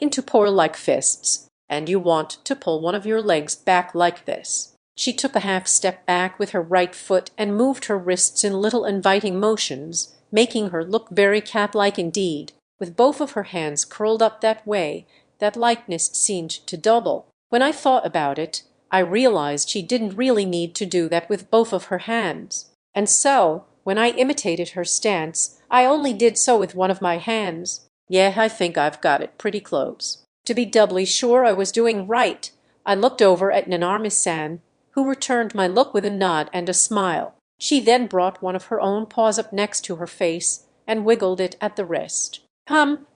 into paw-like fists, and you want to pull one of your legs back like this." She took a half step back with her right foot and moved her wrists in little inviting motions, making her look very cat-like indeed, with both of her hands curled up that way that likeness seemed to double. When I thought about it, I realized she didn't really need to do that with both of her hands. And so, when I imitated her stance, I only did so with one of my hands. Yeah, I think I've got it pretty close. To be doubly sure I was doing right, I looked over at Nanami-san, who returned my look with a nod and a smile. She then brought one of her own paws up next to her face and wiggled it at the wrist.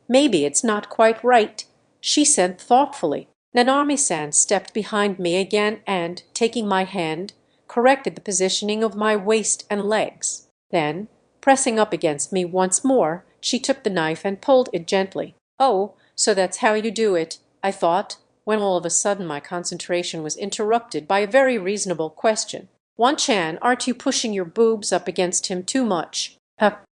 Maybe it's not quite right," she said thoughtfully. Nanami-san stepped behind me again and, taking my hand, corrected the positioning of my waist and legs. Then, pressing up against me once more, she took the knife and pulled it gently. "Oh, so that's how you do it," I thought, when all of a sudden my concentration was interrupted by a very reasonable question. "Wan-chan, aren't you pushing your boobs up against him too much?"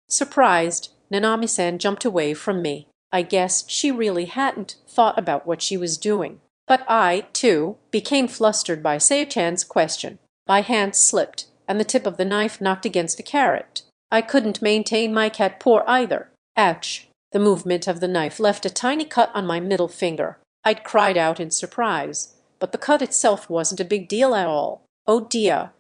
Surprised, Nanami-san jumped away from me. I guessed she really hadn't thought about what she was doing. But I, too, became flustered by Sei-chan's question. My hand slipped, and the tip of the knife knocked against the carrot. I couldn't maintain my cat paw either. Ouch! The movement of the knife left a tiny cut on my middle finger. I'd cried out in surprise, but the cut itself wasn't a big deal at all. "Oh dear,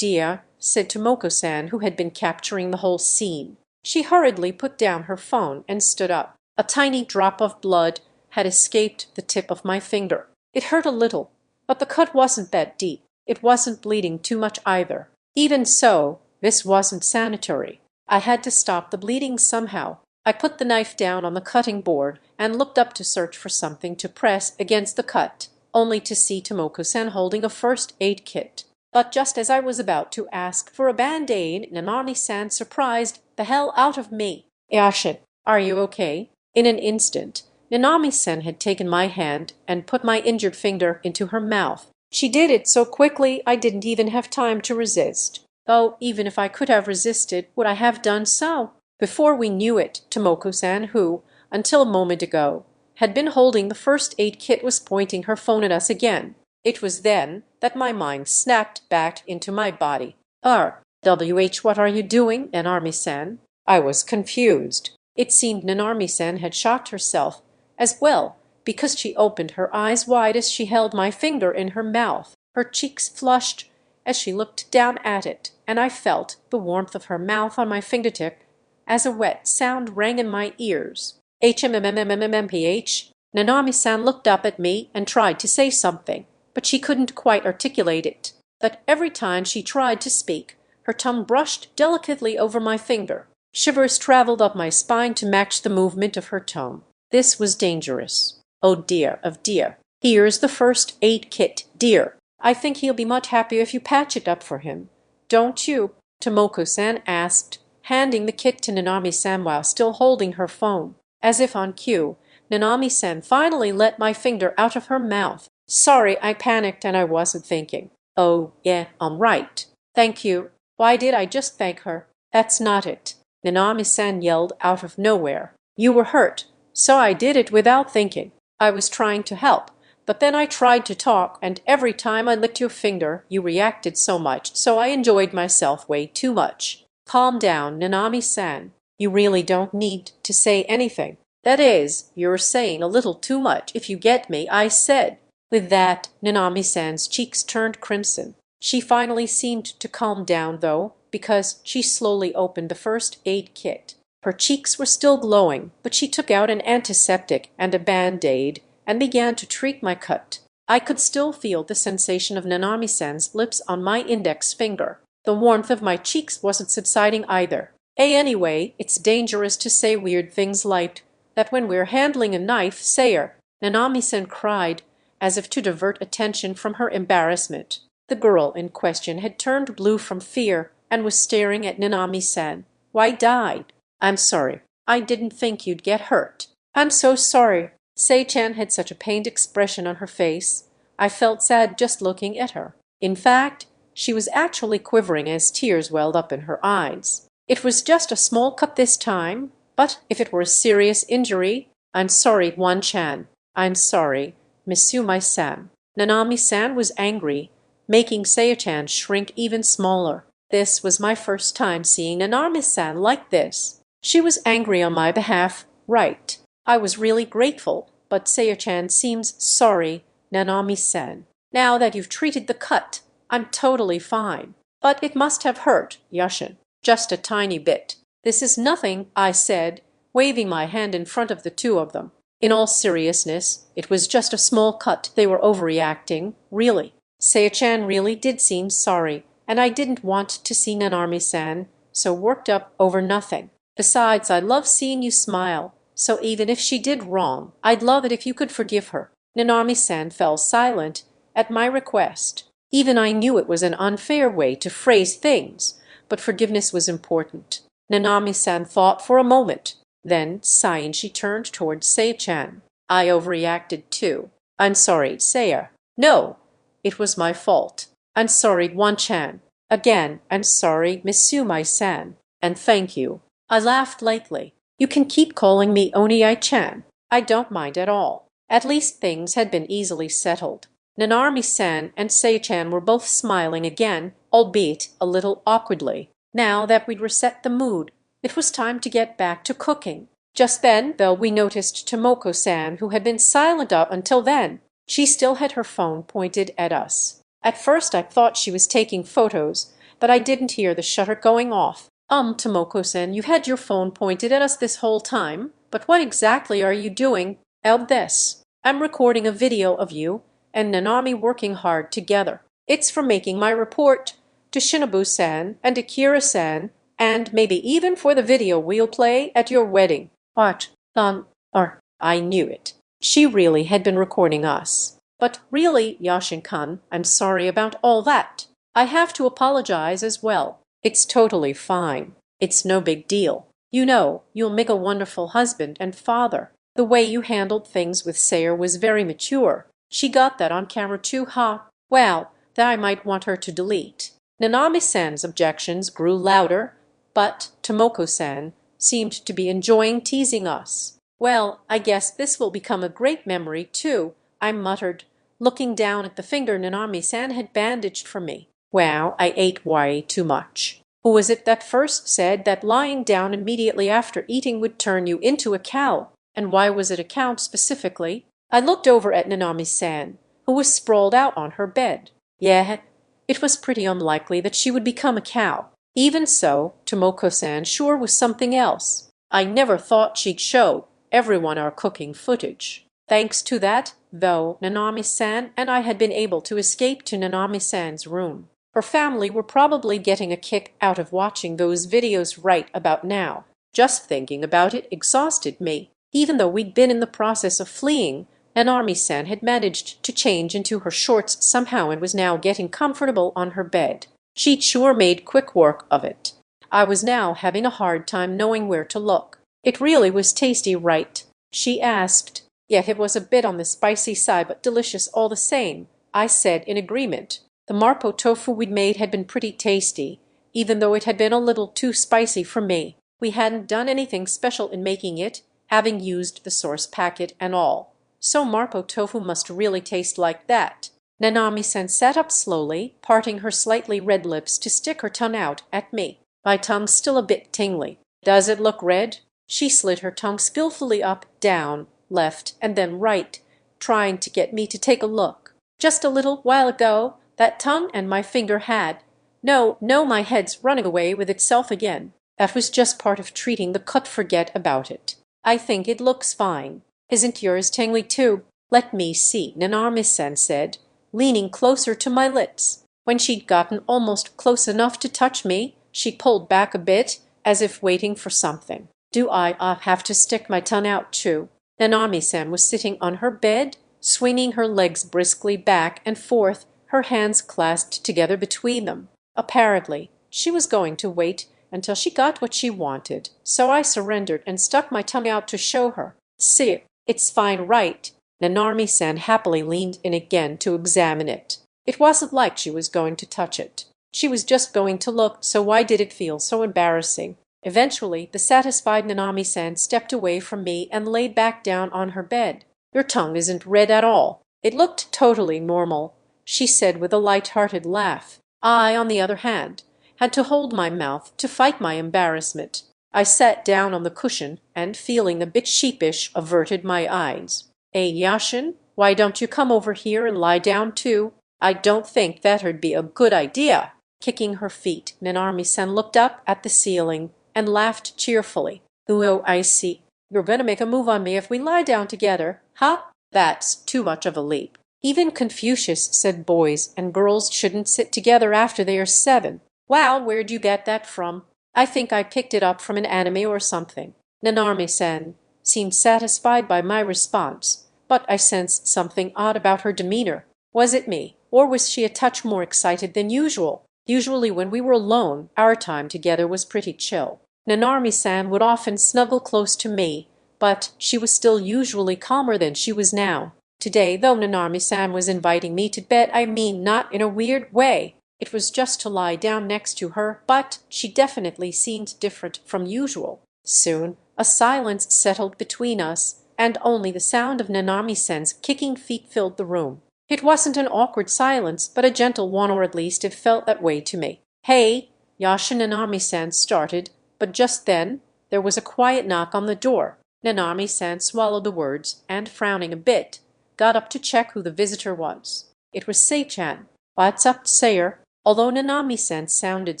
said Tomoko-san, who had been capturing the whole scene. She hurriedly put down her phone and stood up. A tiny drop of blood had escaped the tip of my finger. It hurt a little, but the cut wasn't that deep. It wasn't bleeding too much either. Even so, this wasn't sanitary. I had to stop the bleeding somehow. I put the knife down on the cutting board and looked up to search for something to press against the cut, only to see Tomoko-san holding a first aid kit. But just as I was about to ask for a band-aid, Nanami-san surprised the hell out of me. "Yashin, are you okay?" In an instant, Nanami-san had taken my hand and put my injured finger into her mouth. She did it so quickly I didn't even have time to resist. Though even if I could have resisted, would I have done so? Before we knew it, Tomoko-san, who, until a moment ago, had been holding the first aid kit, was pointing her phone at us again. It was then that my mind snapped back into my body. What are you doing, Nanami-san?" I was confused. It seemed Nanami-san had shocked herself as well, because she opened her eyes wide as she held my finger in her mouth. Her cheeks flushed as she looked down at it, and I felt the warmth of her mouth on my fingertip as a wet sound rang in my ears. HMMMMMPH. Nanami-san looked up at me and tried to say something, but she couldn't quite articulate it. But every time she tried to speak, her tongue brushed delicately over my finger. Shivers traveled up my spine to match the movement of her tongue. This was dangerous. "Oh dear, of dear. Here's the first aid kit, dear. I think he'll be much happier if you patch it up for him. Don't you?" Tomoko-san asked, handing the kit to Nanami-san while still holding her phone. As if on cue, Nanami-san finally let my finger out of her mouth. "Sorry, I panicked and I wasn't thinking." "Oh, yeah, I'm right. Thank you." Why did I just thank her? That's not it. Nanami-san yelled out of nowhere. "You were hurt, so I did it without thinking. I was trying to help, but then I tried to talk, and every time I licked your finger, you reacted so much, so I enjoyed myself way too much." "Calm down, Nanami-san. You really don't need to say anything. That is, you're saying a little too much, if you get me," I said. With that, Nanami-san's cheeks turned crimson. She finally seemed to calm down, though, because she slowly opened the first aid kit. Her cheeks were still glowing, but she took out an antiseptic and a band-aid and began to treat my cut. I could still feel the sensation of Nanami-san's lips on my index finger. The warmth of my cheeks wasn't subsiding either. Anyway, it's dangerous to say weird things like that when we're handling a knife, sayer," Nanami-san cried, as if to divert attention from her embarrassment. The girl in question had turned blue from fear and was staring at Nanami-san. "Why died? I'm sorry. I didn't think you'd get hurt." "I'm so sorry." Sei-chan had such a pained expression on her face. I felt sad just looking at her. In fact, she was actually quivering as tears welled up in her eyes. "It was just a small cut this time, but if it were a serious injury, I'm sorry, Wan-chan. I'm sorry, Misumi-san. Nanami-san was angry, making Saya-chan shrink even smaller. This was my first time seeing Nanami-san like this. She was angry on my behalf, right. I was really grateful, but Saya-chan seems sorry, Nanami-san. Now that you've treated the cut, I'm totally fine. But it must have hurt, Yashin. Just a tiny bit. This is nothing, I said, waving my hand in front of the two of them. In all seriousness, it was just a small cut. They were overreacting, really. Saya-chan really did seem sorry, and I didn't want to see Nanami-san so worked up over nothing. Besides, I love seeing you smile, so even if she did wrong, I'd love it if you could forgive her. Nanami-san fell silent at my request. Even I knew it was an unfair way to phrase things, but forgiveness was important. Nanami-san thought for a moment. Then, sighing, she turned towards Saya-chan. I overreacted too. I'm sorry, Saya. No, it was my fault. I'm sorry, Wan-chan. Again, I'm sorry, Misumi-san. And thank you. I laughed lightly. You can keep calling me Oni-chan. I don't mind at all. At least things had been easily settled. Nanami-san and Saya-chan were both smiling again, albeit a little awkwardly. Now that we'd reset the mood, it was time to get back to cooking. Just then, though, we noticed Tomoko-san, who had been silent up until then. She still had her phone pointed at us. At first I thought she was taking photos, but I didn't hear the shutter going off. Tomoko-san, you had your phone pointed at us this whole time, but what exactly are you doing? This. I'm recording a video of you and Nanami working hard together. It's for making my report to Shinobu-san and Akira-san, and maybe even for the video we'll play at your wedding. What? I knew it. She really had been recording us. But really, Yashin-kun, I'm sorry about all that. I have to apologize as well. It's totally fine. It's no big deal. You know, you'll make a wonderful husband and father. The way you handled things with Sayer was very mature. She got that on camera too, huh? Well, that I might want her to delete. Nanami-san's objections grew louder, but Tomoko-san seemed to be enjoying teasing us. Well, I guess this will become a great memory, too, I muttered, looking down at the finger Nanami-san had bandaged for me. Wow, I ate way too much. Who was it that first said that lying down immediately after eating would turn you into a cow? And why was it a cow specifically? I looked over at Nanami-san, who was sprawled out on her bed. Yeah, it was pretty unlikely that she would become a cow. Even so, Tomoko-san sure was something else. I never thought she'd show everyone our cooking footage. Thanks to that, though, Nanami-san and I had been able to escape to Nanami-san's room. Her family were probably getting a kick out of watching those videos right about now. Just thinking about it exhausted me. Even though we'd been in the process of fleeing, Nanami-san had managed to change into her shorts somehow and was now getting comfortable on her bed. She'd sure made quick work of it. I was now having a hard time knowing where to look. It really was tasty, right? She asked. Yet it was a bit on the spicy side, but delicious all the same, I said in agreement. The marpo tofu we'd made had been pretty tasty, even though it had been a little too spicy for me. We hadn't done anything special in making it, having used the source packet and all. So marpo tofu must really taste like that. Nanami-san sat up slowly, parting her slightly red lips to stick her tongue out at me. My tongue still a bit tingly. Does it look red? She slid her tongue skillfully up, down, left, and then right, trying to get me to take a look. Just a little while ago, that tongue and my finger had. No, my head's running away with itself again. That was just part of treating the cut. Forget about it. I think it looks fine. Isn't yours tingly too? Let me see, Nanami-san said, leaning closer to my lips. When she'd gotten almost close enough to touch me, she pulled back a bit, as if waiting for something. Do I have to stick my tongue out too? Nanami-san was sitting on her bed, swinging her legs briskly back and forth, her hands clasped together between them. Apparently, she was going to wait until she got what she wanted, so I surrendered and stuck my tongue out to show her. See, it's fine, right? Nanami-san happily leaned in again to examine it. It wasn't like she was going to touch it. She was just going to look, so why did it feel so embarrassing? Eventually, the satisfied Nanami-san stepped away from me and laid back down on her bed. Your tongue isn't red at all." It looked totally normal, she said with a light-hearted laugh. I, on the other hand, had to hold my mouth to fight my embarrassment. I sat down on the cushion and, feeling a bit sheepish, averted my eyes. Yashin, why don't you come over here and lie down too?" "I don't think that'd be a good idea." Kicking her feet, Nanarmi-san looked up at the ceiling and laughed cheerfully. "Oh, I see. You're going to make a move on me if we lie down together, huh? That's too much of a leap. Even Confucius said boys and girls shouldn't sit together after they are 7. Wow, where'd you get that from?" "I think I picked it up from an anime or something." Nanarmi-san seemed satisfied by my response, but I sensed something odd about her demeanor. Was it me, or was she a touch more excited than usual? Usually when we were alone, our time together was pretty chill. Nanarmi-san would often snuggle close to me, but she was still usually calmer than she was now. Today, though Nanarmi-san was inviting me to bed, I mean not in a weird way. It was just to lie down next to her, but she definitely seemed different from usual. Soon a silence settled between us, and only the sound of Nanarmi-san's kicking feet filled the room. It wasn't an awkward silence, but a gentle one, or at least it felt that way to me. "Hey!" Yashin Nanarmi-san started, but just then there was a quiet knock on the door. Nanarmi-san swallowed the words and, frowning a bit, got up to check who the visitor was. It was Sei-chan. "What's up, Sayer?" Although Nanami-san sounded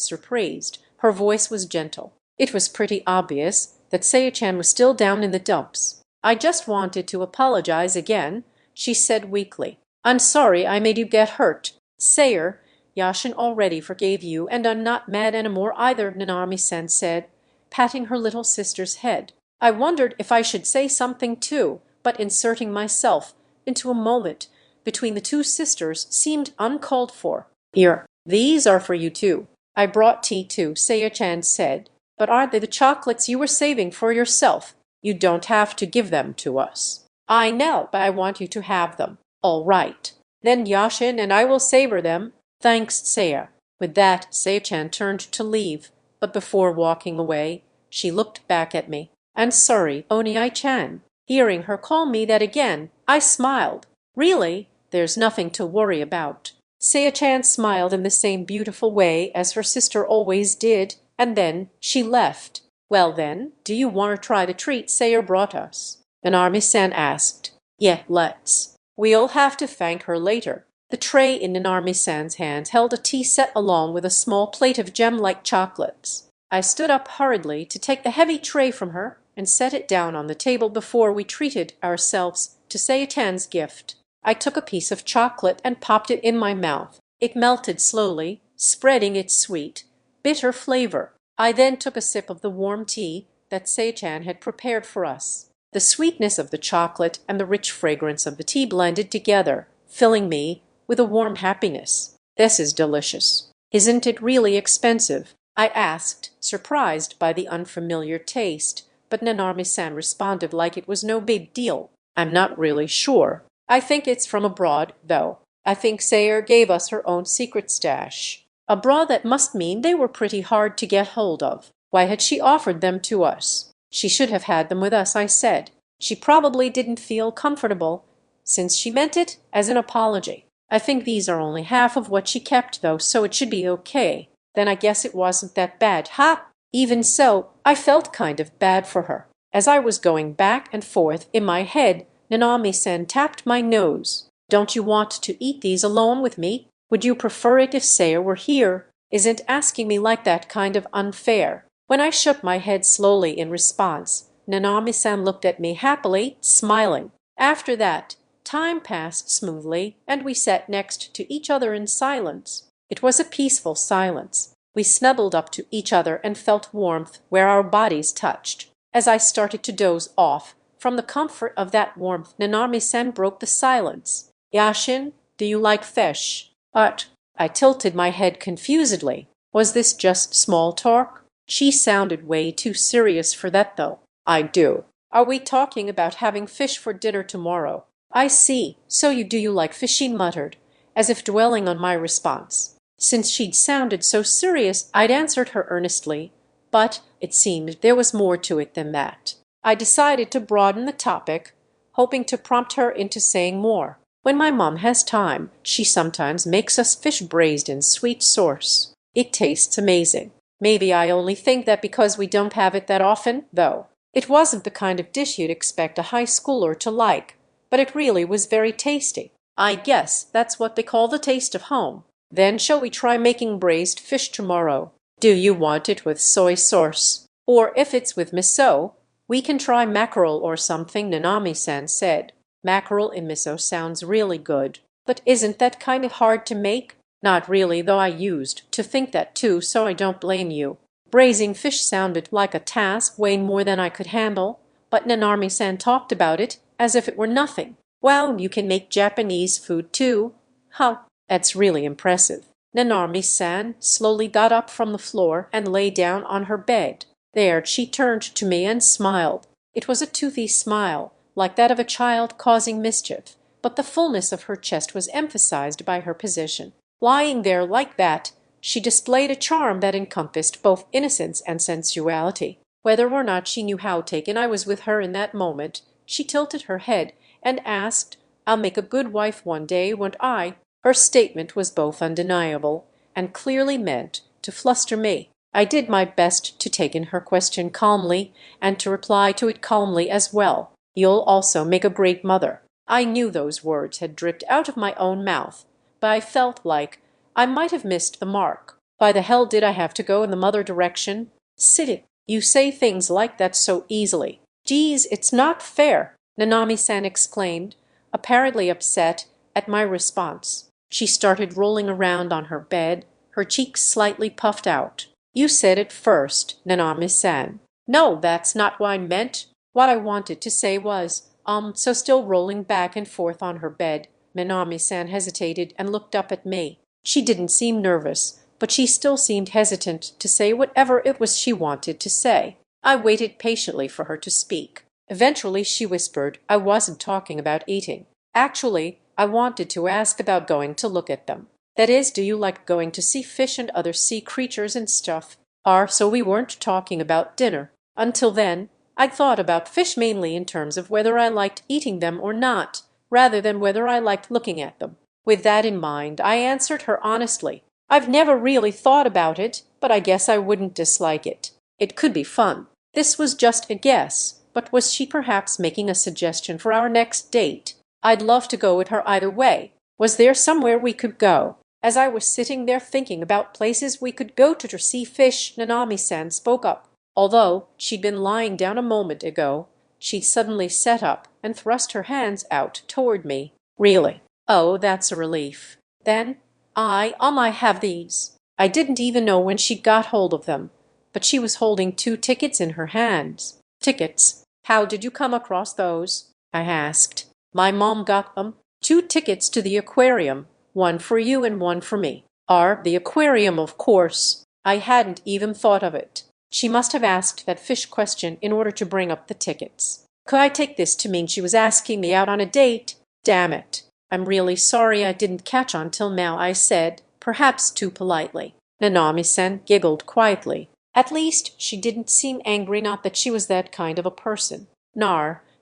surprised, her voice was gentle. It was pretty obvious that Sei-chan was still down in the dumps. "I just wanted to apologize again," she said weakly. "I'm sorry I made you get hurt." "Sayer, Yashin already forgave you, and I'm not mad anymore either," Nanami-san said, patting her little sister's head. I wondered if I should say something too, but inserting myself into a moment between the two sisters seemed uncalled for. "Here, these are for you too. I brought tea too," Saya-chan said. "But aren't they the chocolates you were saving for yourself? You don't have to give them to us." "I know, but I want you to have them." "All right. Then Yashin and I will savor them." "Thanks, Saya." With that, Saya-chan turned to leave, but before walking away, she looked back at me. "I'm sorry, Oni-chan." Hearing her call me that again, I smiled. "Really? There's nothing to worry about." Saya-chan smiled in the same beautiful way as her sister always did, and then she left. "Well then, do you want to try the treat Sayer brought us?" Nanarmi-san asked. "Yeah, let's. We'll have to thank her later." The tray in Nanarmi-san's hands held a tea set along with a small plate of gem-like chocolates. I stood up hurriedly to take the heavy tray from her and set it down on the table before we treated ourselves to Saya-chan's gift. I took a piece of chocolate and popped it in my mouth. It melted slowly, spreading its sweet, bitter flavor. I then took a sip of the warm tea that Sei-chan had prepared for us. The sweetness of the chocolate and the rich fragrance of the tea blended together, filling me with a warm happiness. "This is delicious." "Isn't it really expensive?" I asked, surprised by the unfamiliar taste, but Nanarmi-san responded like it was no big deal. "I'm not really sure. I think it's from abroad, though. I think Sayer gave us her own secret stash." Abroad, that must mean they were pretty hard to get hold of. Why had she offered them to us? She should have had them with us, I said. She probably didn't feel comfortable, since she meant it as an apology. "I think these are only half of what she kept, though, so it should be okay." "Then I guess it wasn't that bad, ha!" Even so, I felt kind of bad for her. As I was going back and forth in my head, Nanami-san tapped my nose. "Don't you want to eat these alone with me? Would you prefer it if Sayer were here? Isn't asking me like that kind of unfair?" When I shook my head slowly in response, Nanami-san looked at me happily, smiling. After that, time passed smoothly, and we sat next to each other in silence. It was a peaceful silence. We snuggled up to each other and felt warmth where our bodies touched. As I started to doze off, from the comfort of that warmth, Nanami-san broke the silence. "Yashin, do you like fish?" "But—" I tilted my head confusedly. Was this just small talk? She sounded way too serious for that, though. "I do." "Are we talking about having fish for dinner tomorrow?" "I see. So you do like fish," she muttered, as if dwelling on my response. Since she'd sounded so serious, I'd answered her earnestly, but it seemed there was more to it than that. I decided to broaden the topic. hoping to prompt her into saying more. When my mom has time, she sometimes makes us fish braised in sweet sauce. It tastes amazing. Maybe I only think that because we don't have it that often, though. It wasn't the kind of dish you'd expect a high schooler to like, but it really was very tasty. I guess that's what they call the taste of home. Then shall we try making braised fish tomorrow? Do you want it with soy sauce? Or if it's with miso, we can try mackerel or something, Nanami-san said. Mackerel in miso sounds really good. But isn't that kind of hard to make? Not really, though I used to think that too, so I don't blame you. Braising fish sounded like a task way more than I could handle, but Nanami-san talked about it as if it were nothing. Well, you can make Japanese food too. Huh, that's really impressive. Nanami-san slowly got up from the floor and lay down on her bed. There she turned to me and smiled. It was a toothy smile, like that of a child causing mischief, but the fullness of her chest was emphasized by her position. Lying there like that, she displayed a charm that encompassed both innocence and sensuality. Whether or not she knew how taken I was with her in that moment, she tilted her head and asked, "I'll make a good wife one day, won't I?" Her statement was both undeniable and clearly meant to fluster me. I did my best to take in her question calmly and to reply to it calmly as well. "You'll also make a great mother." I knew those words had dripped out of my own mouth, but I felt like I might have missed the mark. Why the hell did I have to go in the mother direction? Sit it. You say things like that so easily. Geez, it's not fair, Nanami-san exclaimed, apparently upset at my response. She started rolling around on her bed, her cheeks slightly puffed out. "You said it first, Nanami-san." "No, that's not what I meant. What I wanted to say was, so still rolling back and forth on her bed, Nanami-san hesitated and looked up at me. She didn't seem nervous, but she still seemed hesitant to say whatever it was she wanted to say. I waited patiently for her to speak. Eventually she whispered, "I wasn't talking about eating. Actually, I wanted to ask about going to look at them. That is, do you like going to see fish and other sea creatures and stuff?" So we weren't talking about dinner. Until then, I'd thought about fish mainly in terms of whether I liked eating them or not, rather than whether I liked looking at them. With that in mind, I answered her honestly. "I've never really thought about it, but I guess I wouldn't dislike it. It could be fun." This was just a guess, but was she perhaps making a suggestion for our next date? I'd love to go with her either way. Was there somewhere we could go? As I was sitting there thinking about places we could go to see fish, Nanami-san spoke up. Although she'd been lying down a moment ago, she suddenly sat up and thrust her hands out toward me. "Really? Oh, that's a relief. Then I have these." I didn't even know when she got hold of them, but she was holding 2 tickets in her hands. "Tickets? How did you come across those?" I asked. "My mom got them. 2 tickets to the aquarium, one for you and one for me." The aquarium, of course. I hadn't even thought of it. She must have asked that fish question in order to bring up the tickets. Could I take this to mean she was asking me out on a date? Damn it. "I'm really sorry I didn't catch on till now," I said, perhaps too politely. Nanami-san giggled quietly. At least she didn't seem angry, not that she was that kind of a person.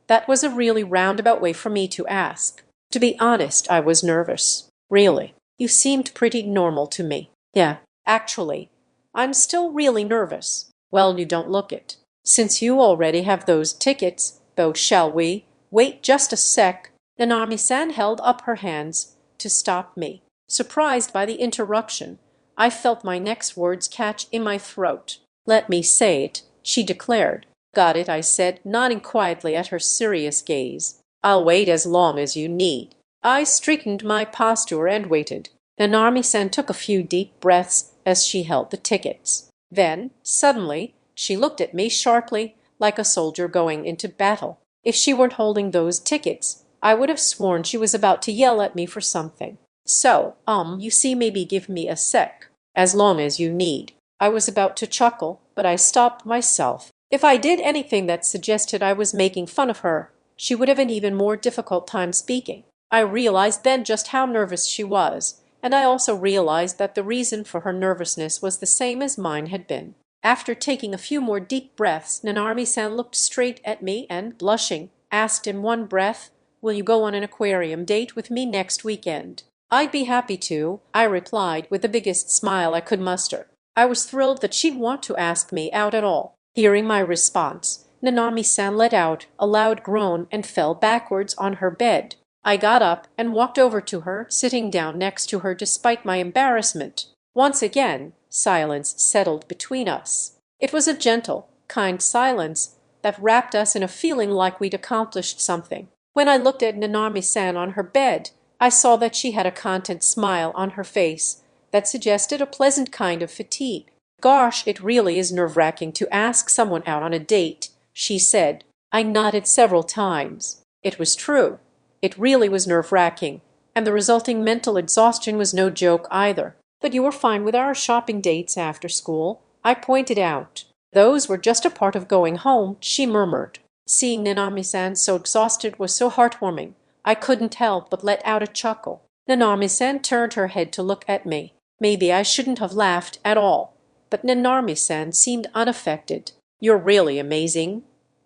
That was a really roundabout way for me to ask. To be honest, I was nervous. "Really? You seemed pretty normal to me." "Yeah, actually, I'm still really nervous." "Well, you don't look it. Since you already have those tickets, though, shall we wait just a sec?" Nanami-san held up her hands to stop me. Surprised by the interruption, I felt my next words catch in my throat. "Let me say it," she declared. "Got it," I said, nodding quietly at her serious gaze. "I'll wait as long as you need." I straightened my posture and waited. Nanami-san took a few deep breaths as she held the tickets. Then, suddenly, she looked at me sharply, like a soldier going into battle. If she weren't holding those tickets, I would have sworn she was about to yell at me for something. "So, you see, maybe give me a sec. As long as you need." I was about to chuckle, but I stopped myself. If I did anything that suggested I was making fun of her, she would have an even more difficult time speaking. I realized then just how nervous she was, and I also realized that the reason for her nervousness was the same as mine had been. After taking a few more deep breaths, Nanami-san looked straight at me and, blushing, asked in one breath, "Will you go on an aquarium date with me next weekend?" "I'd be happy to," I replied with the biggest smile I could muster. I was thrilled that she'd want to ask me out at all. Hearing my response, Nanami-san let out a loud groan and fell backwards on her bed. I got up and walked over to her, sitting down next to her despite my embarrassment. Once again, silence settled between us. It was a gentle, kind silence that wrapped us in a feeling like we'd accomplished something. When I looked at Nanami-san on her bed, I saw that she had a content smile on her face that suggested a pleasant kind of fatigue. "Gosh, it really is nerve-wracking to ask someone out on a date," she said. I nodded several times. It was true. It really was nerve-wracking, and the resulting mental exhaustion was no joke either. "But you were fine with our shopping dates after school," I pointed out. "Those were just a part of going home," she murmured. Seeing Nanami-san so exhausted was so heartwarming. I couldn't help but let out a chuckle. Nanami-san turned her head to look at me. Maybe I shouldn't have laughed at all. But Nanami-san seemed unaffected. "You're really amazing,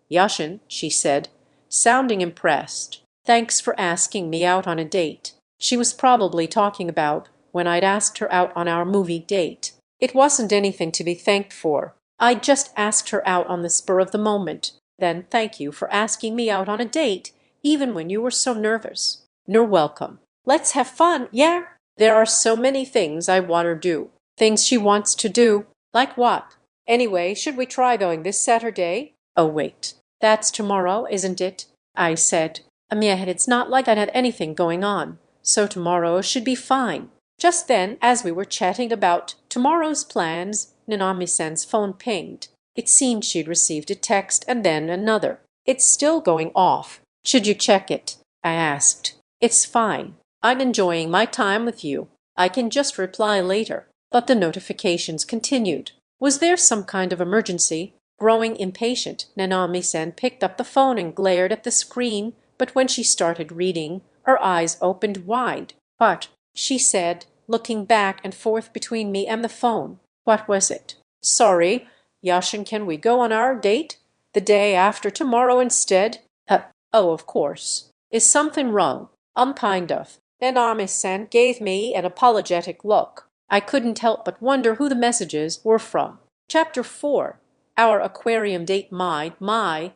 Yashin," she said, sounding impressed. "Thanks for asking me out on a date." She was probably talking about when I'd asked her out on our movie date. It wasn't anything to be thanked for. I'd just asked her out on the spur of the moment. Then thank you for asking me out on a date, even when you were so nervous. "You're welcome. Let's have fun, yeah?" There are so many things I want to do. Things she wants to do. Like what? "Anyway, should we try going this Saturday?" "Oh, wait. That's tomorrow, isn't it?" I said. "Yet it's not like I had anything going on, so tomorrow should be fine." Just then, as we were chatting about tomorrow's plans, Nanami-san's phone pinged. It seemed she'd received a text and then another. "It's still going off. Should you check it?" I asked. "It's fine. I'm enjoying my time with you. I can just reply later." But the notifications continued. Was there some kind of emergency? Growing impatient, Nanami-san picked up the phone and glared at the screen, but when she started reading, her eyes opened wide. "What?" she said, looking back and forth between me and the phone. "What was it?" "Sorry, Yashin, can we go on our date the day after tomorrow instead?" Oh, of course. Is something wrong?" "Kind of." Nanami-san gave me an apologetic look. I couldn't help but wonder who the messages were from. Chapter 4. Our aquarium date.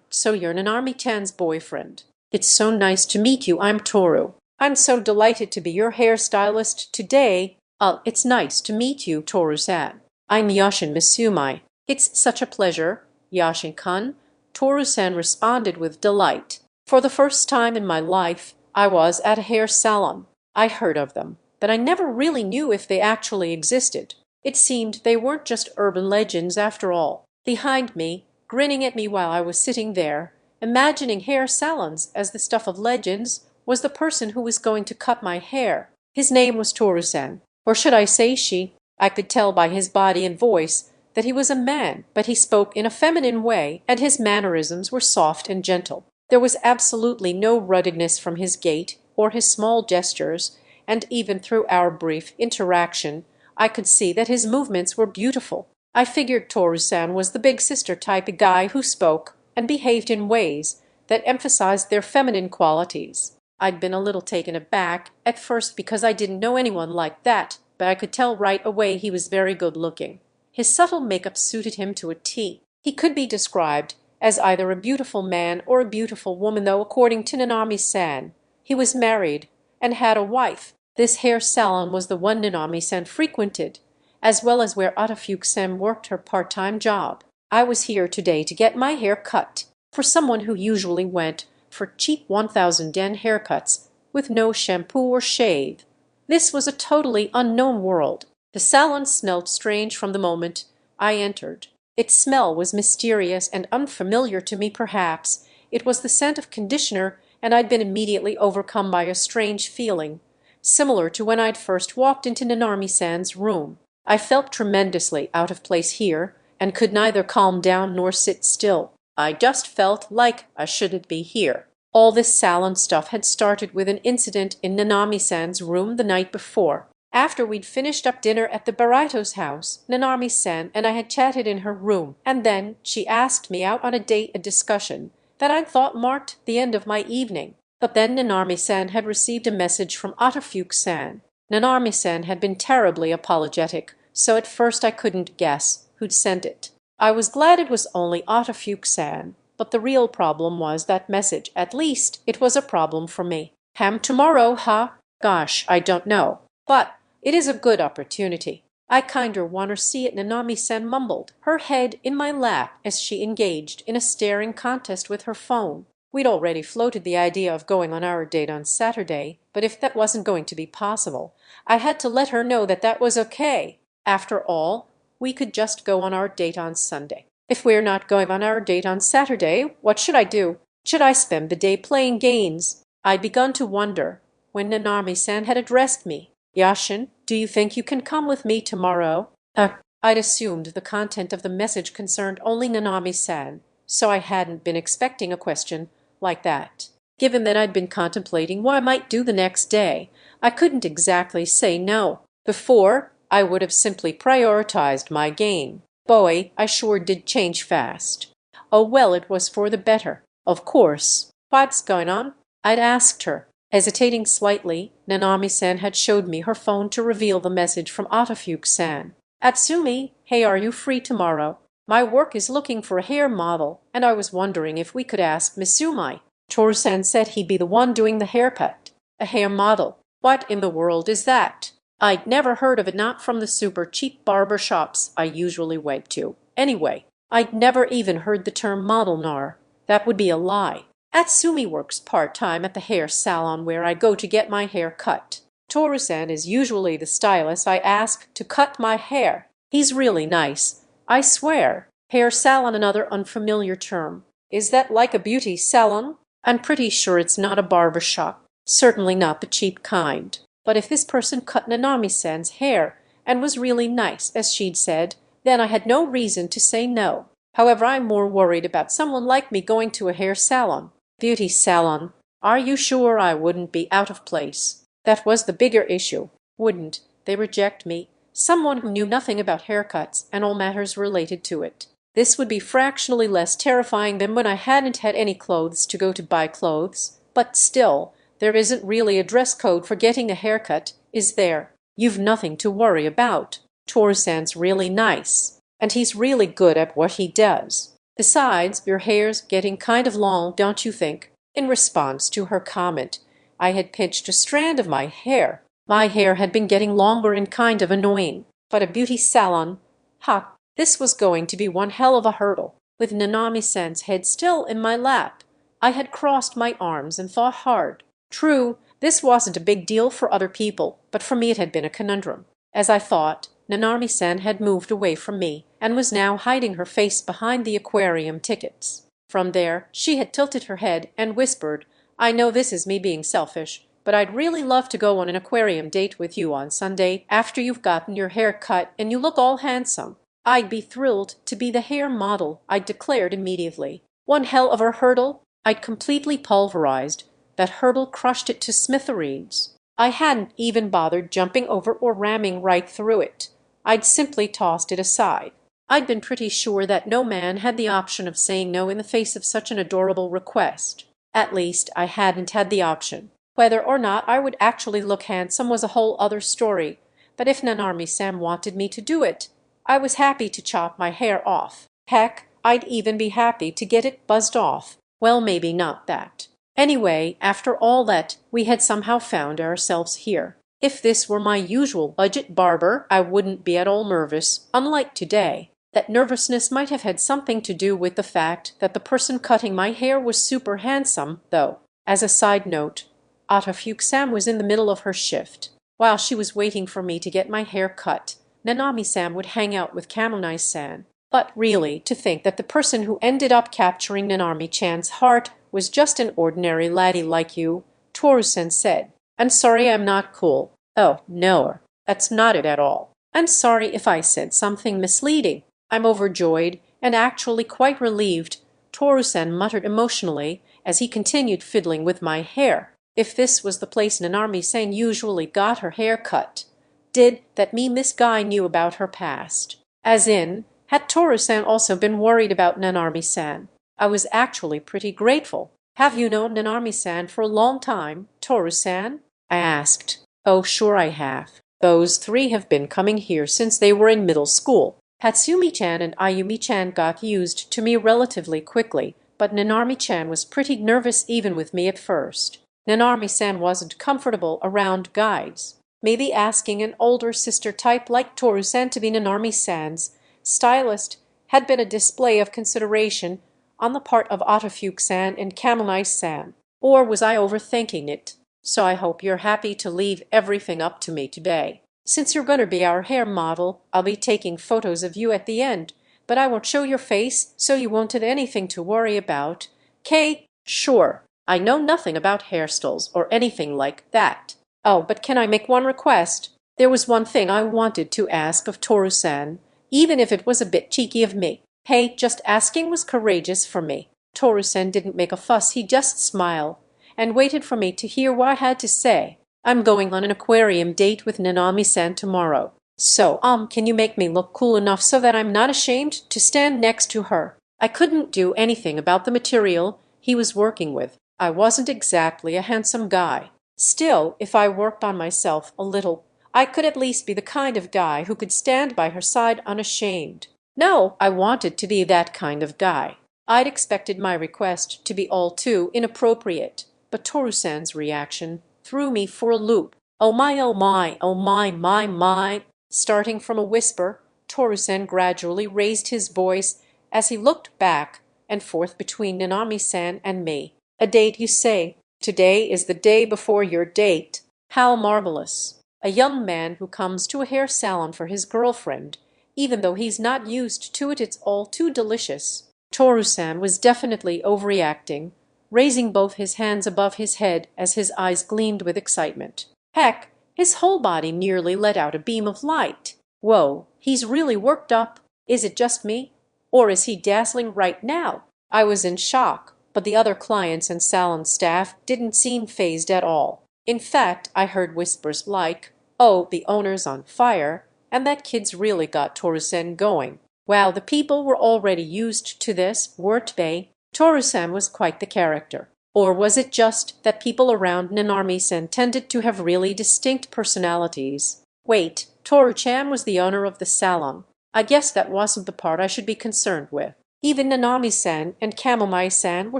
So you're Nanami-chan's boyfriend. It's so nice to meet you. I'm Toru. I'm so delighted to be your hairstylist today. It's nice to meet you, Toru-san. I'm Yashin Misumai. It's such a pleasure, Yashin-kun. Toru-san responded with delight. For the first time in my life, I was at a hair salon. I heard of them, but I never really knew if they actually existed. It seemed they weren't just urban legends after all. Behind me, grinning at me while I was sitting there, imagining hair salons as the stuff of legends, was the person who was going to cut my hair. His name was Toru-san, or should I say she? I could tell by his body and voice that he was a man, but he spoke in a feminine way, and his mannerisms were soft and gentle. There was absolutely no ruggedness from his gait or his small gestures, and even through our brief interaction, I could see that his movements were beautiful. I figured Toru-san was the big sister type of guy who spoke and behaved in ways that emphasized their feminine qualities. I'd been a little taken aback at first because I didn't know anyone like that, but I could tell right away he was very good looking. His subtle makeup suited him to a T. He could be described as either a beautiful man or a beautiful woman, though according to Nanami-san, he was married and had a wife. This hair salon was the one Nanami-san frequented, as well as where Atafuku-san worked her part-time job. I was here today to get my hair cut. For someone who usually went for cheap 1,000 yen haircuts with no shampoo or shave, this was a totally unknown world. The salon smelled strange from the moment I entered. Its smell was mysterious and unfamiliar to me perhaps. It was the scent of conditioner, and I'd been immediately overcome by a strange feeling, similar to when I'd first walked into Nanami-san's room. I felt tremendously out of place here, and could neither calm down nor sit still. I just felt like I shouldn't be here. All this salon stuff had started with an incident in Nanami-san's room the night before. After we'd finished up dinner at the Barito's house, Nanami-san and I had chatted in her room, and then she asked me out on a date, a discussion that I'd thought marked the end of my evening. But then Nanami-san had received a message from Otofuke-san. Nanami-san had been terribly apologetic, so at first I couldn't guess who'd sent it. I was glad it was only Otofuke-san, but the real problem was that message. At least it was a problem for me. Ham tomorrow, huh? Gosh, I don't know. But it is a good opportunity. I kinder wanter see it, Nanami-san mumbled, her head in my lap as she engaged in a staring contest with her phone. We'd already floated the idea of going on our date on Saturday, but if that wasn't going to be possible, I had to let her know that that was okay. After all, we could just go on our date on Sunday. If we're not going on our date on Saturday, what should I do? Should I spend the day playing games? I'd begun to wonder when Nanami-san had addressed me. Yashin, do you think you can come with me tomorrow? I'd assumed the content of the message concerned only Nanami-san, so I hadn't been expecting a question like that. Given that I'd been contemplating what I might do the next day, I couldn't exactly say no. Before, I would have simply prioritized my game. Boy, I sure did change fast. Oh well, it was for the better. Of course. What's going on? I'd asked her. Hesitating slightly, Nanami-san had showed me her phone to reveal the message from Otofuke-san. Atsumi, hey, are you free tomorrow? My work is looking for a hair model, and I was wondering if we could ask Misumi. Toru-san said he'd be the one doing the haircut. A hair model? What in the world is that? I'd never heard of it, not from the super cheap barber shops I usually went to. Anyway, I'd never even heard the term model nar. That would be a lie. Atsumi works part-time at the hair salon where I go to get my hair cut. Toru-san is usually the stylist I ask to cut my hair. He's really nice. I swear. Hair salon, another unfamiliar term. Is that like a beauty salon? I'm pretty sure it's not a barber shop. Certainly not the cheap kind. But if this person cut Nanami-san's hair and was really nice, as she'd said, then I had no reason to say no. However, I'm more worried about someone like me going to a hair salon. Beauty salon. Are you sure I wouldn't be out of place? That was the bigger issue. Wouldn't they reject me? Someone who knew nothing about haircuts and all matters related to it. This would be fractionally less terrifying than when I hadn't had any clothes to go to buy clothes. But still, there isn't really a dress code for getting a haircut, is there? You've nothing to worry about. Toru-san's really nice, and he's really good at what he does. Besides, your hair's getting kind of long, don't you think? In response to her comment, I had pinched a strand of my hair. My hair had been getting longer and kind of annoying. But a beauty salon? Ha! This was going to be one hell of a hurdle. With Nanami-san's head still in my lap, I had crossed my arms and thought hard. True, this wasn't a big deal for other people, but for me it had been a conundrum. As I thought, Nanami-san had moved away from me and was now hiding her face behind the aquarium tickets. From there, she had tilted her head and whispered, I know this is me being selfish, but I'd really love to go on an aquarium date with you on Sunday after you've gotten your hair cut and you look all handsome. I'd be thrilled to be the hair model, I declared immediately. One hell of a hurdle I'd completely pulverized. That hurdle crushed it to smithereens. I hadn't even bothered jumping over or ramming right through it. I'd simply tossed it aside. I'd been pretty sure that no man had the option of saying no in the face of such an adorable request. At least, I hadn't had the option. Whether or not I would actually look handsome was a whole other story, but if Nanami-san wanted me to do it, I was happy to chop my hair off. Heck, I'd even be happy to get it buzzed off. Well, maybe not that. Anyway, after all that, we had somehow found ourselves here. If this were my usual budget barber, I wouldn't be at all nervous, unlike today. That nervousness might have had something to do with the fact that the person cutting my hair was super handsome, though. As a side note, Otofuke-san was in the middle of her shift. While she was waiting for me to get my hair cut, Nanami-san would hang out with Kamonai-san. But really, to think that the person who ended up capturing Nanami-chan's heart was just an ordinary laddie like you, Toru-san said. I'm sorry I'm not cool. Oh, no, that's not it at all. I'm sorry if I said something misleading. I'm overjoyed and actually quite relieved, Toru-san muttered emotionally as he continued fiddling with my hair. If this was the place Nanami-san usually got her hair cut, did that mean this guy knew about her past? As in, had Toru-san also been worried about Nanami-san? I was actually pretty grateful. "Have you known Nanami-san for a long time, Toru-san?" I asked. "Oh, sure I have. Those three have been coming here since they were in middle school. Hatsumi-chan and Ayumi-chan got used to me relatively quickly, but Nanami-chan was pretty nervous even with me at first. Nanami-san wasn't comfortable around guys. Maybe asking an older sister type like Toru-san to be Nanami-san's stylist had been a display of consideration on the part of Otofuke-san and Kamonai-san. Or was I overthinking it? So I hope you're happy to leave everything up to me today. Since you're going to be our hair model, I'll be taking photos of you at the end, but I won't show your face, so you won't have anything to worry about. K, sure. I know nothing about hairstyles or anything like that. Oh, but can I make one request? There was one thing I wanted to ask of Toru-san, even if it was a bit cheeky of me. Hey, just asking was courageous for me." Toru-san didn't make a fuss, he just smiled and waited for me to hear what I had to say. "I'm going on an aquarium date with Nanami-san tomorrow. So, can you make me look cool enough so that I'm not ashamed to stand next to her?" I couldn't do anything about the material he was working with. I wasn't exactly a handsome guy. Still, if I worked on myself a little, I could at least be the kind of guy who could stand by her side unashamed. No, I wanted to be that kind of guy. I'd expected my request to be all too inappropriate, but Toru-san's reaction threw me for a loop. "Oh my, oh my, oh my." Starting from a whisper, Toru-san gradually raised his voice as he looked back and forth between Nanami-san and me. "A date, you say? Today is the day before your date. How marvelous. A young man who comes to a hair salon for his girlfriend, even though he's not used to it, it's all too delicious." Toru-san was definitely overreacting, raising both his hands above his head as his eyes gleamed with excitement. Heck, his whole body nearly let out a beam of light. Whoa, he's really worked up. Is it just me? Or is he dazzling right now? I was in shock, but the other clients and salon staff didn't seem fazed at all. In fact, I heard whispers like, "Oh, the owner's on fire, and that kid's really got Toru-san going." Wow, the people were already used to this, weren't they? Toru-san was quite the character. Or was it just that people around Nanami-san tended to have really distinct personalities? Wait, Toru-chan was the owner of the salon. I guess that wasn't the part I should be concerned with. Even Nanami-san and Kamomai-san were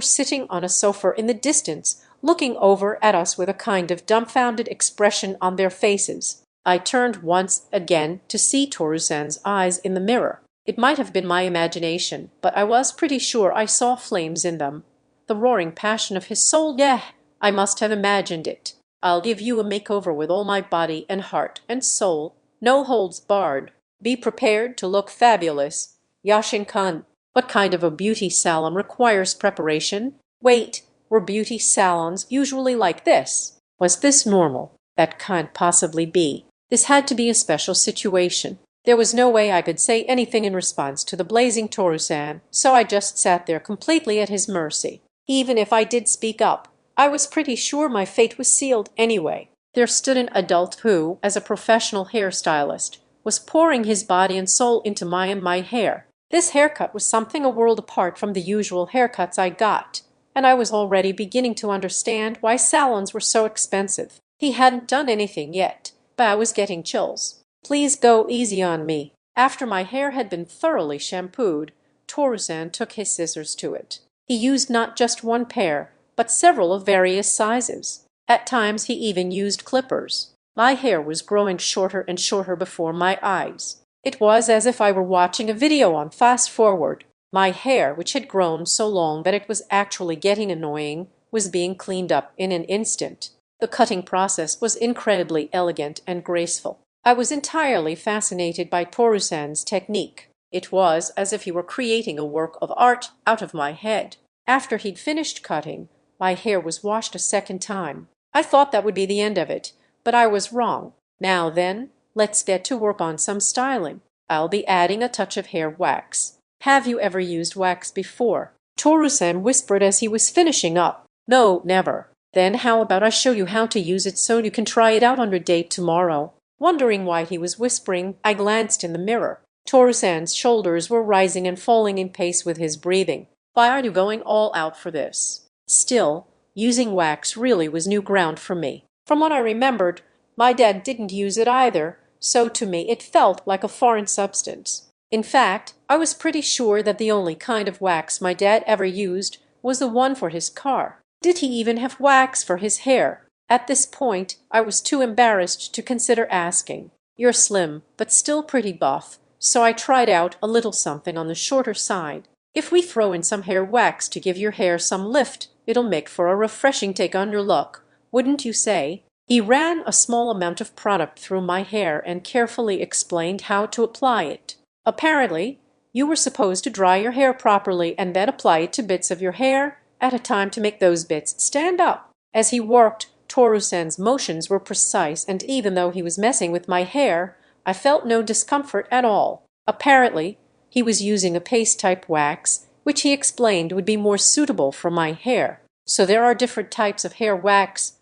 sitting on a sofa in the distance, looking over at us with a kind of dumbfounded expression on their faces. I turned once again to see Toru-san's eyes in the mirror. It might have been my imagination, but I was pretty sure I saw flames in them. The roaring passion of his soul, yeah, I must have imagined it. "I'll give you a makeover with all my body and heart and soul. No holds barred. Be prepared to look fabulous. Yashin-kun." What kind of a beauty salon requires preparation? Wait, were beauty salons usually like this? Was this normal? That can't possibly be. This had to be a special situation. There was no way I could say anything in response to the blazing Toru-san, so I just sat there completely at his mercy. Even if I did speak up, I was pretty sure my fate was sealed anyway. There stood an adult who, as a professional hairstylist, was pouring his body and soul into my hair. This haircut was something a world apart from the usual haircuts I got, and I was already beginning to understand why salons were so expensive. He hadn't done anything yet, but I was getting chills. "Please go easy on me." After my hair had been thoroughly shampooed, Toru-san took his scissors to it. He used not just one pair, but several of various sizes. At times he even used clippers. My hair was growing shorter and shorter before my eyes. It was as if I were watching a video on fast forward. My hair, which had grown so long that it was actually getting annoying, was being cleaned up in an instant. The cutting process was incredibly elegant and graceful. I was entirely fascinated by Toru-san's technique. It was as if he were creating a work of art out of my head. After he'd finished cutting, my hair was washed a second time. I thought that would be the end of it, but I was wrong. "Now then, let's get to work on some styling. I'll be adding a touch of hair wax." "Have you ever used wax before?" Toru-san whispered as he was finishing up. "No, never." "Then how about I show you how to use it so you can try it out on your date tomorrow?" Wondering why he was whispering, I glanced in the mirror. Toru-san's shoulders were rising and falling in pace with his breathing. Why are you going all out for this? Still, using wax really was new ground for me. From what I remembered, my dad didn't use it either, so to me it felt like a foreign substance. In fact, I was pretty sure that the only kind of wax my dad ever used was the one for his car. Did he even have wax for his hair? At this point, I was too embarrassed to consider asking. You're slim, but still pretty buff, so I tried out a little something on the shorter side. If we throw in some hair wax to give your hair some lift, it'll make for a refreshing take on your look, wouldn't you say? He ran a small amount of product through my hair and carefully explained how to apply it. Apparently, you were supposed to dry your hair properly and then apply it to bits of your hair at a time to make those bits stand up. As he worked, Toru-san's motions were precise, and even though he was messing with my hair, I felt no discomfort at all. Apparently, he was using a paste-type wax, which he explained would be more suitable for my hair. So there are different types of hair wax.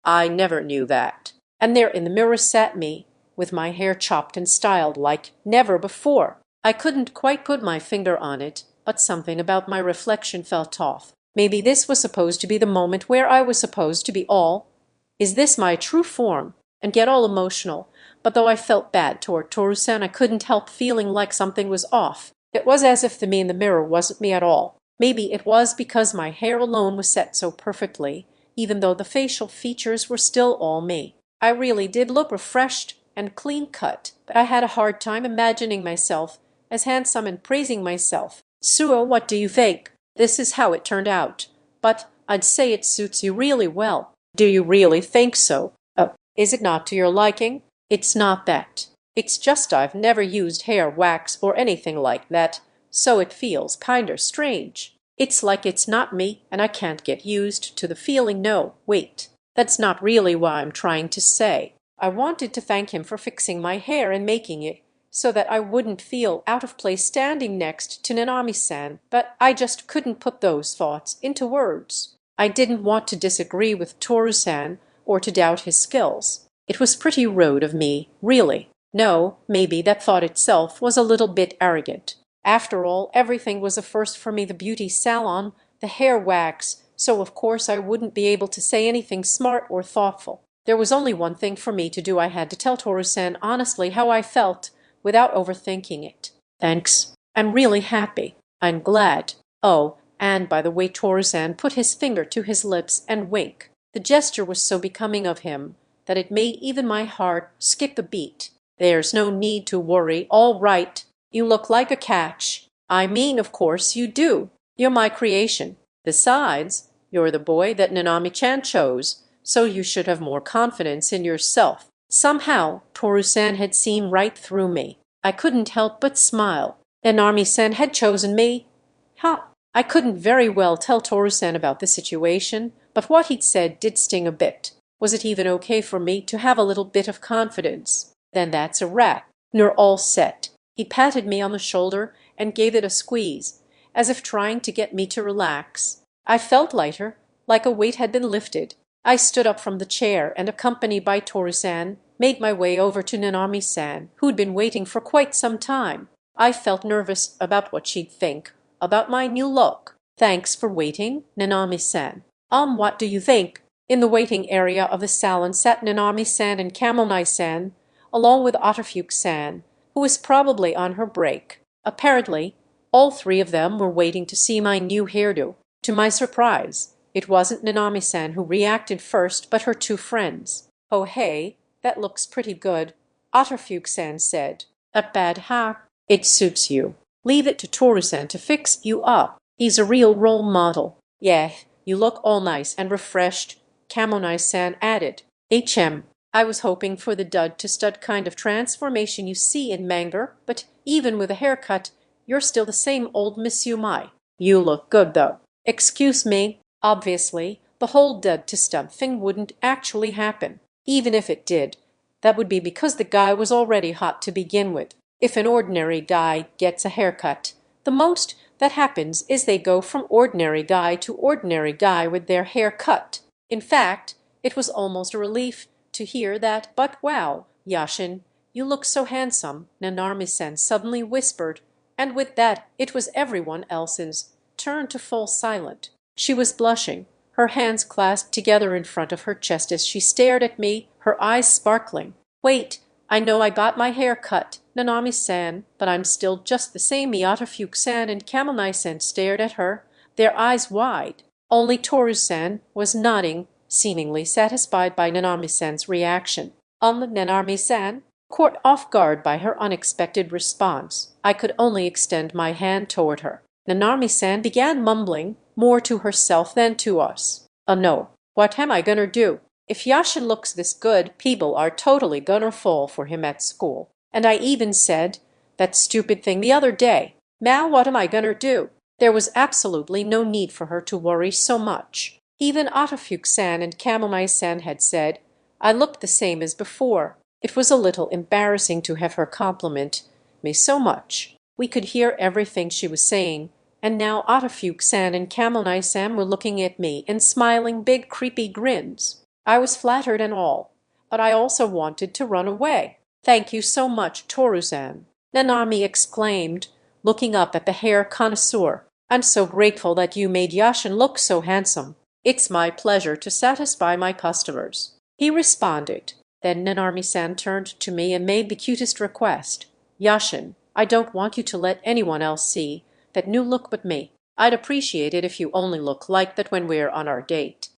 I never knew that. And there in the mirror sat me, with my hair chopped and styled like never before. I couldn't quite put my finger on it, but something about my reflection felt off. Maybe this was supposed to be the moment where I was supposed to be all, "Is this my true form?" and get all emotional. But though I felt bad toward Toru-san, I couldn't help feeling like something was off. It was as if the me in the mirror wasn't me at all. Maybe it was because my hair alone was set so perfectly, even though the facial features were still all me. I really did look refreshed and clean-cut, but I had a hard time imagining myself as handsome and praising myself. "So what do you think? This is how it turned out. But I'd say it suits you really well." "Do you really think so? Is it not to your liking?" "It's not that. It's just I've never used hair wax or anything like that, so it feels kinder strange. It's like it's not me and I can't get used to the feeling. No, wait. That's not really what I'm trying to say. I wanted to thank him for fixing my hair and making it so that I wouldn't feel out of place standing next to Nanami-san, but I just couldn't put those thoughts into words. I didn't want to disagree with Toru-san or to doubt his skills. It was pretty rude of me, really. No, maybe that thought itself was a little bit arrogant. After all, everything was a first for me: the beauty salon, the hair wax, so of course I wouldn't be able to say anything smart or thoughtful. There was only one thing for me to do. I had to tell Toru-san honestly how I felt without overthinking it. "Thanks. I'm really happy. I'm glad. Oh, and by the way," Toru-san put his finger to his lips and wink. The gesture was so becoming of him that it made even my heart skip a beat. "There's no need to worry. All right. You look like a catch. I mean, of course you do. You're my creation. Besides, you're the boy that Nanami-chan chose, so you should have more confidence in yourself." Somehow, Toru-san had seen right through me. I couldn't help but smile. Nanami-san had chosen me? I couldn't very well tell Toru-san about the situation, but what he'd said did sting a bit. Was it even okay for me to have a little bit of confidence? Then that's a wrap. You're all set. He patted me on the shoulder and gave it a squeeze, as if trying to get me to relax. I felt lighter, like a weight had been lifted. I stood up from the chair and, accompanied by Toru-san, made my way over to Nanami-san, who'd been waiting for quite some time. I felt nervous about what she'd think about my new look. "Thanks for waiting, Nanami-san." What do you think?" In the waiting area of the salon sat Nanami-san and Kamonai-san, along with Otterfuke-san, who was probably on her break. Apparently, all three of them were waiting to see my new hairdo. To my surprise, it wasn't Nanami-san who reacted first, but her two friends. "Oh hey, that looks pretty good," Otterfuke-san said. "Not bad, huh? It suits you. Leave it to Toru-san to fix you up. He's a real role model." "Yeah, you look all nice and refreshed," Kamonai-san added. I was hoping for the dud-to-stud kind of transformation you see in manga, but even with a haircut, you're still the same old Miss Yumai. You look good, though." "Excuse me." Obviously, the whole dud-to-stud thing wouldn't actually happen. Even if it did, that would be because the guy was already hot to begin with. If an ordinary guy gets a haircut, the most that happens is they go from ordinary guy to ordinary guy with their hair cut. In fact, it was almost a relief to hear that. "But wow, Yashin, you look so handsome," Nanami-san suddenly whispered, and with that it was everyone else's turned to full silent. She was blushing, her hands clasped together in front of her chest as she stared at me, her eyes sparkling. "Wait, I know I got my hair cut, Nanami-san, but I'm still just the same." Miyata-fuke-san and Kamonai-san stared at her, their eyes wide. Only Toru-san was nodding, seemingly satisfied by Nanami-san's reaction. Nanami-san, caught off guard by her unexpected response, I could only extend my hand toward her. Nanami-san began mumbling, more to herself than to us. No, what am I gonna do? If Yashin looks this good, people are totally gonna fall for him at school. And I even said that stupid thing the other day. Now what am I gonna do? There was absolutely no need for her to worry so much. Even Audiobook-san and Kamonai-san had said I looked the same as before. It was a little embarrassing to have her compliment me so much. We could hear everything she was saying, and now Audiobook-san and Kamonai-san were looking at me and smiling big creepy grins. I was flattered and all, but I also wanted to run away. "Thank you so much, Toru-san," Nanami exclaimed, looking up at the hair connoisseur. "I'm so grateful that you made Yashin look so handsome. It's my pleasure to satisfy my customers," he responded. Then Nanami-san turned to me and made the cutest request. "Yashin, I don't want you to let anyone else see that new look but me. I'd appreciate it if you only look like that when we're on our date."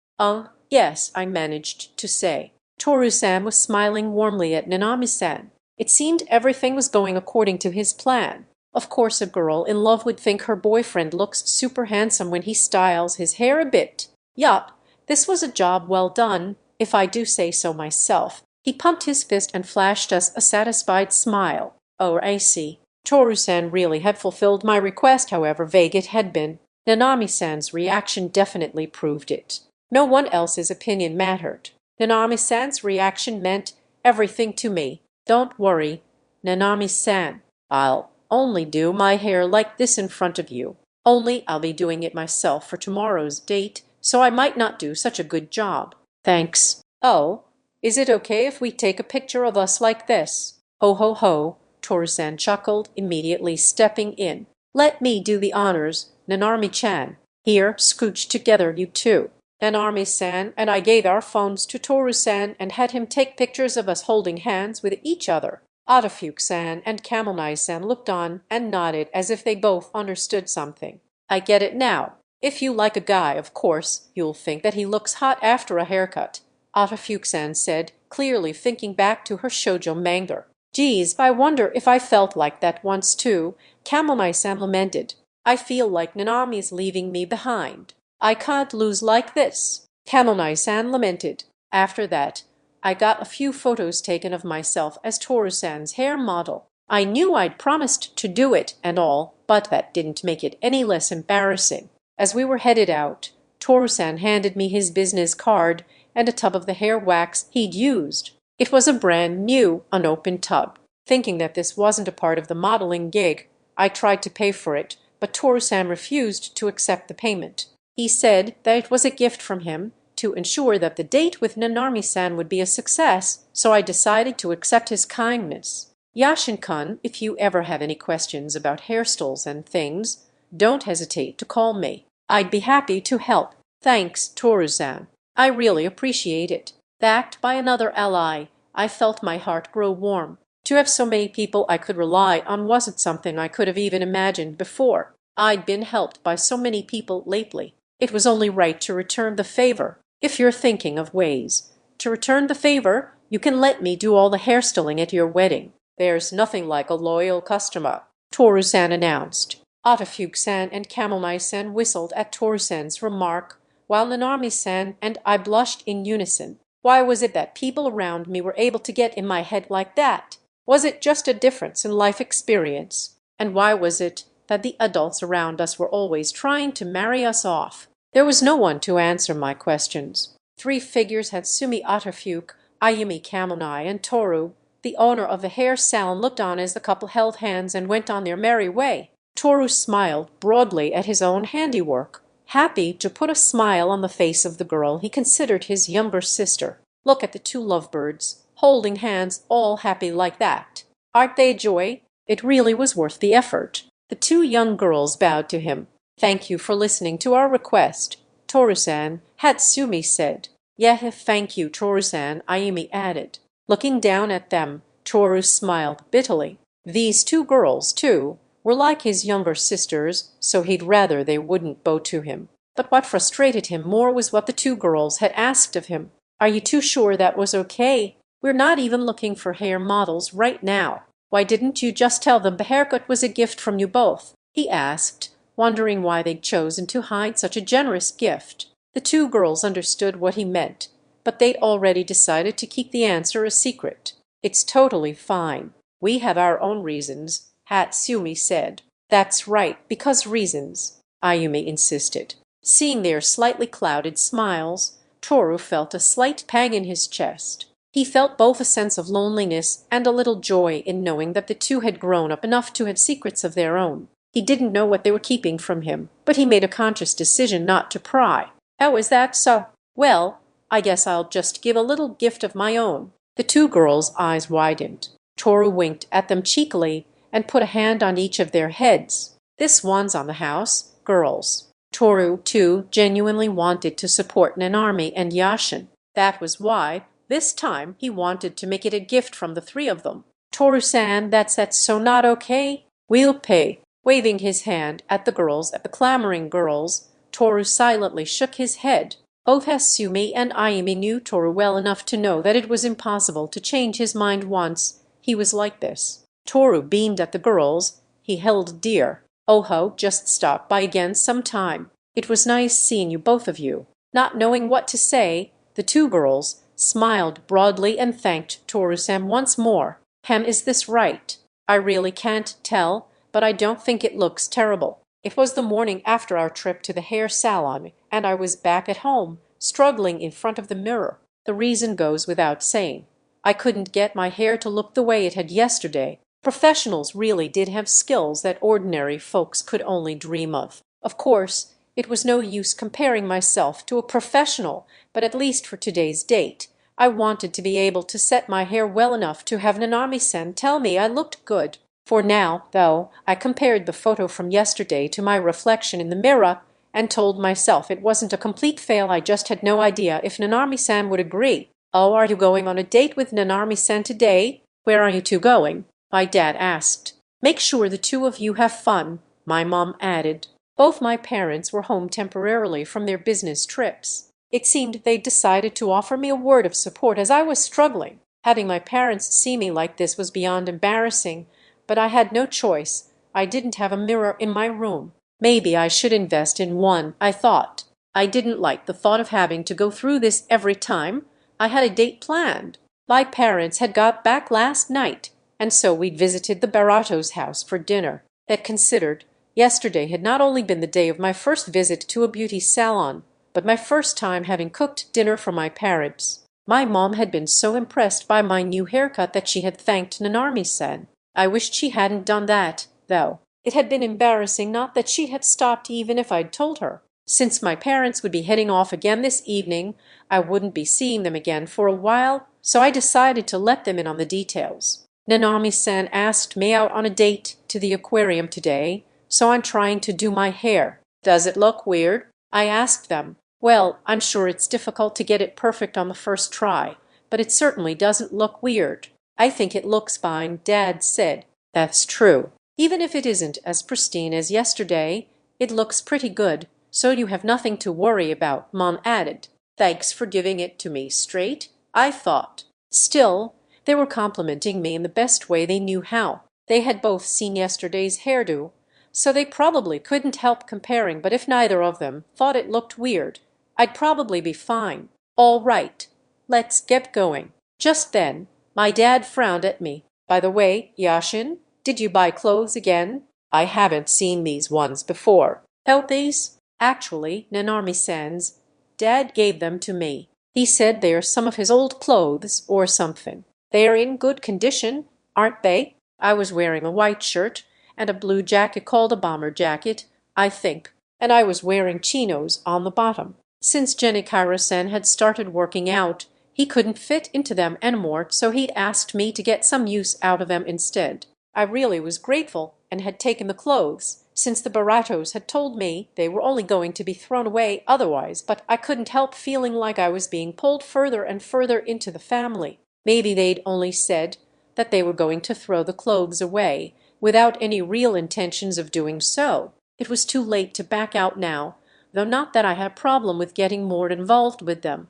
Yes," I managed to say. Toru-san was smiling warmly at Nanami-san. It seemed everything was going according to his plan. Of course a girl in love would think her boyfriend looks super handsome when he styles his hair a bit. Yup, this was a job well done, if I do say so myself. He pumped his fist and flashed us a satisfied smile. "Oh, I see." Toru-san really had fulfilled my request, however vague it had been. Nanami-san's reaction definitely proved it. No one else's opinion mattered. Nanami-san's reaction meant everything to me. "Don't worry, Nanami-san. I'll only do my hair like this in front of you. Only I'll be doing it myself for tomorrow's date, so I might not do such a good job." "Thanks." "Oh, is it okay if we take a picture of us like this?" "Ho ho ho," Toru-san chuckled, immediately stepping in. "Let me do the honors, Nanami-chan. Here, scooch together you two." Nanami-san and I gave our phones to Toru-san and had him take pictures of us holding hands with each other. Audiobook-san and Kamonai-san looked on and nodded as if they both understood something. "I get it now. If you like a guy, of course, you'll think that he looks hot after a haircut," Audiobook-san said, clearly thinking back to her shoujo manga. "Geez, I wonder if I felt like that once too," Kamonai-san lamented. "I feel like Nanami's leaving me behind. I can't lose like this," Kamonai-san lamented. After that, I got a few photos taken of myself as Toru-san's hair model. I knew I'd promised to do it and all, but that didn't make it any less embarrassing. As we were headed out, Toru-san handed me his business card and a tub of the hair wax he'd used. It was a brand new, unopened tub. Thinking that this wasn't a part of the modeling gig, I tried to pay for it, but Toru-san refused to accept the payment. He said that it was a gift from him to ensure that the date with Nanami-san would be a success, so I decided to accept his kindness. Yashin-kun, if you ever have any questions about hairstyles and things, don't hesitate to call me. I'd be happy to help. Thanks, Toru-san. I really appreciate it. Backed by another ally, I felt my heart grow warm. To have so many people I could rely on wasn't something I could have even imagined before. I'd been helped by so many people lately. It was only right to return the favor. If you're thinking of ways to return the favor, you can let me do all the hairstyling at your wedding. There's nothing like a loyal customer, Toru-san announced. Audiobook-san and Kamonai-san whistled at Toru-san's remark, while Nanami-san and I blushed in unison. Why was it that people around me were able to get in my head like that? Was it just a difference in life experience? And why was it that the adults around us were always trying to marry us off? There was no one to answer my questions. Three figures Hatsumi Audiobook, Ayumi Kamonai, and Toru, the owner of the hair salon, looked on as the couple held hands and went on their merry way. Toru smiled broadly at his own handiwork, happy to put a smile on the face of the girl he considered his younger sister. Look at the two lovebirds, holding hands, all happy like that. Aren't they a joy? It really was worth the effort. The two young girls bowed to him. Thank you for listening to our request, Toru-san, Hatsumi said. Yeah, thank you, Toru-san, Ayumi added. Looking down at them, Toru smiled bitterly. These two girls, too, were like his younger sisters, so he'd rather they wouldn't bow to him. But what frustrated him more was what the two girls had asked of him. Are you too sure that was okay? We're not even looking for hair models right now. Why didn't you just tell them the haircut was a gift from you both? He asked, wondering why they'd chosen to hide such a generous gift. The two girls understood what he meant, but they'd already decided to keep the answer a secret. It's totally fine. We have our own reasons, Hatsumi said. That's right, because reasons, Ayumi insisted. Seeing their slightly clouded smiles, Toru felt a slight pang in his chest. He felt both a sense of loneliness and a little joy in knowing that the two had grown up enough to have secrets of their own. He didn't know what they were keeping from him, but he made a conscious decision not to pry. Oh, is that so? Well, I guess I'll just give a little gift of my own. The two girls' eyes widened. Toru winked at them cheekily and put a hand on each of their heads. This one's on the house, girls. Toru, too, genuinely wanted to support Nanami and Yashin. That was why, this time, he wanted to make it a gift from the three of them. Toru-san, that's so not okay? We'll pay. Waving his hand at the clamoring girls, Toru silently shook his head. Both Hatsumi and Ayumi knew Toru well enough to know that it was impossible to change his mind once he was like this. Toru beamed at the girls he held dear. Oh-ho, just stop by again sometime. It was nice seeing you both of you. Not knowing what to say, the two girls smiled broadly and thanked Toru-san once more. Is this right? I really can't tell, but I don't think it looks terrible. It was the morning after our trip to the hair salon, and I was back at home, struggling in front of the mirror. The reason goes without saying. I couldn't get my hair to look the way it had yesterday. Professionals really did have skills that ordinary folks could only dream of. Of course, it was no use comparing myself to a professional, but at least for today's date, I wanted to be able to set my hair well enough to have Nanami-san tell me I looked good. For now, though, I compared the photo from yesterday to my reflection in the mirror and told myself it wasn't a complete fail. I just had no idea if Nanami-san would agree. Oh, are you going on a date with Nanami-san today? Where are you two going? My dad asked. Make sure the two of you have fun, my mom added. Both my parents were home temporarily from their business trips. It seemed they'd decided to offer me a word of support as I was struggling. Having my parents see me like this was beyond embarrassing, but I had no choice. I didn't have a mirror in my room. Maybe I should invest in one, I thought. I didn't like the thought of having to go through this every time. I had a date planned. My parents had got back last night, and so we'd visited the Barato's house for dinner. That considered, yesterday had not only been the day of my first visit to a beauty salon, but my first time having cooked dinner for my parents. My mom had been so impressed by my new haircut that she had thanked Nanami-san. I wished she hadn't done that, though. It had been embarrassing, not that she had stopped even if I'd told her. Since my parents would be heading off again this evening, I wouldn't be seeing them again for a while, so I decided to let them in on the details. Nanami-san asked me out on a date to the aquarium today, so I'm trying to do my hair. Does it look weird? I asked them. Well, I'm sure it's difficult to get it perfect on the first try, but it certainly doesn't look weird. I think it looks fine, Dad said. That's true. Even if it isn't as pristine as yesterday, it looks pretty good, so you have nothing to worry about, Mom added. Thanks for giving it to me straight, I thought. Still, they were complimenting me in the best way they knew how. They had both seen yesterday's hairdo, so they probably couldn't help comparing, but if neither of them thought it looked weird, I'd probably be fine. All right, let's get going. Just then, my dad frowned at me. By the way, Yashin, did you buy clothes again? I haven't seen these ones before. Oh, these? Actually, Nanami-san's Dad gave them to me. He said they're some of his old clothes or something. They're in good condition, aren't they? I was wearing a white shirt and a blue jacket called a bomber jacket, I think, and I was wearing chinos on the bottom. Since Genichiro-san had started working out, he couldn't fit into them anymore, so he'd asked me to get some use out of them instead. I really was grateful and had taken the clothes, since the Baratos had told me they were only going to be thrown away otherwise, but I couldn't help feeling like I was being pulled further and further into the family. Maybe they'd only said that they were going to throw the clothes away, without any real intentions of doing so. It was too late to back out now, though not that I had a problem with getting more involved with them.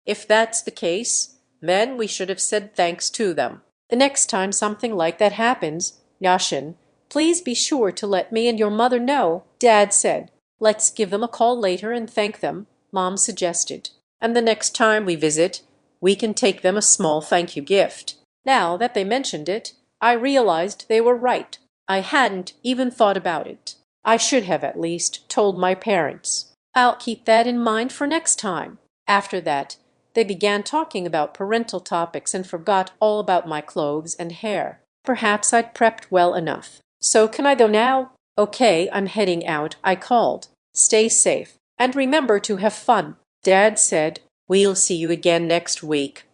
If that's the case, then we should have said thanks to them. The next time something like that happens, Yashin, please be sure to let me and your mother know, Dad said. Let's give them a call later and thank them, Mom suggested. And the next time we visit, we can take them a small thank you gift. Now that they mentioned it, I realized they were right. I hadn't even thought about it. I should have at least told my parents. I'll keep that in mind for next time. After that, they began talking about parental topics and forgot all about my clothes and hair. Perhaps I'd prepped well enough. So can I go now? Okay, I'm heading out, I called. Stay safe. And remember to have fun. Dad said, we'll see you again next week.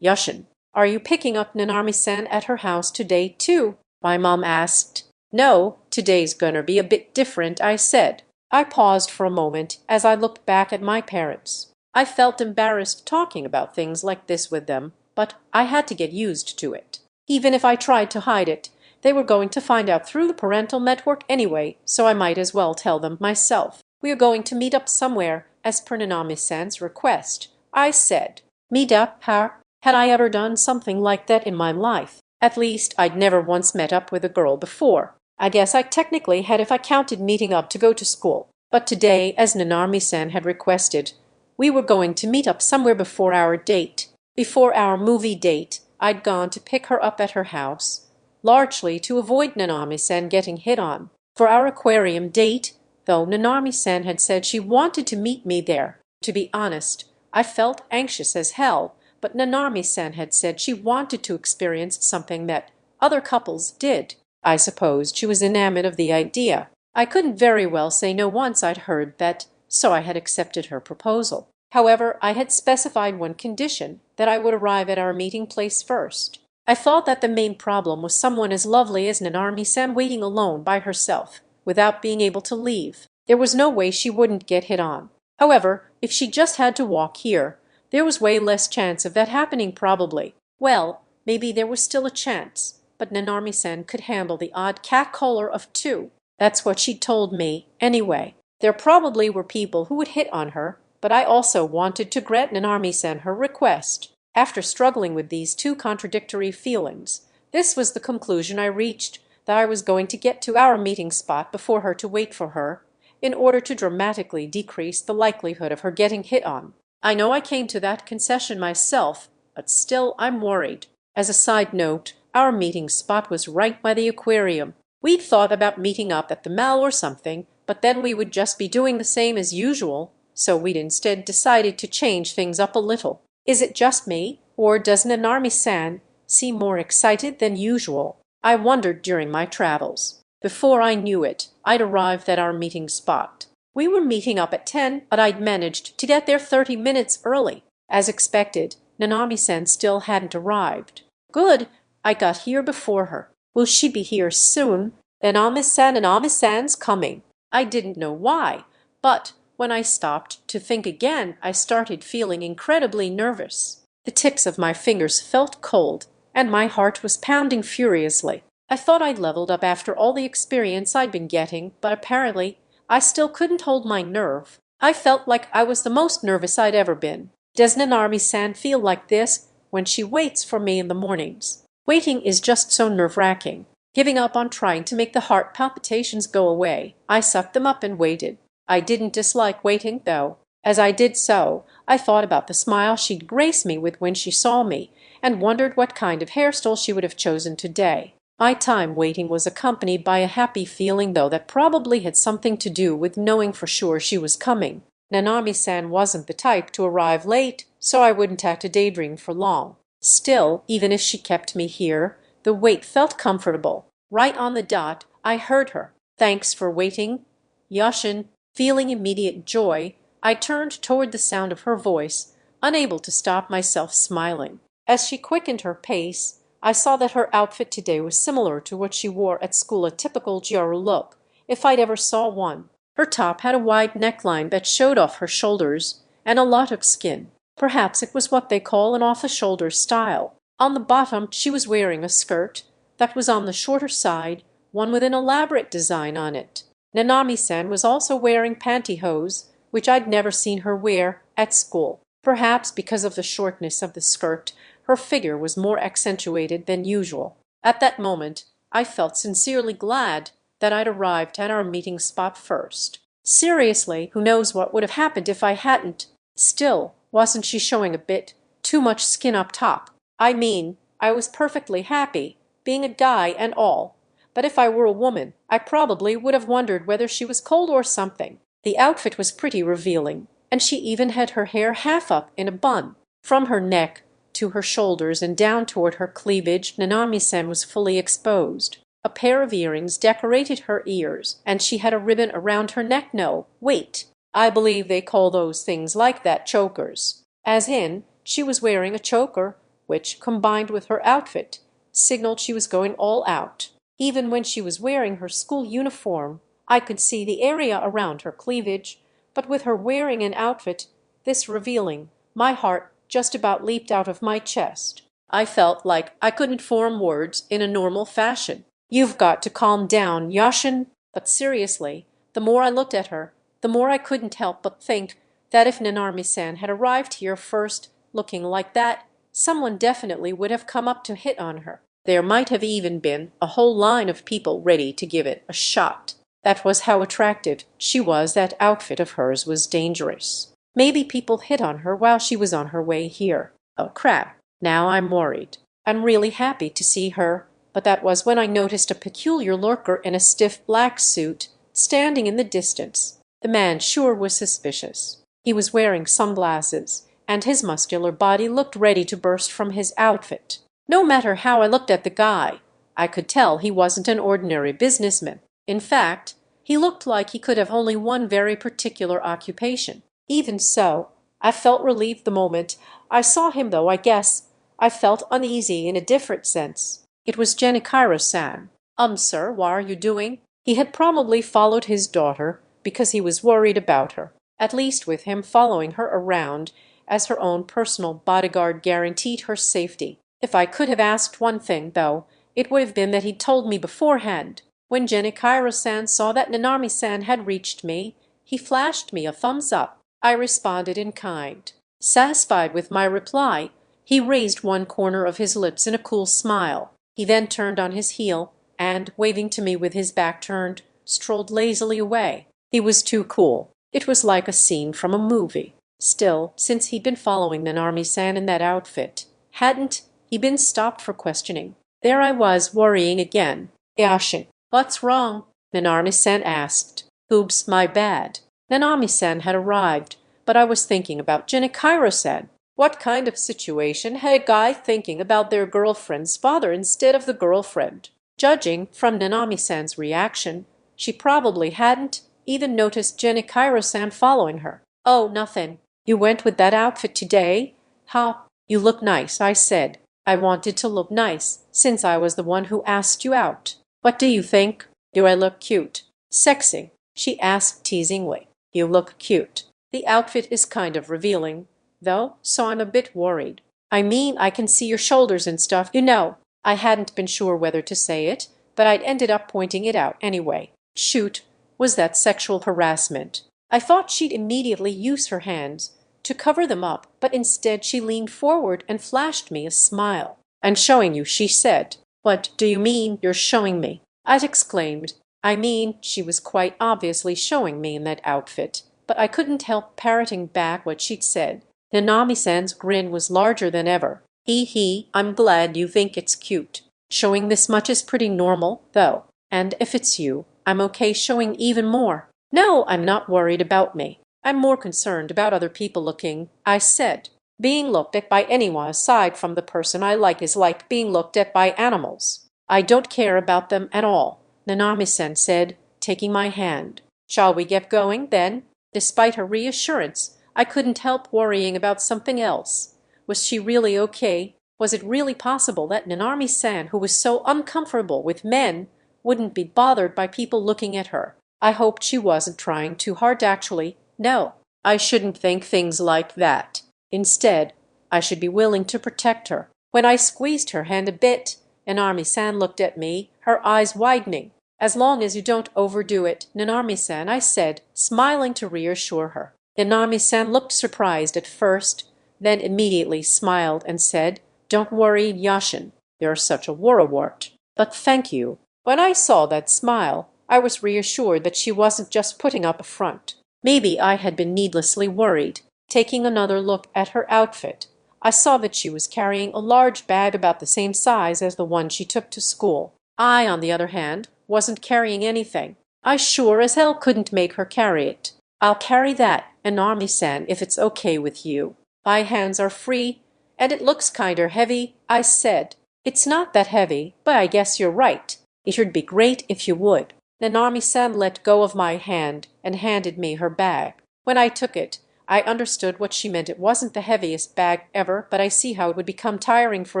Yashin, are you picking up Nanami-san at her house today too? My mom asked. No, today's gonna be a bit different, I said. I paused for a moment as I looked back at my parents. I felt embarrassed talking about things like this with them, but I had to get used to it. Even if I tried to hide it, they were going to find out through the parental network anyway, so I might as well tell them myself. We are going to meet up somewhere, as per Nanami-san's request. I said, meet up, huh? Had I ever done something like that in my life? At least I'd never once met up with a girl before. I guess I technically had if I counted meeting up to go to school. But today, as Nanami-san had requested, we were going to meet up somewhere before our date. Before our movie date, I'd gone to pick her up at her house, largely to avoid Nanami-san getting hit on. For our aquarium date, though Nanami-san had said she wanted to meet me there. To be honest, I felt anxious as hell, but Nanami-san had said she wanted to experience something that other couples did. I supposed she was enamored of the idea. I couldn't very well say no once I'd heard that, so I had accepted her proposal. However, I had specified one condition, that I would arrive at our meeting place first. I thought that the main problem was someone as lovely as Nanami-san waiting alone by herself, without being able to leave. There was no way she wouldn't get hit on. However, if she just had to walk here, there was way less chance of that happening probably. Well, maybe there was still a chance, but Nanami-san could handle the odd catcaller of two. That's what she told me, anyway. There probably were people who would hit on her, but I also wanted to grant Nanami-san her request. After struggling with these two contradictory feelings, this was the conclusion I reached, that I was going to get to our meeting spot before her to wait for her, in order to dramatically decrease the likelihood of her getting hit on. I know I came to that concession myself, but still I'm worried. As a side note, our meeting spot was right by the aquarium. We'd thought about meeting up at the mall or something, but then we would just be doing the same as usual, so we'd instead decided to change things up a little. Is it just me, or does Nanami-san seem more excited than usual? I wondered during my travels. Before I knew it, I'd arrived at our meeting spot. We were meeting up at 10, but I'd managed to get there 30 minutes early. As expected, Nanami-san still hadn't arrived. Good, I got here before her. Will she be here soon? Nanami-san's coming. I didn't know why, but when I stopped to think again, I started feeling incredibly nervous. The tips of my fingers felt cold, and my heart was pounding furiously. I thought I'd leveled up after all the experience I'd been getting, but apparently I still couldn't hold my nerve. I felt like I was the most nervous I'd ever been. Does Nanami-san feel like this when she waits for me in the mornings? Waiting is just so nerve-wracking. Giving up on trying to make the heart palpitations go away, I sucked them up and waited. I didn't dislike waiting, though. As I did so, I thought about the smile she'd grace me with when she saw me, and wondered what kind of hairstyle she would have chosen today. My time waiting was accompanied by a happy feeling, though, that probably had something to do with knowing for sure she was coming. Nanami-san wasn't the type to arrive late, so I wouldn't have to daydream for long. Still, even if she kept me here, the wait felt comfortable. Right on the dot, I heard her. Thanks for waiting, Yashin. Feeling immediate joy, I turned toward the sound of her voice, unable to stop myself smiling. As she quickened her pace, I saw that her outfit today was similar to what she wore at school, a typical Gyaru look, if I'd ever saw one. Her top had a wide neckline that showed off her shoulders and a lot of skin. Perhaps it was what they call an off-the-shoulder style. On the bottom she was wearing a skirt that was on the shorter side, one with an elaborate design on it. Nanami-san was also wearing pantyhose, which I'd never seen her wear at school. Perhaps because of the shortness of the skirt, her figure was more accentuated than usual. At that moment, I felt sincerely glad that I'd arrived at our meeting spot first. Seriously, who knows what would have happened if I hadn't? Still, wasn't she showing a bit too much skin up top? I mean, I was perfectly happy, being a guy and all. But if I were a woman, I probably would have wondered whether she was cold or something. The outfit was pretty revealing, and she even had her hair half up in a bun. From her neck to her shoulders and down toward her cleavage, Nanami-san was fully exposed. A pair of earrings decorated her ears, and she had a ribbon around her neck. No, wait. I believe they call those things like that chokers. As in, she was wearing a choker, which, combined with her outfit, signaled she was going all out. Even when she was wearing her school uniform, I could see the area around her cleavage, but with her wearing an outfit this revealing, my heart just about leaped out of my chest. I felt like I couldn't form words in a normal fashion. You've got to calm down, Yashin. But seriously, the more I looked at her, the more I couldn't help but think that if Nanami-san had arrived here first looking like that, someone definitely would have come up to hit on her. There might have even been a whole line of people ready to give it a shot. That was how attractive she was. That outfit of hers was dangerous. Maybe people hit on her while she was on her way here. Oh crap, now I'm worried. I'm really happy to see her, but that was when I noticed a peculiar lurker in a stiff black suit standing in the distance. The man sure was suspicious. He was wearing sunglasses, and his muscular body looked ready to burst from his outfit. No matter how I looked at the guy, I could tell he wasn't an ordinary businessman. In fact, he looked like he could have only one very particular occupation. Even so, I felt relieved the moment I saw him, though I guess I felt uneasy in a different sense. It was Genichiro-san. Sir, what are you doing?" He had probably followed his daughter because he was worried about her. At least with him following her around as her own personal bodyguard guaranteed her safety. If I could have asked one thing, though, it would have been that he'd told me beforehand. When Genichiro-san saw that Nanami-san had reached me, he flashed me a thumbs up. I responded in kind. Satisfied with my reply, he raised one corner of his lips in a cool smile. He then turned on his heel and, waving to me with his back turned, strolled lazily away. He was too cool. It was like a scene from a movie. Still, since he'd been following Nanami-san in that outfit, hadn't he been stopped for questioning? There I was, worrying again. Yashin, what's wrong? Nanami-san asked. Oops, my bad. Nanami-san had arrived, but I was thinking about Genichiro-san. What kind of situation had a guy thinking about their girlfriend's father instead of the girlfriend? Judging from Nanami-san's reaction, she probably hadn't even noticed Genichiro-san following her. Oh, nothing. You went with that outfit today? Ha, you look nice, I said. I wanted to look nice, since I was the one who asked you out. What do you think? Do I look cute? Sexy, she asked teasingly. You look cute. The outfit is kind of revealing, though, so I'm a bit worried. I mean, I can see your shoulders and stuff, you know. I hadn't been sure whether to say it, but I'd ended up pointing it out anyway. Shoot, was that sexual harassment? I thought she'd immediately use her hands to cover them up, but instead she leaned forward and flashed me a smile. "I'm showing you," she said. "What do you mean, you're showing me?" I'd exclaimed. I mean, she was quite obviously showing me in that outfit, but I couldn't help parroting back what she'd said. Nanami-san's grin was larger than ever. Hee, I'm glad you think it's cute. Showing this much is pretty normal, though. And if it's you, I'm okay showing even more. No, I'm not worried about me. I'm more concerned about other people looking, I said. Being looked at by anyone aside from the person I like is like being looked at by animals. I don't care about them at all, Nanami-san said, taking my hand. Shall we get going, then? Despite her reassurance, I couldn't help worrying about something else. Was she really okay? Was it really possible that Nanami-san, who was so uncomfortable with men, wouldn't be bothered by people looking at her? I hoped she wasn't trying too hard actually. No, I shouldn't think things like that. Instead, I should be willing to protect her. When I squeezed her hand a bit, Nanami-san looked at me, her eyes widening. As long as you don't overdo it, Nanami-san, I said, smiling to reassure her. Nanami-san looked surprised at first, then immediately smiled and said, "Don't worry, Yashin. You're such a worrywart. But thank you." When I saw that smile, I was reassured that she wasn't just putting up a front. Maybe I had been needlessly worried. Taking another look at her outfit, I saw that she was carrying a large bag about the same size as the one she took to school. I, on the other hand, wasn't carrying anything. I sure as hell couldn't make her carry it. "I'll carry that, Nanami-san, if it's okay with you. My hands are free, and it looks kinder heavy," I said. "It's not that heavy, but I guess you're right. It'd be great if you would." Nanami-san let go of my hand and handed me her bag. When I took it, I understood what she meant. It wasn't the heaviest bag ever, but I see how it would become tiring for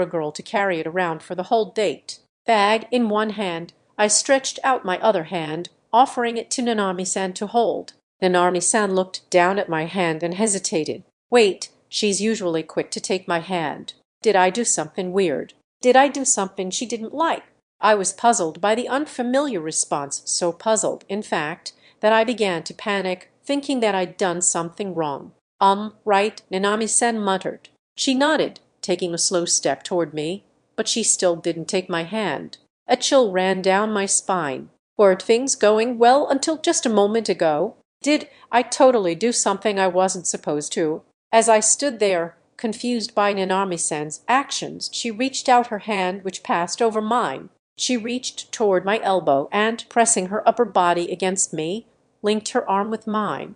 a girl to carry it around for the whole date. Bag in one hand, I stretched out my other hand, offering it to Nanami-san to hold. Nanami-san looked down at my hand and hesitated. Wait, she's usually quick to take my hand. Did I do something weird? Did I do something she didn't like? I was puzzled by the unfamiliar response, so puzzled, in fact, that I began to panic, thinking that I'd done something wrong. Right, Nanami-san muttered. She nodded, taking a slow step toward me, but she still didn't take my hand. A chill ran down my spine. Weren't things going well until just a moment ago? Did I totally do something I wasn't supposed to? As I stood there, confused by Nanami-san's actions, she reached out her hand, which passed over mine. She reached toward my elbow and, pressing her upper body against me, linked her arm with mine.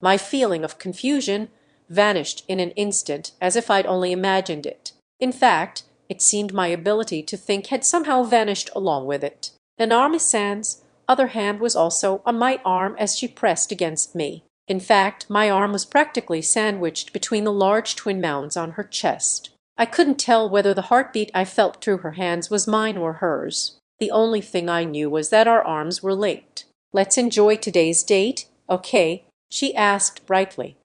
My feeling of confusion vanished in an instant, as if I'd only imagined it. In fact, it seemed my ability to think had somehow vanished along with it. Nanami-san's other hand was also on my arm as she pressed against me. In fact, my arm was practically sandwiched between the large twin mounds on her chest. I couldn't tell whether the heartbeat I felt through her hands was mine or hers. The only thing I knew was that our arms were linked. "Let's enjoy today's date, okay?" she asked brightly.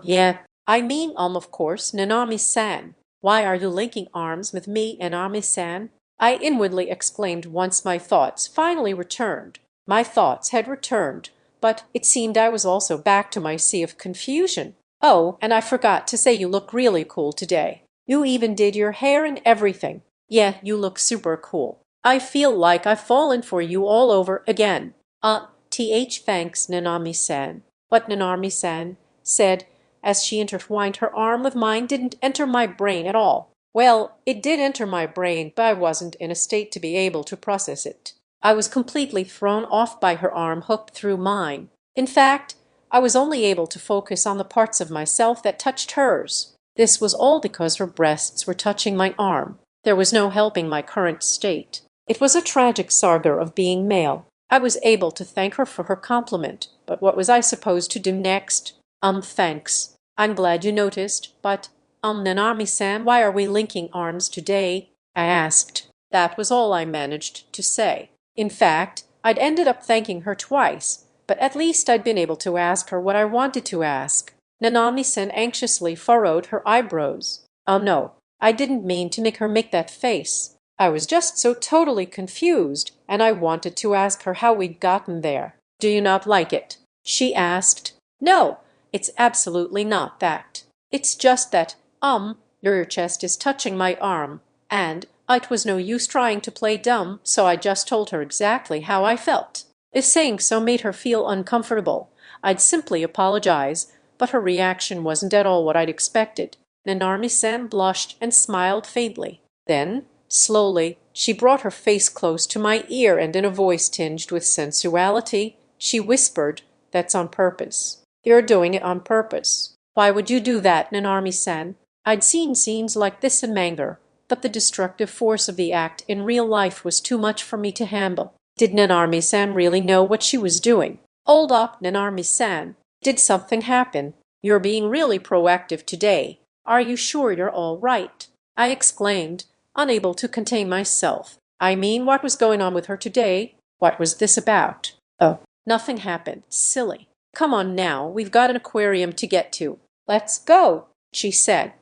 Yeah. I mean, of course, Nanami-san. Why are you linking arms with me, Nanami-san? I inwardly exclaimed once my thoughts finally returned. My thoughts had returned, but it seemed I was also back to my sea of confusion. "Oh, and I forgot to say you look really cool today. You even did your hair and everything. Yeah, you look super cool. I feel like I've fallen for you all over again." Thanks, Nanami-san. What Nanami-san said as she intertwined her arm with mine didn't enter my brain at all. Well, it did enter my brain, but I wasn't in a state to be able to process it. I was completely thrown off by her arm hooked through mine. In fact, I was only able to focus on the parts of myself that touched hers. This was all because her breasts were touching my arm. There was no helping my current state. It was a tragic saga of being male. I was able to thank her for her compliment, but what was I supposed to do next? Thanks. I'm glad you noticed, but, Nanami-san, why are we linking arms today?" I asked. That was all I managed to say. In fact, I'd ended up thanking her twice, but at least I'd been able to ask her what I wanted to ask. Nanami-san anxiously furrowed her eyebrows. No, I didn't mean to make her make that face. I was just so totally confused, and I wanted to ask her how we'd gotten there. "Do you not like it?" she asked. "No, it's absolutely not that. It's just that, your chest is touching my arm, and it was no use trying to play dumb, so I just told her exactly how I felt. If saying so made her feel uncomfortable, I'd simply apologize, but her reaction wasn't at all what I'd expected." Nanami-san blushed and smiled faintly. Then, slowly, she brought her face close to my ear, and in a voice tinged with sensuality, she whispered, "That's on purpose. You're doing it on purpose. Why would you do that, Nanami-san?" I'd seen scenes like this in manga, but the destructive force of the act in real life was too much for me to handle. Did Nanami-san really know what she was doing? "Hold up, Nanami-san. Did something happen? You're being really proactive today. Are you sure you're all right?" I exclaimed, unable to contain myself. I mean, what was going on with her today? What was this about? "Oh, Nothing happened. Silly. Come on now, we've got an aquarium to get to. Let's go, she said.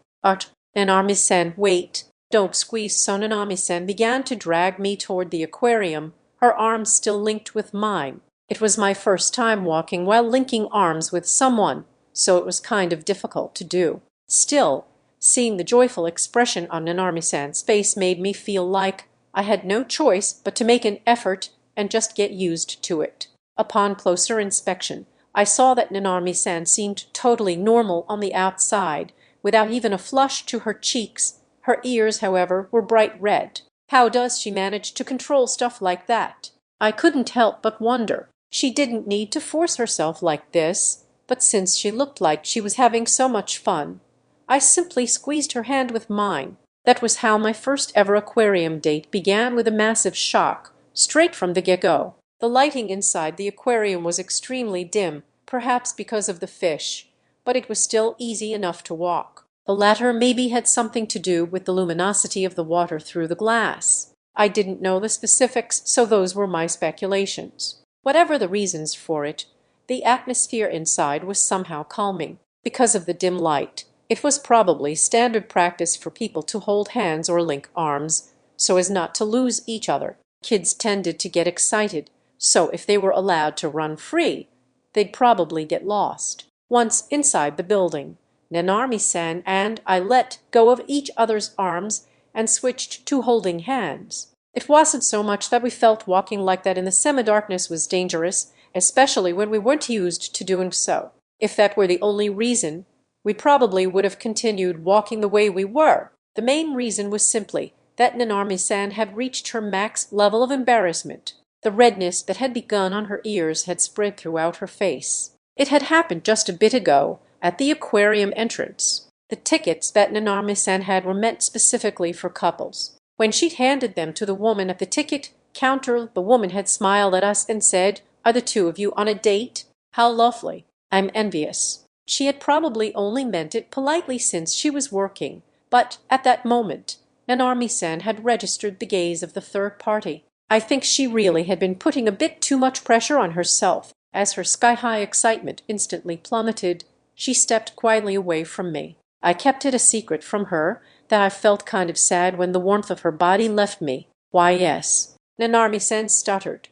Nanami-san, wait. Don't squeeze. So Nanami-san began to drag me toward the aquarium, her arms still linked with mine. It was my first time walking while linking arms with someone, so it was kind of difficult to do. Still, seeing the joyful expression on Nanami-san's face made me feel like I had no choice but to make an effort and just get used to it. Upon closer inspection, I saw that Nanami-san seemed totally normal on the outside, without even a flush to her cheeks. Her ears, however, were bright red. How does she manage to control stuff like that? I couldn't help but wonder. She didn't need to force herself like this, but since she looked like she was having so much fun, I simply squeezed her hand with mine. That was how my first ever aquarium date began, with a massive shock, straight from the get-go. The lighting inside the aquarium was extremely dim, perhaps because of the fish, but it was still easy enough to walk. The latter maybe had something to do with the luminosity of the water through the glass. I didn't know the specifics, so those were my speculations. Whatever the reasons for it, the atmosphere inside was somehow calming. Because of the dim light, it was probably standard practice for people to hold hands or link arms, so as not to lose each other. Kids tended to get excited, so if they were allowed to run free, they'd probably get lost. Once inside the building, Nanami-san and I let go of each other's arms and switched to holding hands. It wasn't so much that we felt walking like that in the semi-darkness was dangerous, especially when we weren't used to doing so. If that were the only reason, we probably would have continued walking the way we were. The main reason was simply that Nanami-san had reached her max level of embarrassment. The redness that had begun on her ears had spread throughout her face. It had happened just a bit ago at the aquarium entrance. The tickets that Nanami-san had were meant specifically for couples. When she'd handed them to the woman at the ticket counter, the woman had smiled at us and said, "Are the two of you on a date? How lovely. I'm envious." She had probably only meant it politely since she was working, but at that moment, Nanami-san had registered the gaze of the third party. I think she really had been putting a bit too much pressure on herself, as her sky-high excitement instantly plummeted. She stepped quietly away from me. I kept it a secret from her that I felt kind of sad when the warmth of her body left me. "Why, yes," Nanami-san stuttered.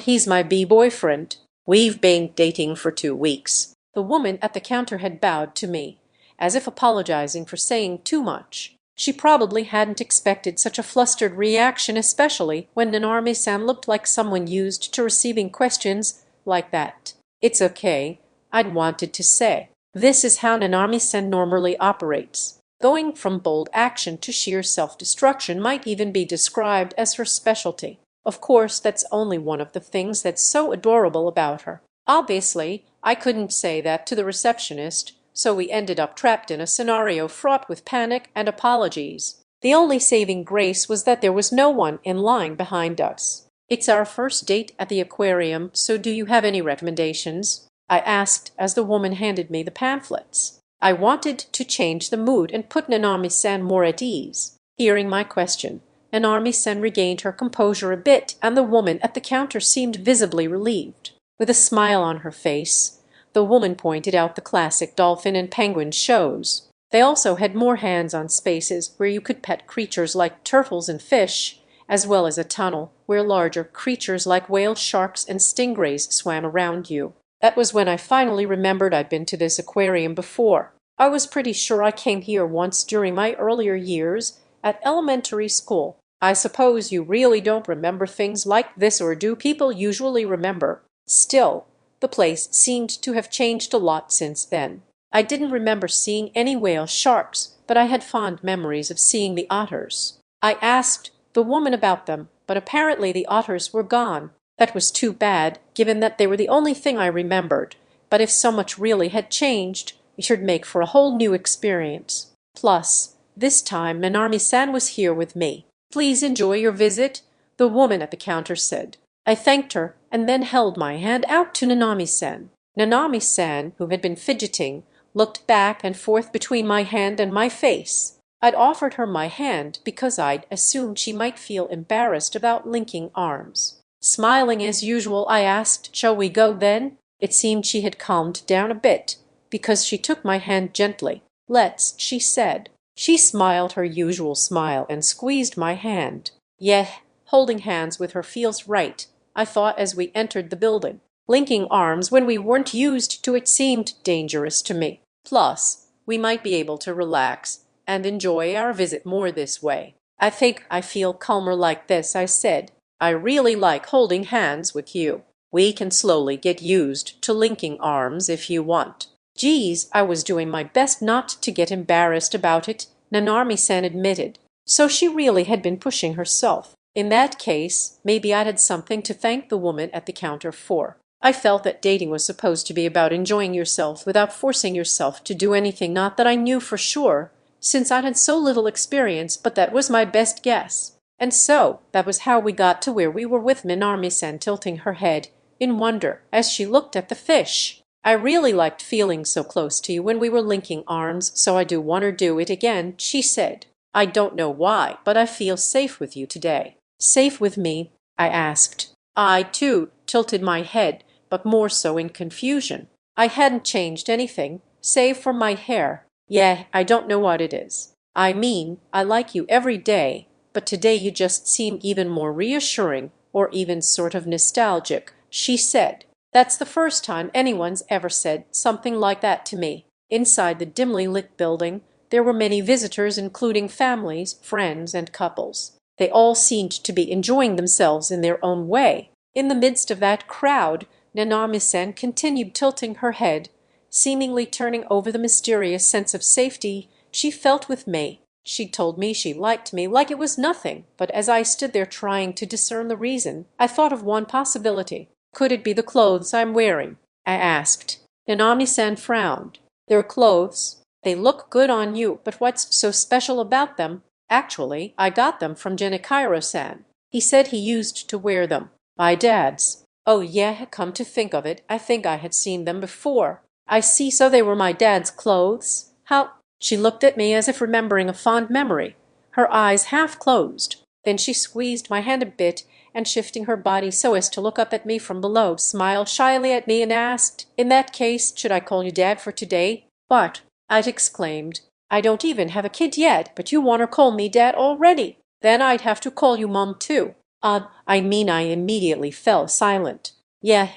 He's my boyfriend. We've been dating for 2 weeks." The woman at the counter had bowed to me, as if apologizing for saying too much. She probably hadn't expected such a flustered reaction, especially when Nanami-san looked like someone used to receiving questions like that. "It's okay," I'd wanted to say. This is how Nanami-san normally operates. Going from bold action to sheer self-destruction might even be described as her specialty. Of course, that's only one of the things that's so adorable about her. Obviously, I couldn't say that to the receptionist, so we ended up trapped in a scenario fraught with panic and apologies. The only saving grace was that there was no one in line behind us. "It's our first date at the aquarium, so do you have any recommendations?" I asked as the woman handed me the pamphlets. I wanted to change the mood and put Nanami-san more at ease. Hearing my question, Nanami-san regained her composure a bit, and the woman at the counter seemed visibly relieved. With a smile on her face, the woman pointed out the classic dolphin and penguin shows. They also had more hands-on spaces where you could pet creatures like turtles and fish, as well as a tunnel where larger creatures like whales, sharks, and stingrays swam around you. That was when I finally remembered I'd been to this aquarium before. I was pretty sure I came here once during my earlier years at elementary school. I suppose you really don't remember things like this, or do people usually remember? Still, the place seemed to have changed a lot since then. I didn't remember seeing any whale sharks, but I had fond memories of seeing the otters. I asked the woman about them, but apparently the otters were gone. That was too bad, given that they were the only thing I remembered. But if so much really had changed, it should make for a whole new experience. Plus, this time Nanami-san was here with me. "Please enjoy your visit," the woman at the counter said. I thanked her and then held my hand out to Nanami-san. Nanami-san, who had been fidgeting, looked back and forth between my hand and my face. I'd offered her my hand because I'd assumed she might feel embarrassed about linking arms. Smiling as usual, I asked, "Shall we go then?" It seemed she had calmed down a bit, because she took my hand gently. "Let's," she said. She smiled her usual smile and squeezed my hand. "Yeh, holding hands with her feels right," I thought as we entered the building. Linking arms when we weren't used to it seemed dangerous to me. Plus, we might be able to relax and enjoy our visit more this way. "I think I feel calmer like this," I said. "I really like holding hands with you. We can slowly get used to linking arms if you want." Geez, I was doing my best not to get embarrassed about it, Nanarmi-san admitted. So she really had been pushing herself. In that case, maybe I'd had something to thank the woman at the counter for. I felt that dating was supposed to be about enjoying yourself without forcing yourself to do anything, not that I knew for sure, since I'd had so little experience, but that was my best guess. And so that was how we got to where we were, with Nanarmi-san tilting her head in wonder as she looked at the fish. "I really liked feeling so close to you when we were linking arms, so I do want to do it again," she said. "I don't know why, but I feel safe with you today." "Safe with me?" I asked. I, too, tilted my head, but more so in confusion. I hadn't changed anything, save for my hair. "Yeah, I don't know what it is. I mean, I like you every day, but today you just seem even more reassuring, or even sort of nostalgic," she said. That's the first time anyone's ever said something like that to me. Inside the dimly lit building, there were many visitors, including families, friends, and couples. They all seemed to be enjoying themselves in their own way. In the midst of that crowd, Nanami-san continued tilting her head, seemingly turning over the mysterious sense of safety she felt with me. She told me she liked me like it was nothing, but as I stood there trying to discern the reason, I thought of one possibility. "Could it be the clothes I'm wearing?" I asked. Nanami-san frowned. "They're clothes. They look good on you, but what's so special about them? Actually, I got them from Genichiro-san. He said he used to wear them. My dad's." "Oh yeah, come to think of it, I think I had seen them before." "I see, so they were my dad's clothes. How—" She looked at me as if remembering a fond memory, her eyes half closed. Then she squeezed my hand a bit, and shifting her body so as to look up at me from below, smiled shyly at me and asked, "In that case, should I call you Dad for today?" "But," I'd exclaimed, "I don't even have a kid yet, but you want to call me Dad already. Then I'd have to call you Mom too." I mean, I immediately fell silent. Yeah,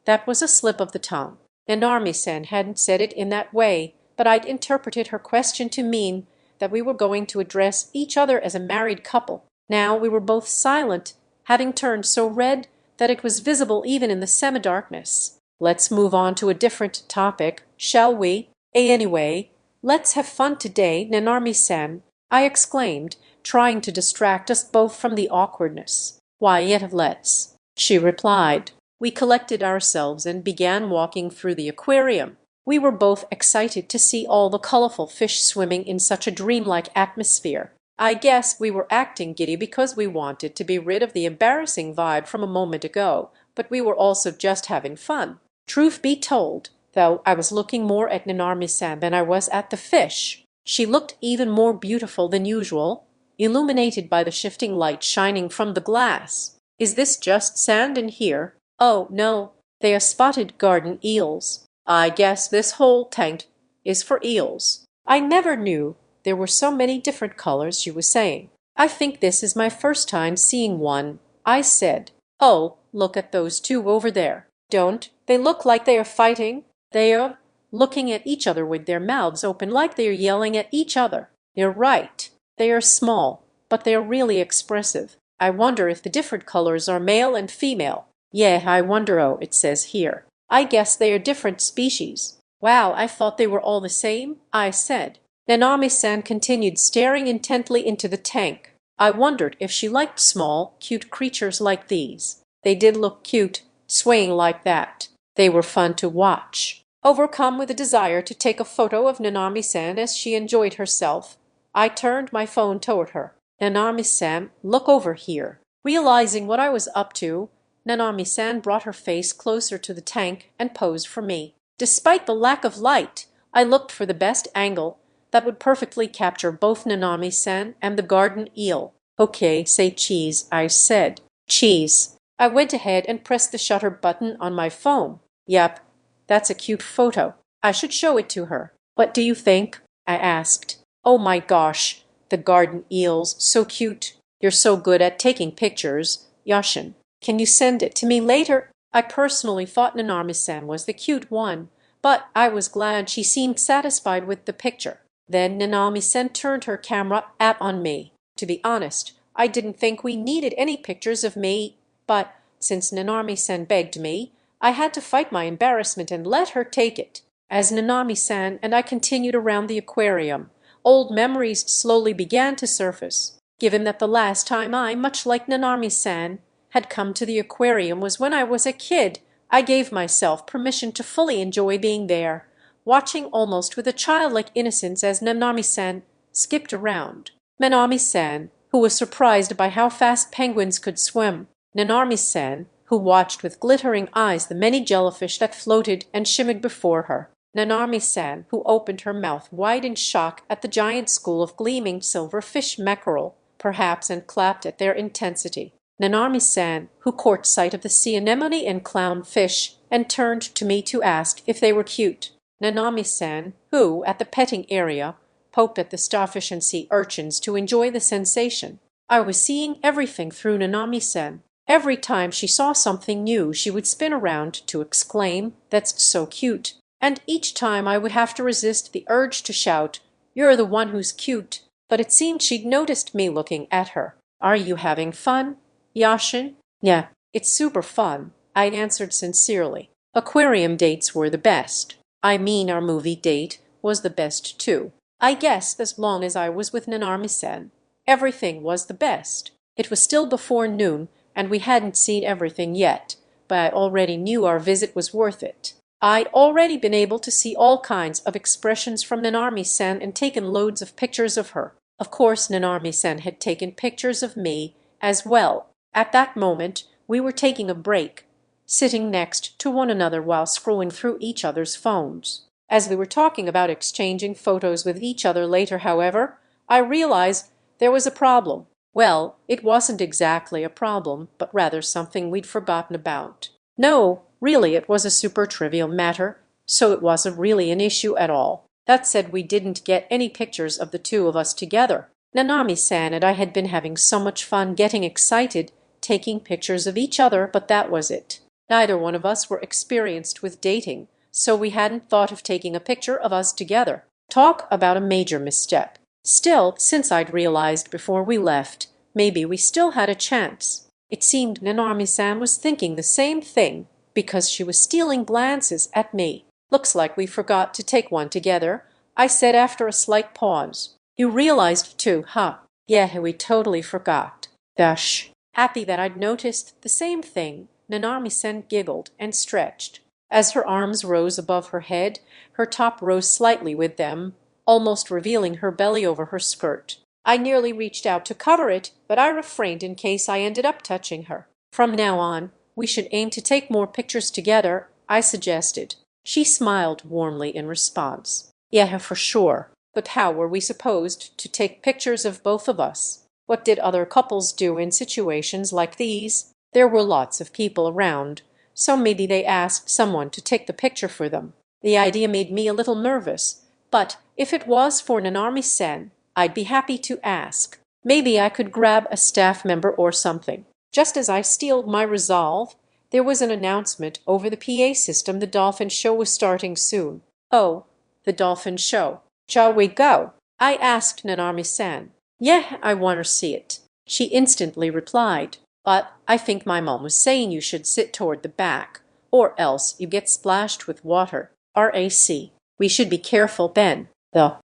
that was a slip of the tongue. And Armi-san hadn't said it in that way, but I'd interpreted her question to mean that we were going to address each other as a married couple. Now we were both silent, having turned so red that it was visible even in the semi-darkness. "Let's move on to a different topic, shall we? Anyway, let's have fun today, Nanarmi-san," I exclaimed, trying to distract us both from the awkwardness. "Why, yet let's," she replied. We collected ourselves and began walking through the aquarium. We were both excited to see all the colorful fish swimming in such a dreamlike atmosphere. I guess we were acting giddy because we wanted to be rid of the embarrassing vibe from a moment ago, but we were also just having fun. Truth be told, though, I was looking more at Nanarmi-san than I was at the fish. She looked even more beautiful than usual, illuminated by the shifting light shining from the glass. "Is this just sand in here?" "Oh, no, they are spotted garden eels. I guess this whole tank is for eels. I never knew there were so many different colors," she was saying. "I think this is my first time seeing one," I said. "Oh, look at those two over there. Don't they look like they are fighting? They are looking at each other with their mouths open like they are yelling at each other." "You're right. They are small, but they are really expressive. I wonder if the different colors are male and female." "Yeah, I wonder, oh, it says here. I guess they are different species." "Wow, I thought they were all the same," I said. Nanami-san continued staring intently into the tank. I wondered if she liked small, cute creatures like these. They did look cute, swaying like that. They were fun to watch. Overcome with a desire to take a photo of Nanami-san as she enjoyed herself, I turned my phone toward her. "Nanami-san, look over here." Realizing what I was up to, Nanami-san brought her face closer to the tank and posed for me. Despite the lack of light, I looked for the best angle that would perfectly capture both Nanami-san and the garden eel. "Okay, say cheese," I said. "Cheese." I went ahead and pressed the shutter button on my phone. Yep, that's a cute photo. I should show it to her. What do you think? I asked. Oh my gosh, the garden eels, so cute. You're so good at taking pictures, Yashin. Can you send it to me later? I personally thought Nanami-san was the cute one, but I was glad she seemed satisfied with the picture. Then Nanami-san turned her camera up on me. To be honest, I didn't think we needed any pictures of me, but since Nanami-san begged me, I had to fight my embarrassment and let her take it. As Nanami-san and I continued around the aquarium, old memories slowly began to surface. Given that the last time I, much like Nanami-san, had come to the aquarium was when I was a kid, I gave myself permission to fully enjoy being there, watching almost with a childlike innocence as Nanami-san skipped around. Nanami-san, who was surprised by how fast penguins could swim. Nanami-san, who watched with glittering eyes the many jellyfish that floated and shimmered before her. Nanami-san, who opened her mouth wide in shock at the giant school of gleaming silverfish mackerel, perhaps, and clapped at their intensity. Nanami-san, who caught sight of the sea anemone and clownfish and turned to me to ask if they were cute. Nanami-san, who, at the petting area, poked at the starfish and sea urchins to enjoy the sensation. I was seeing everything through Nanami-san. Every time she saw something new, she would spin around to exclaim, "That's so cute." And each time I would have to resist the urge to shout, "You're the one who's cute." But it seemed she'd noticed me looking at her. "Are you having fun, Yashin?" "Yeah, it's super fun," I answered sincerely. Aquarium dates were the best. I mean, our movie date was the best too. I guess as long as I was with Nanami-san, everything was the best. It was still before noon, and we hadn't seen everything yet, but I already knew our visit was worth it. I'd already been able to see all kinds of expressions from Nanami-san and taken loads of pictures of her. Of course, Nanami-san had taken pictures of me as well. At that moment, we were taking a break, sitting next to one another while scrolling through each other's phones. As we were talking about exchanging photos with each other later, however, I realized there was a problem. Well, it wasn't exactly a problem, but rather something we'd forgotten about. No, really, it was a super trivial matter, so it wasn't really an issue at all. That said, we didn't get any pictures of the two of us together. Nanami-san and I had been having so much fun getting excited, taking pictures of each other, but that was it. Neither one of us were experienced with dating, so we hadn't thought of taking a picture of us together. Talk about a major misstep. Still, since I'd realized before we left, maybe we still had a chance. It seemed Nanami-san was thinking the same thing, because she was stealing glances at me. "Looks like we forgot to take one together," I said after a slight pause. "You realized too, huh?" "Yeah, we totally forgot." Gosh. Happy that I'd noticed the same thing, Nanami-san giggled and stretched. As her arms rose above her head, her top rose slightly with them, almost revealing her belly over her skirt. I nearly reached out to cover it, but I refrained in case I ended up touching her. "From now on, we should aim to take more pictures together," I suggested. She smiled warmly in response. "Yeah, for sure. But how were we supposed to take pictures of both of us? What did other couples do in situations like these? There were lots of people around, so maybe they asked someone to take the picture for them." The idea made me a little nervous, but if it was for Nanami-san, I'd be happy to ask. Maybe I could grab a staff member or something. Just as I steeled my resolve, there was an announcement over the PA system the dolphin show was starting soon. "Oh, the dolphin show. Shall we go?" I asked Nanami-san. "Yeah, I want to see it." She instantly replied, "But I think my mom was saying you should sit toward the back, or else you get splashed with water. RAC. We should be careful then."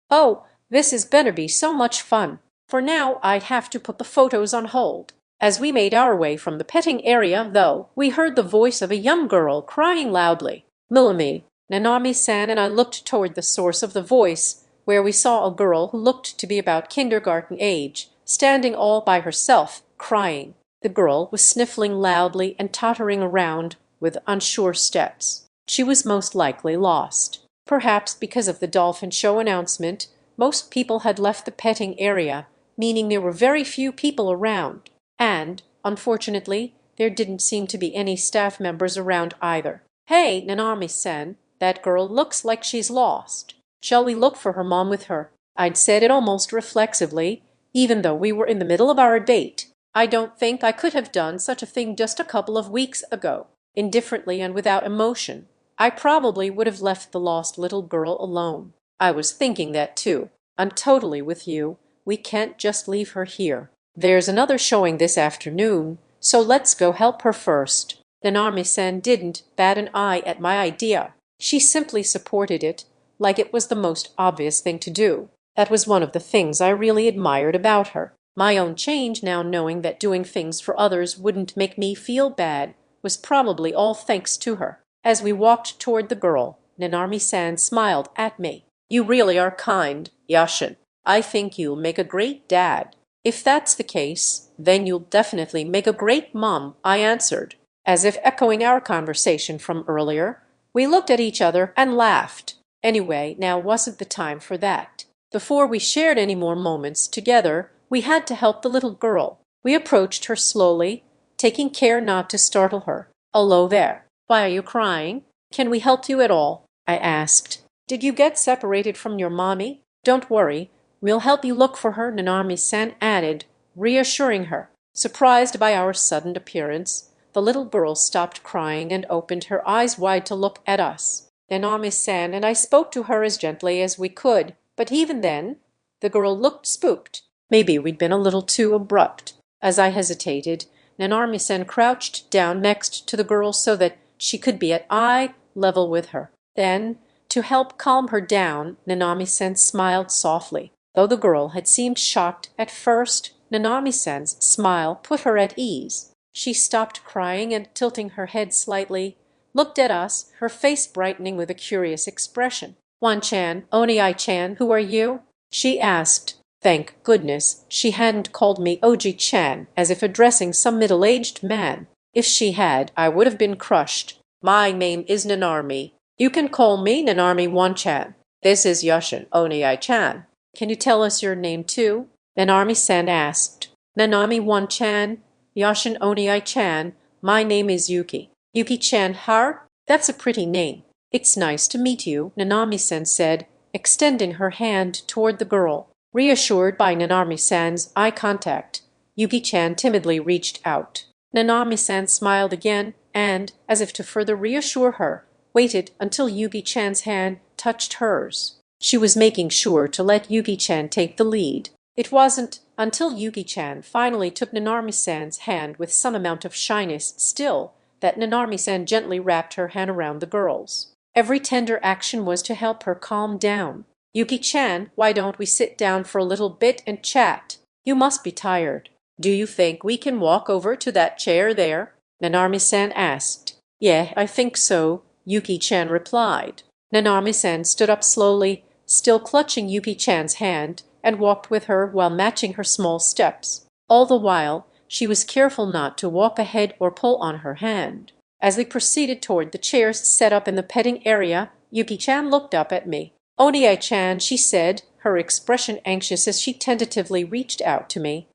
Oh, this is better be so much fun. For now, I'd have to put the photos on hold. As we made our way from the petting area, though, we heard the voice of a young girl crying loudly. "Milami." Nanami-san and I looked toward the source of the voice, where we saw a girl who looked to be about kindergarten age, standing all by herself, crying. The girl was sniffling loudly and tottering around with unsure steps. She was most likely lost. Perhaps because of the dolphin show announcement, most people had left the petting area, meaning there were very few people around. And, unfortunately, There didn't seem to be any staff members around either. "Hey, Nanami-san, that girl looks like she's lost. Shall we look for her mom with her?" I'd said it almost reflexively, even though we were in the middle of our debate. I don't think I could have done such a thing just a couple of weeks ago. Indifferently and without emotion, I probably would have left the lost little girl alone. I was thinking that too. I'm totally with you. We can't just leave her here. There's another showing this afternoon, so let's go help her first. Nanami-san didn't bat an eye at my idea. She simply supported it, like it was the most obvious thing to do. That was one of the things I really admired about her. My own change now, knowing that doing things for others wouldn't make me feel bad, was probably all thanks to her. As we walked toward the girl, Nanami-san smiled at me. "You really are kind, Yashin. I think you'll make a great dad." "If that's the case, then you'll definitely make a great mom," I answered. As if echoing our conversation from earlier, we looked at each other and laughed. Anyway, now wasn't the time for that. Before we shared any more moments together, we had to help the little girl. We approached her slowly, taking care not to startle her. "Hello there. Why are you crying? Can we help you at all?" I asked. "Did you get separated from your mommy? Don't worry. We'll help you look for her," Nanami-san added, reassuring her. Surprised by our sudden appearance, the little girl stopped crying and opened her eyes wide to look at us. Nanami-san and I spoke to her as gently as we could, but even then, the girl looked spooked. Maybe we'd been a little too abrupt. As I hesitated, Nanami-san crouched down next to the girl so that she could be at eye level with her. Then, to help calm her down, Nanami-san smiled softly. Though the girl had seemed shocked at first, Nanami-san's smile put her at ease. She stopped crying and, tilting her head slightly, looked at us, her face brightening with a curious expression. "Wan-chan, Oni-chan, who are you?" she asked. Thank goodness she hadn't called me Oji-chan, as if addressing some middle-aged man. If she had, I would have been crushed. "My name is Nanami. You can call me Nanami Wan-chan. This is Yashin Oni-chan. Can you tell us your name too?" Nanami-san asked. "Nanami Wan-chan, Yashin Oni-chan, my name is Yuki." "Yuki-chan Har? That's a pretty name. It's nice to meet you," Nanami-san said, extending her hand toward the girl. Reassured by Nanami-san's eye contact, Yuki-chan timidly reached out. Nanami-san smiled again and, as if to further reassure her, waited until Yuki-chan's hand touched hers. She was making sure to let Yuki-chan take the lead. It wasn't until Yuki-chan finally took Nanami-san's hand with some amount of shyness still that Nanami-san gently wrapped her hand around the girl's. Every tender action was to help her calm down. "Yuki-chan, why don't we sit down for a little bit and chat? You must be tired. Do you think we can walk over to that chair there?" Nanami-san asked. "Yeah, I think so," Yuki-chan replied. Nanami-san stood up slowly, still clutching Yuki-chan's hand, and walked with her while matching her small steps. All the while, she was careful not to walk ahead or pull on her hand. As we proceeded toward the chairs set up in the petting area, Yuki-chan looked up at me. "Oni-chan," she said, her expression anxious as she tentatively reached out to me.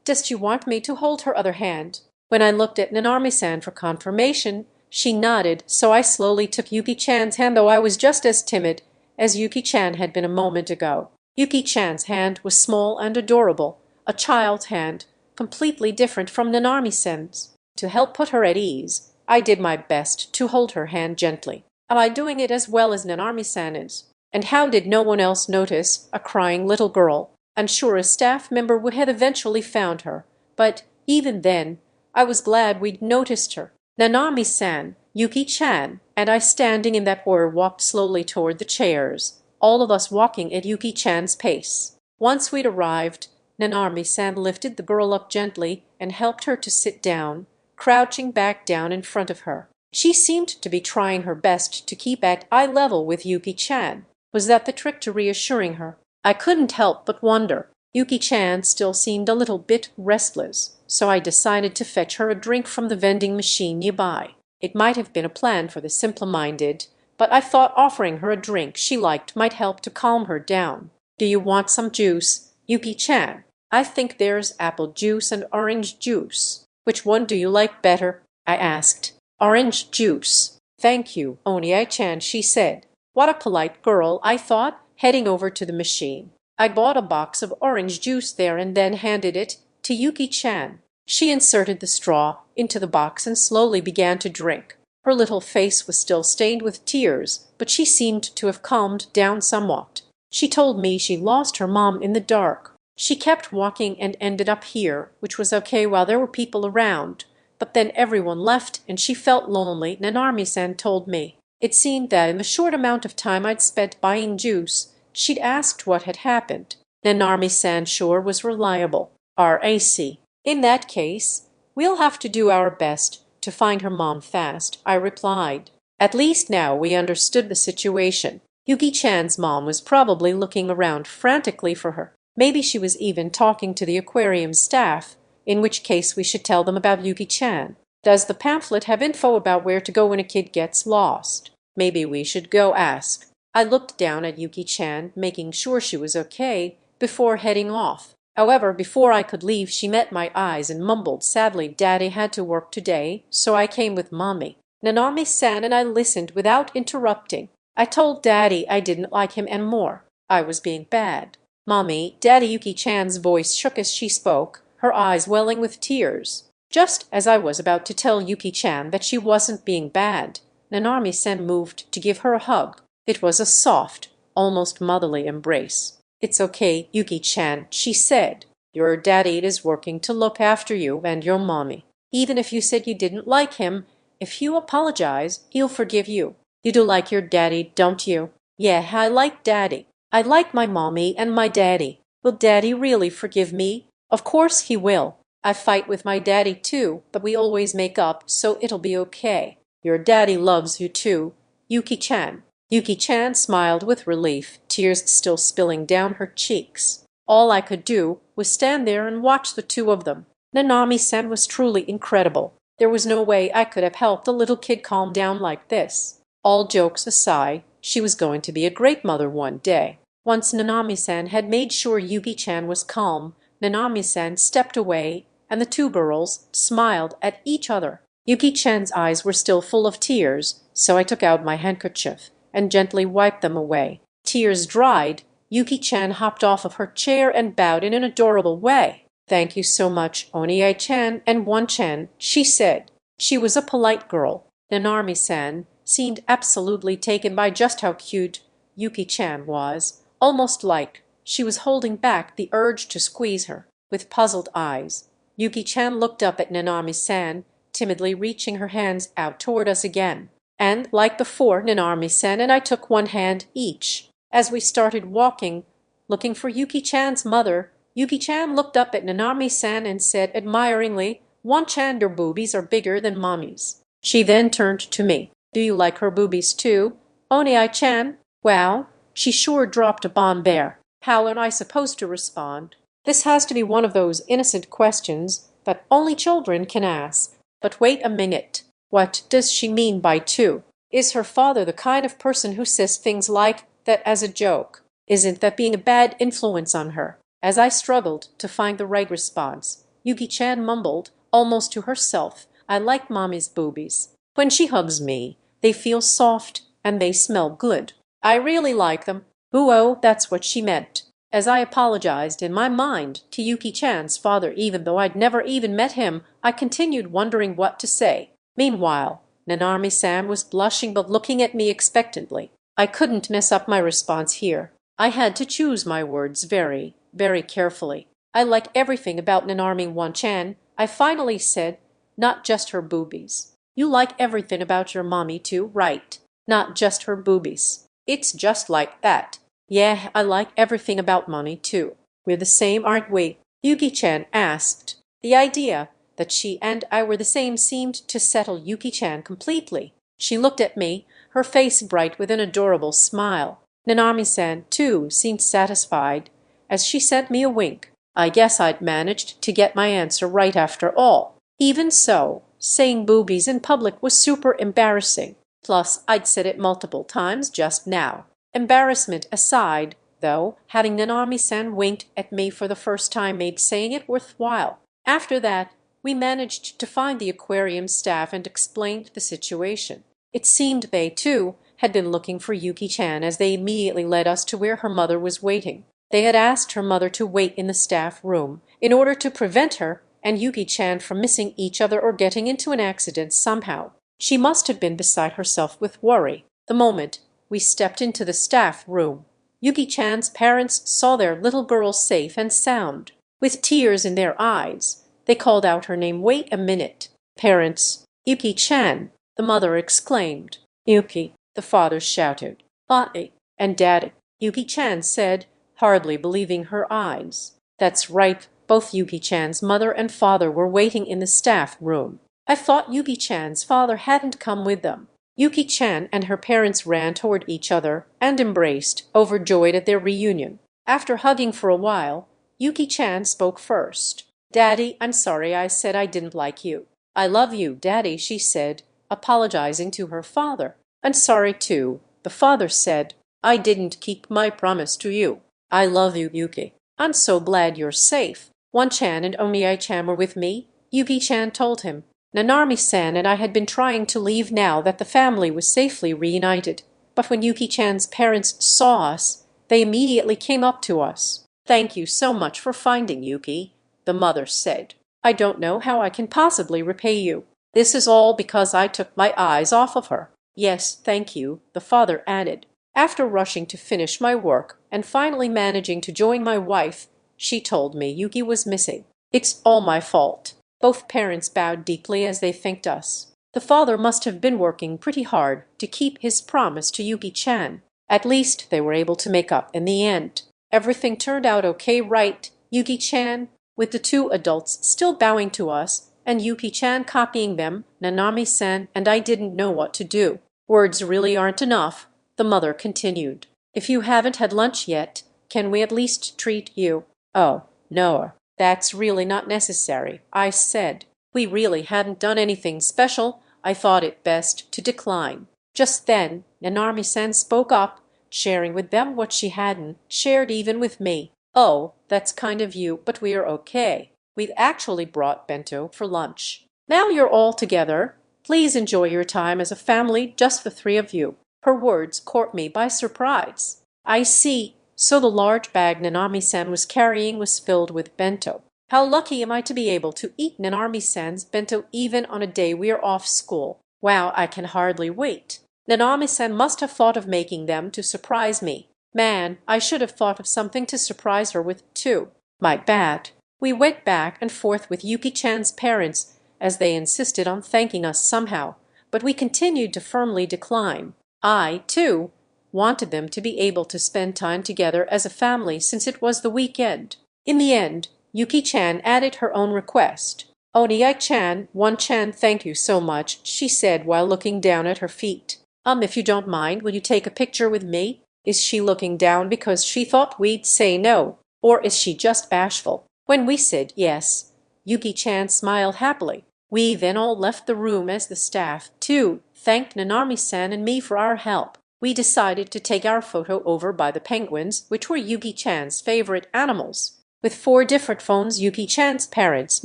Does she want me to hold her other hand?" When I looked at Nanami-san for confirmation, she nodded, so I slowly took Yuki-chan's hand, though I was just as timid as Yuki-chan had been a moment ago. Yuki-chan's hand was small and adorable, a child's hand, completely different from Nanami-san's. To help put her at ease, I did my best to hold her hand gently. Am I doing it as well as Nanami-san is? And how did no one else notice a crying little girl? I'm sure a staff member would have eventually found her, but even then, I was glad we'd noticed her. Nanami-san, Yuki-chan, and I standing in that order walked slowly toward the chairs, all of us walking at Yuki-chan's pace. Once we'd arrived, Nanami-san lifted the girl up gently and helped her to sit down, crouching back down in front of her. She seemed to be trying her best to keep at eye level with Yuki-chan. Was that the trick to reassuring her? I couldn't help but wonder. Yuki-chan still seemed a little bit restless, so I decided to fetch her a drink from the vending machine nearby. It might have been a plan for the simple-minded, but I thought offering her a drink she liked might help to calm her down. "Do you want some juice, Yuki-chan? I think there's apple juice and orange juice." Which one do you like better? I asked. Orange juice. Thank you, Oni-chan, she said. What a polite girl, I thought, heading over to the machine. I bought a box of orange juice there and then handed it to Yuki-chan. She inserted the straw into the box and slowly began to drink. Her little face was still stained with tears, but she seemed to have calmed down somewhat. She told me she lost her mom in the dark. She kept walking and ended up here, which was okay while there were people around. But then everyone left and she felt lonely, Nanami-san told me. It seemed that in the short amount of time I'd spent buying juice, she'd asked what had happened. Nanami-san sure was reliable. RAC. In that case, we'll have to do our best to find her mom fast, I replied. At least now we understood the situation. Yuki-chan's mom was probably looking around frantically for her. Maybe she was even talking to the aquarium staff, in which case we should tell them about Yuki-chan. Does the pamphlet have info about where to go when a kid gets lost? Maybe we should go ask. I looked down at Yuki-chan, making sure she was okay, before heading off. However, before I could leave, she met my eyes and mumbled sadly, Daddy had to work today, so I came with Mommy. Nanami-san and I listened without interrupting. I told Daddy I didn't like him and more. I was being bad. Mommy, Daddy, Yuki-chan's voice shook as she spoke, her eyes welling with tears. Just as I was about to tell Yuki-chan that she wasn't being bad, Nanami-san moved to give her a hug. It was a soft, almost motherly embrace. It's okay, Yuki-chan, she said. Your daddy is working to look after you and your mommy. Even if you said you didn't like him, if you apologize, he'll forgive you. You do like your daddy, don't you? Yeah, I like daddy. I like my mommy and my daddy. Will daddy really forgive me? Of course he will. I fight with my daddy too, but we always make up, so it'll be okay. Your daddy loves you too, Yuki-chan. Yuki-chan smiled with relief, tears still spilling down her cheeks. All I could do was stand there and watch the two of them. Nanami-san was truly incredible. There was no way I could have helped the little kid calm down like this. All jokes aside, she was going to be a great mother one day. Once Nanami-san had made sure Yuki-chan was calm, Nanami-san stepped away and the two girls smiled at each other. Yuki-chan's eyes were still full of tears, so I took out my handkerchief and gently wiped them away. Tears dried, Yuki-chan hopped off of her chair and bowed in an adorable way. Thank you so much, Onie-chan and One-chan, she said. She was a polite girl. Nanami-san seemed absolutely taken by just how cute Yuki-chan was, almost like she was holding back the urge to squeeze her. With puzzled eyes, Yuki-chan looked up at Nanami-san, timidly reaching her hands out toward us again. And, like before, Nanami-san and I took one hand each. As we started walking, looking for Yuki-chan's mother, Yuki-chan looked up at Nanami-san and said admiringly, One-chan, your boobies are bigger than mommy's. She then turned to me. Do you like her boobies too? Onie-chan? Wow, she sure dropped a bomb there. How am I supposed to respond? This has to be one of those innocent questions that only children can ask. But wait a minute. What does she mean by two? Is her father the kind of person who says things like that as a joke? Isn't that being a bad influence on her? As I struggled to find the right response, Yuki-chan mumbled, almost to herself, I like mommy's boobies. When she hugs me, they feel soft and they smell good. I really like them. Oh, that's what she meant. As I apologized in my mind to Yuki-chan's father, even though I'd never even met him, I continued wondering what to say. Meanwhile, Nanami-san was blushing but looking at me expectantly. I couldn't mess up my response here. I had to choose my words very, very carefully. I like everything about Nanami One-chan, I finally said, not just her boobies. You like everything about your mommy too, right? Not just her boobies. It's just like that. Yeah, I like everything about mommy too. We're the same, aren't we? Yuki-chan asked. The idea that she and I were the same seemed to settle Yuki-chan completely. She looked at me, her face bright with an adorable smile. Nanami-san, too, seemed satisfied, as she sent me a wink. I guess I'd managed to get my answer right after all. Even so, saying boobies in public was super embarrassing. Plus, I'd said it multiple times just now. Embarrassment aside, though, having Nanami-san winked at me for the first time made saying it worthwhile. After that, We managed to find the aquarium staff and explained the situation. It seemed they, too, had been looking for Yuki-chan, as they immediately led us to where her mother was waiting. They had asked her mother to wait in the staff room in order to prevent her and Yuki-chan from missing each other or getting into an accident somehow. She must have been beside herself with worry the moment we stepped into the staff room. Yuki-chan's parents saw their little girl safe and sound. With tears in their eyes, they called out her name. "Wait a minute." "Parents, Yuki-chan," the mother exclaimed. "Yuki," the father shouted. "Auntie and Daddy," Yuki-chan said, hardly believing her eyes. That's right, both Yuki-chan's mother and father were waiting in the staff room. I thought Yuki-chan's father hadn't come with them. Yuki-chan and her parents ran toward each other and embraced, overjoyed at their reunion. After hugging for a while, Yuki-chan spoke first. "Daddy, I'm sorry I said I didn't like you." "I love you, Daddy," she said, apologizing to her father. "I'm sorry too," the father said. "I didn't keep my promise to you." "I love you, Yuki. I'm so glad you're safe." "One-chan and Omiai-chan were with me," Yuki-chan told him. "Nanami-san and I had been trying to leave now that the family was safely reunited. But when Yuki-chan's parents saw us, they immediately came up to us." "Thank you so much for finding Yuki," the mother said. "I don't know how I can possibly repay you. This is all because I took my eyes off of her." "Yes, thank you," the father added. "After rushing to finish my work and finally managing to join my wife, she told me Yuki was missing. It's all my fault." Both parents bowed deeply as they thanked us. The father must have been working pretty hard to keep his promise to Yuki-chan. At least they were able to make up in the end. "Everything turned out okay, right, Yuki-chan?" With the two adults still bowing to us and Yuki-chan copying them, Nanami-san and I didn't know what to do. "Words really aren't enough," the mother continued. "If you haven't had lunch yet, can we at least treat you?" "Oh, no, that's really not necessary," I said. We really hadn't done anything special. I thought it best to decline. Just then, Nanami-san spoke up, sharing with them what she hadn't shared even with me. "Oh, that's kind of you, but we're okay. We've actually brought bento for lunch. Now you're all together. Please enjoy your time as a family, just the three of you." Her words caught me by surprise. "I see. So the large bag Nanami-san was carrying was filled with bento. How lucky am I to be able to eat Nanami-san's bento even on a day we are off school. Wow, I can hardly wait. Nanami-san must have thought of making them to surprise me. Man, I should have thought of something to surprise her with too. My bad." We went back and forth with Yuki-chan's parents as they insisted on thanking us somehow, but we continued to firmly decline. I, too, wanted them to be able to spend time together as a family since it was the weekend. In the end, Yuki-chan added her own request. "Oniai-chan, One-chan, thank you so much," she said while looking down at her feet. If you don't mind, will you take a picture with me?" Is she looking down because she thought we'd say no? Or is she just bashful? When we said yes, Yuki-chan smiled happily. We then all left the room as the staff, too, thanked Nanami-san and me for our help. We decided to take our photo over by the penguins, which were Yuki-chan's favorite animals. With 4 different phones, Yuki-chan's parents,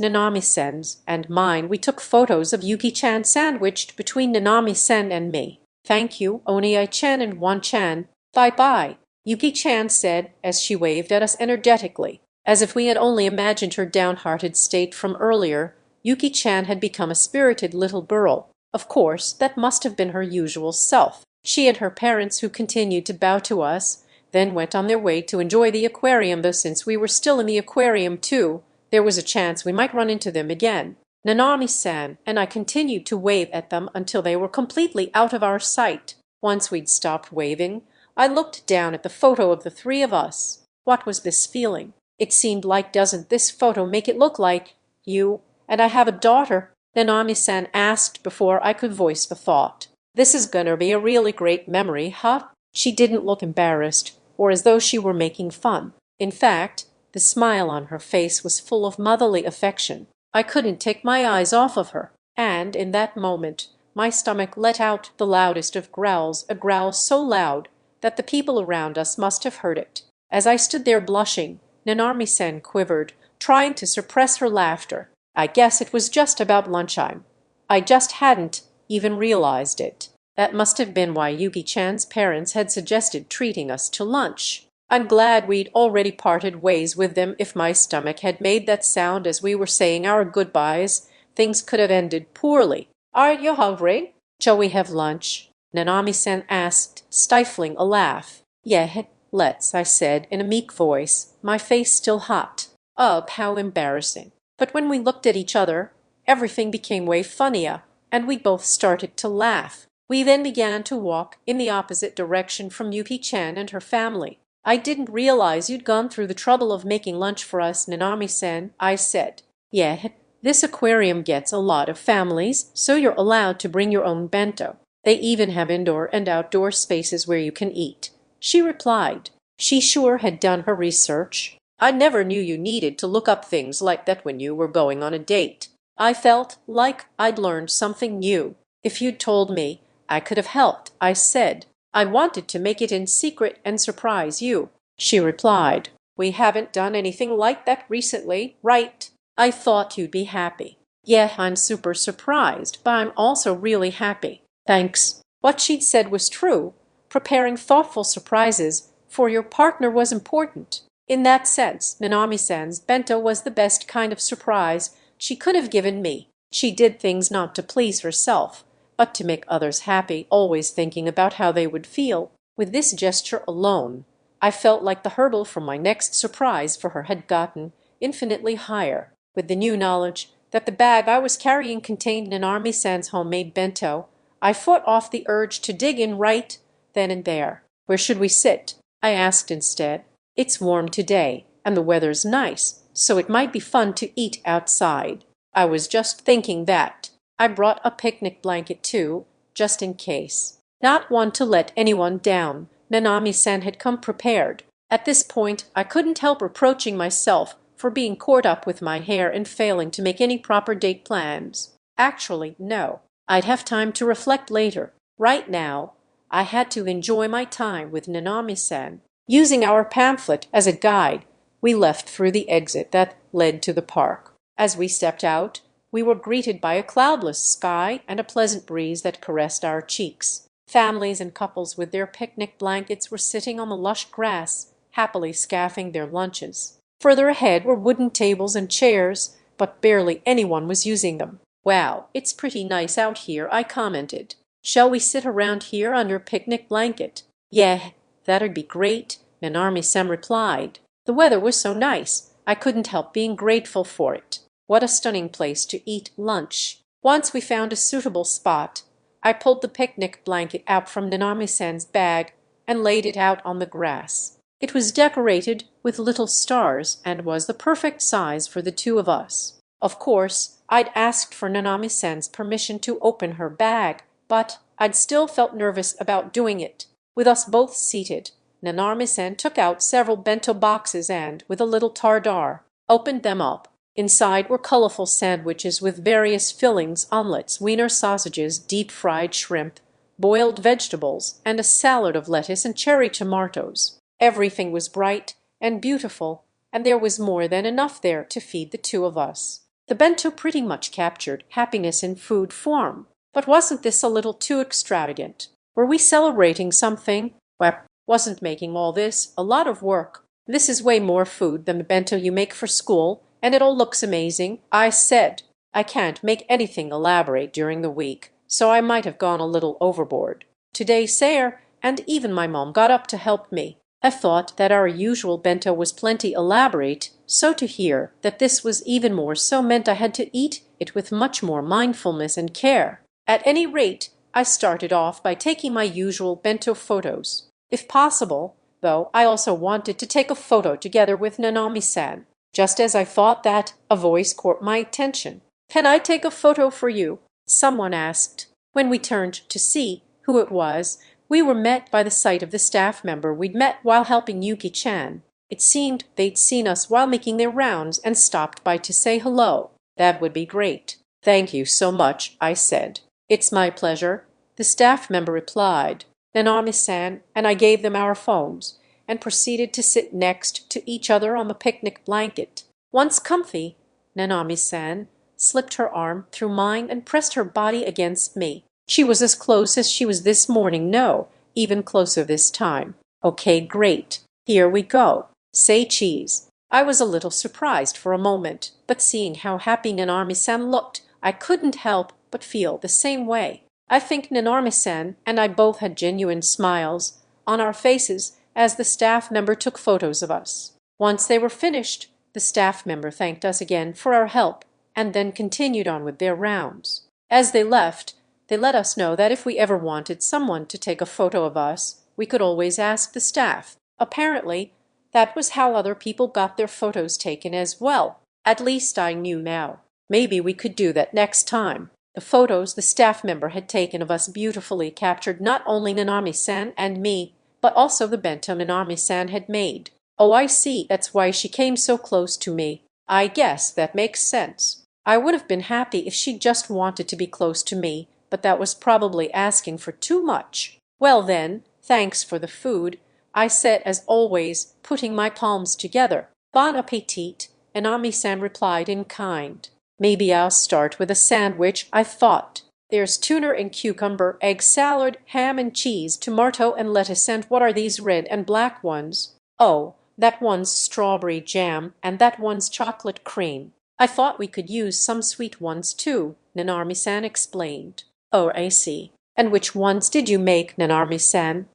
Nanami-san's, and mine, we took photos of Yuki-chan sandwiched between Nanami-san and me. "Thank you, Oniai-chan and One-chan. Bye-bye," Yuki-chan said as she waved at us energetically. As if we had only imagined her downhearted state from earlier, Yuki-chan had become a spirited little girl. Of course, that must have been her usual self. She and her parents, who continued to bow to us, then went on their way to enjoy the aquarium, though since we were still in the aquarium too, there was a chance we might run into them again. Nanami-san and I continued to wave at them until they were completely out of our sight. Once we'd stopped waving, I looked down at the photo of the 3 of us. What was this feeling? It seemed like, doesn't this photo make it look like you and I have a daughter? Nanami-san asked before I could voice the thought. "This is gonna be a really great memory, huh?" She didn't look embarrassed or as though she were making fun. In fact, the smile on her face was full of motherly affection. I couldn't take my eyes off of her, and in that moment my stomach let out the loudest of growls, a growl so loud that the people around us must have heard it. As I stood there blushing, Nanami-san quivered, trying to suppress her laughter. I guess it was just about lunchtime. I just hadn't even realized it. That must have been why Yuki-chan's parents had suggested treating us to lunch. I'm glad we'd already parted ways with them. If my stomach had made that sound as we were saying our goodbyes, things could have ended poorly. Aren't you hungry? Shall we have lunch? Nanami-san asked, stifling a laugh. Yeah, let's, I said in a meek voice, my face still hot. Oh, how embarrassing. But when we looked at each other, everything became way funnier, and we both started to laugh. We then began to walk in the opposite direction from Yuki-chan and her family. I didn't realize you'd gone through the trouble of making lunch for us, Nanami-san, I said. Yeah, this aquarium gets a lot of families, so you're allowed to bring your own bento. They even have indoor and outdoor spaces where you can eat. She replied. She sure had done her research. I never knew you needed to look up things like that when you were going on a date. I felt like I'd learned something new. If you'd told me, I could have helped, I said. I wanted to make it in secret and surprise you. She replied. We haven't done anything like that recently, right? I thought you'd be happy. Yeah, I'm super surprised, but I'm also really happy. Thanks. What she'd said was true. Preparing thoughtful surprises for your partner was important. In that sense, Nanami-san's bento was the best kind of surprise she could have given me. She did things not to please herself, but to make others happy, always thinking about how they would feel. With this gesture alone, I felt like the hurdle for my next surprise for her had gotten infinitely higher. With the new knowledge that the bag I was carrying contained Nanami-san's homemade bento, I fought off the urge to dig in right then and there. Where should we sit? I asked instead. It's warm today, and the weather's nice, so it might be fun to eat outside. I was just thinking that. I brought a picnic blanket too, just in case. Not one to let anyone down, Nanami-san had come prepared. At this point, I couldn't help reproaching myself for being caught up with my hair and failing to make any proper date plans. Actually, no. I'd have time to reflect later. Right now, I had to enjoy my time with Nanami-san. Using our pamphlet as a guide, we left through the exit that led to the park. As we stepped out, we were greeted by a cloudless sky and a pleasant breeze that caressed our cheeks. Families and couples with their picnic blankets were sitting on the lush grass, happily scaffing their lunches. Further ahead were wooden tables and chairs, but barely anyone was using them. Wow, it's pretty nice out here, I commented. Shall we sit around here on your picnic blanket? Yeah, that'd be great, Nanami-san replied. The weather was so nice, I couldn't help being grateful for it. What a stunning place to eat lunch. Once we found a suitable spot, I pulled the picnic blanket out from Nanami-san's bag and laid it out on the grass. It was decorated with little stars and was the perfect size for the two of us. Of course, I'd asked for Nanami-san's permission to open her bag, but I'd still felt nervous about doing it. With us both seated, Nanami-san took out several bento boxes and, with a little tardar, opened them up. Inside were colorful sandwiches with various fillings, omelets, wiener sausages, deep-fried shrimp, boiled vegetables, and a salad of lettuce and cherry tomatoes. Everything was bright and beautiful, and there was more than enough there to feed the two of us. The bento pretty much captured happiness in food form. But wasn't this a little too extravagant? Were we celebrating something? Well, wasn't making all this a lot of work? This is way more food than the bento you make for school, and it all looks amazing, I said. I can't make anything elaborate during the week, so I might have gone a little overboard. Today Sayer and even my mom got up to help me. I thought that our usual bento was plenty elaborate, so to hear that this was even more so meant I had to eat it with much more mindfulness and care. At any rate, I started off by taking my usual bento photos. If possible, though, I also wanted to take a photo together with Nanami-san. Just as I thought that, a voice caught my attention. "Can I take a photo for you?" someone asked. When we turned to see who it was, we were met by the sight of the staff member we'd met while helping Yuki-chan. It seemed they'd seen us while making their rounds and stopped by to say hello. That would be great. Thank you so much, I said. It's my pleasure, the staff member replied. Nanami-san and I gave them our phones and proceeded to sit next to each other on the picnic blanket. Once comfy, Nanami-san slipped her arm through mine and pressed her body against me. She was as close as she was this morning, no, even closer this time. Okay, great. Here we go. Say cheese. I was a little surprised for a moment, but seeing how happy Nanarmi-san looked, I couldn't help but feel the same way. I think Nanarmi-san and I both had genuine smiles on our faces as the staff member took photos of us. Once they were finished, the staff member thanked us again for our help and then continued on with their rounds. As they left, they let us know that if we ever wanted someone to take a photo of us, we could always ask the staff. Apparently, that was how other people got their photos taken as well. At least I knew now. Maybe we could do that next time. The photos the staff member had taken of us beautifully captured not only Nanami-san and me, but also the bento Nanami-san had made. Oh, I see. That's why she came so close to me. I guess that makes sense. I would have been happy if she just wanted to be close to me, but that was probably asking for too much. Well then, thanks for the food, I said as always, putting my palms together. Bon appetit, Nanami-san replied in kind. Maybe I'll start with a sandwich, I thought. There's tuna and cucumber, egg salad, ham and cheese, tomato and lettuce, and what are these red and black ones? Oh, that one's strawberry jam, and that one's chocolate cream. I thought we could use some sweet ones too, Nanarmi-san explained. Oh, I see. And which ones did you make, Nanarmi-san?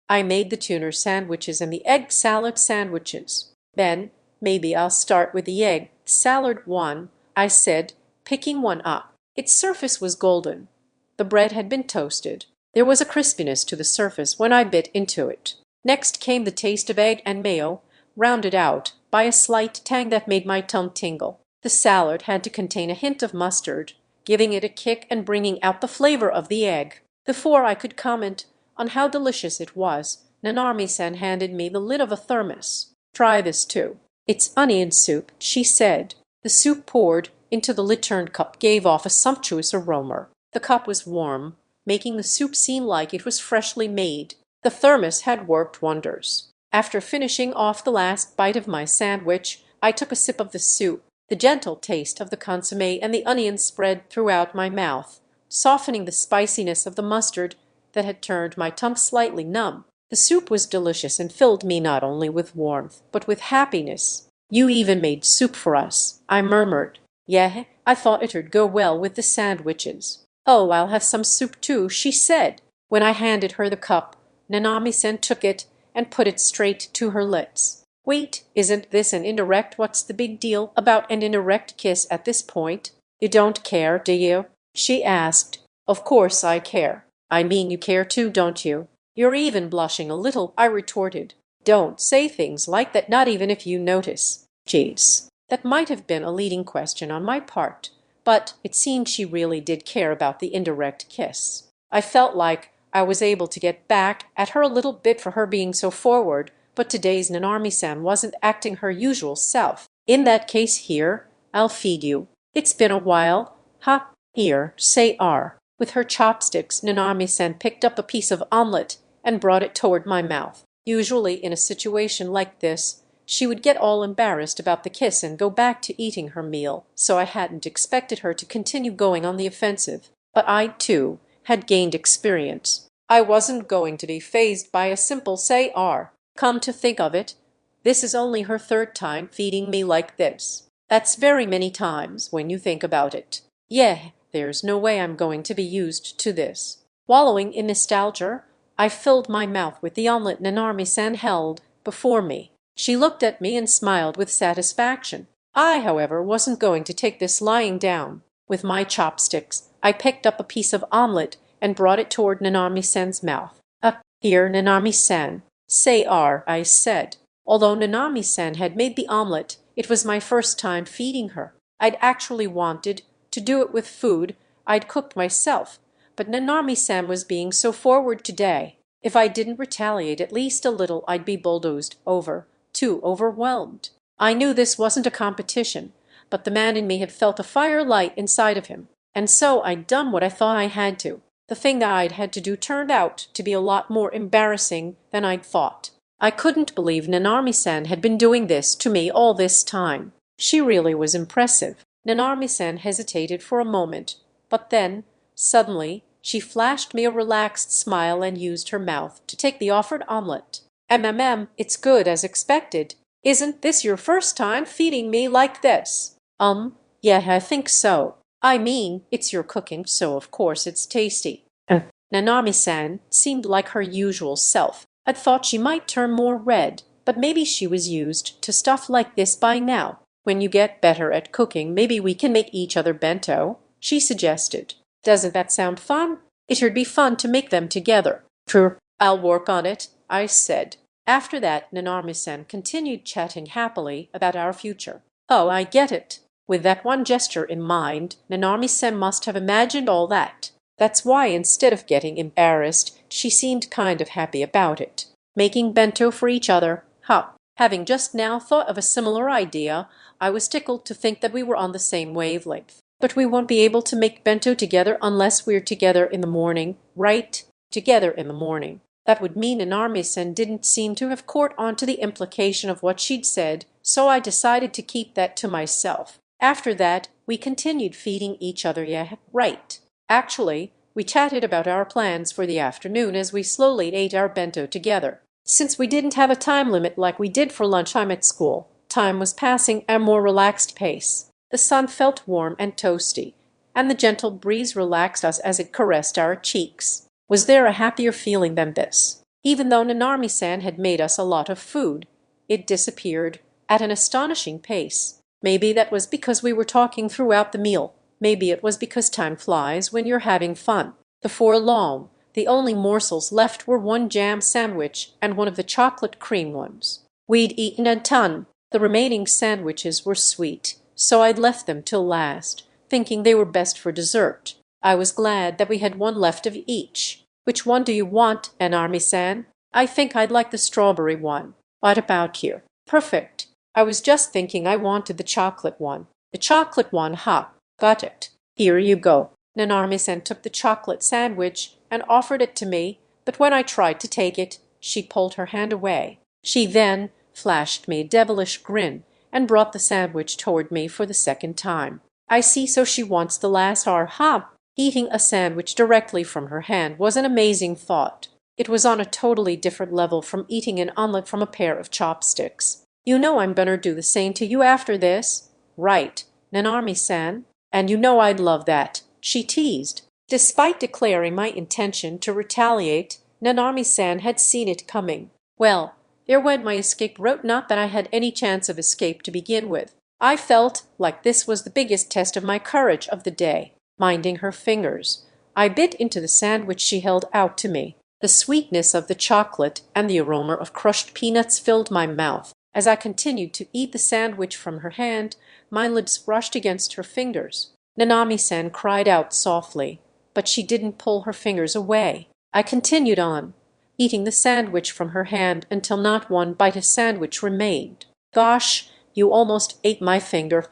I made the tuna sandwiches and the egg salad sandwiches. Then, maybe I'll start with the egg salad one, I said, picking one up. Its surface was golden. The bread had been toasted. There was a crispiness to the surface when I bit into it. Next came the taste of egg and mayo, rounded out by a slight tang that made my tongue tingle. The salad had to contain a hint of mustard, giving it a kick and bringing out the flavor of the egg. Before I could comment on how delicious it was, Nanarmi-san handed me the lid of a thermos. Try this too. It's onion soup, she said. The soup poured into the lid-turned cup gave off a sumptuous aroma. The cup was warm, making the soup seem like it was freshly made. The thermos had worked wonders. After finishing off the last bite of my sandwich, I took a sip of the soup. The gentle taste of the consommé and the onion spread throughout my mouth, softening the spiciness of the mustard that had turned my tongue slightly numb. The soup was delicious and filled me not only with warmth, but with happiness. You even made soup for us, I murmured. Yeah, I thought it'd go well with the sandwiches. Oh, I'll have some soup too, she said. When I handed her the cup, Nanami-san took it and put it straight to her lips. Wait, isn't this an indirect? What's the big deal about an indirect kiss at this point? You don't care, do you? She asked. Of course I care. I mean, you care too, don't you? You're even blushing a little, I retorted. Don't say things like that, not even if you notice. Jeez. That might have been a leading question on my part, but it seemed she really did care about the indirect kiss. I felt like I was able to get back at her a little bit for her being so forward, but today's Nanarmi-san wasn't acting her usual self. In that case here, I'll feed you. It's been a while. Ha, here, say R. With her chopsticks, Nanarmi-san picked up a piece of omelet and brought it toward my mouth. Usually in a situation like this, she would get all embarrassed about the kiss and go back to eating her meal, so I hadn't expected her to continue going on the offensive. But I, too, had gained experience. I wasn't going to be fazed by a simple say R. Come to think of it, this is only her third time feeding me like this. That's very many times when you think about it. Yeah, there's no way I'm going to be used to this. Wallowing in nostalgia, I filled my mouth with the omelet Nanarmi-san held before me. She looked at me and smiled with satisfaction. I, however, wasn't going to take this lying down. With my chopsticks, I picked up a piece of omelet and brought it toward Nanami-san's mouth. Here, Nanami-san. Say R, I said. Although Nanami-san had made the omelet, it was my first time feeding her. I'd actually wanted to do it with food I'd cooked myself, but Nanami-san was being so forward today. If I didn't retaliate at least a little, I'd be bulldozed over, too overwhelmed. I knew this wasn't a competition, but the man in me had felt a fire light inside of him, and so I'd done what I thought I had to. The thing that I'd had to do turned out to be a lot more embarrassing than I'd thought. I couldn't believe Nanami-san had been doing this to me all this time. She really was impressive. Nanarmi-san hesitated for a moment, but then, suddenly, she flashed me a relaxed smile and used her mouth to take the offered omelette. It's good as expected. Isn't this your first time feeding me like this? Yeah, I think so. I mean, it's your cooking, so of course it's tasty. Nanami-san seemed like her usual self. I thought she might turn more red, but maybe she was used to stuff like this by now. When you get better at cooking, maybe we can make each other bento, she suggested. Doesn't that sound fun? It should be fun to make them together. True, I'll work on it, I said. After that, Nanami-san continued chatting happily about our future. Oh, I get it. With that one gesture in mind, Nanami-san must have imagined all that. That's why instead of getting embarrassed, she seemed kind of happy about it. Making bento for each other. Having just now thought of a similar idea, I was tickled to think that we were on the same wavelength. But we won't be able to make bento together unless we're together in the morning, right? Together in the morning. That would mean Nanami-san didn't seem to have caught on to the implication of what she'd said, so I decided to keep that to myself. After that, we continued feeding each other, yeah, right. Actually, we chatted about our plans for the afternoon as we slowly ate our bento together. Since we didn't have a time limit like we did for lunchtime at school, time was passing at a more relaxed pace. The sun felt warm and toasty, and the gentle breeze relaxed us as it caressed our cheeks. Was there a happier feeling than this? Even though Nanami-san had made us a lot of food, it disappeared at an astonishing pace. Maybe that was because we were talking throughout the meal. Maybe it was because time flies when you're having fun. Before long, the only morsels left were one jam sandwich and one of the chocolate cream ones. We'd eaten a ton. The remaining sandwiches were sweet, so I'd left them till last, thinking they were best for dessert. I was glad that we had one left of each. Which one do you want, Nanami-san? I think I'd like the strawberry one. What about you? Perfect. I was just thinking I wanted the chocolate one. The chocolate one, got it. Here you go. Nanami-san took the chocolate sandwich and offered it to me, but when I tried to take it, she pulled her hand away. She then flashed me a devilish grin and brought the sandwich toward me for the second time. I see, so she wants the last hour, Eating a sandwich directly from her hand was an amazing thought. It was on a totally different level from eating an omelet from a pair of chopsticks. You know I'm gonna do the same to you after this. Right, Nanami-san. And you know I'd love that, she teased. Despite declaring my intention to retaliate, Nanami-san had seen it coming. Well, there went my escape route, not that I had any chance of escape to begin with. I felt like this was the biggest test of my courage of the day. Minding her fingers, I bit into the sandwich she held out to me. The sweetness of the chocolate and the aroma of crushed peanuts filled my mouth. As I continued to eat the sandwich from her hand, my lips brushed against her fingers. Nanami-san cried out softly, but she didn't pull her fingers away. I continued on, eating the sandwich from her hand until not one bite of sandwich remained. Gosh, you almost ate my finger,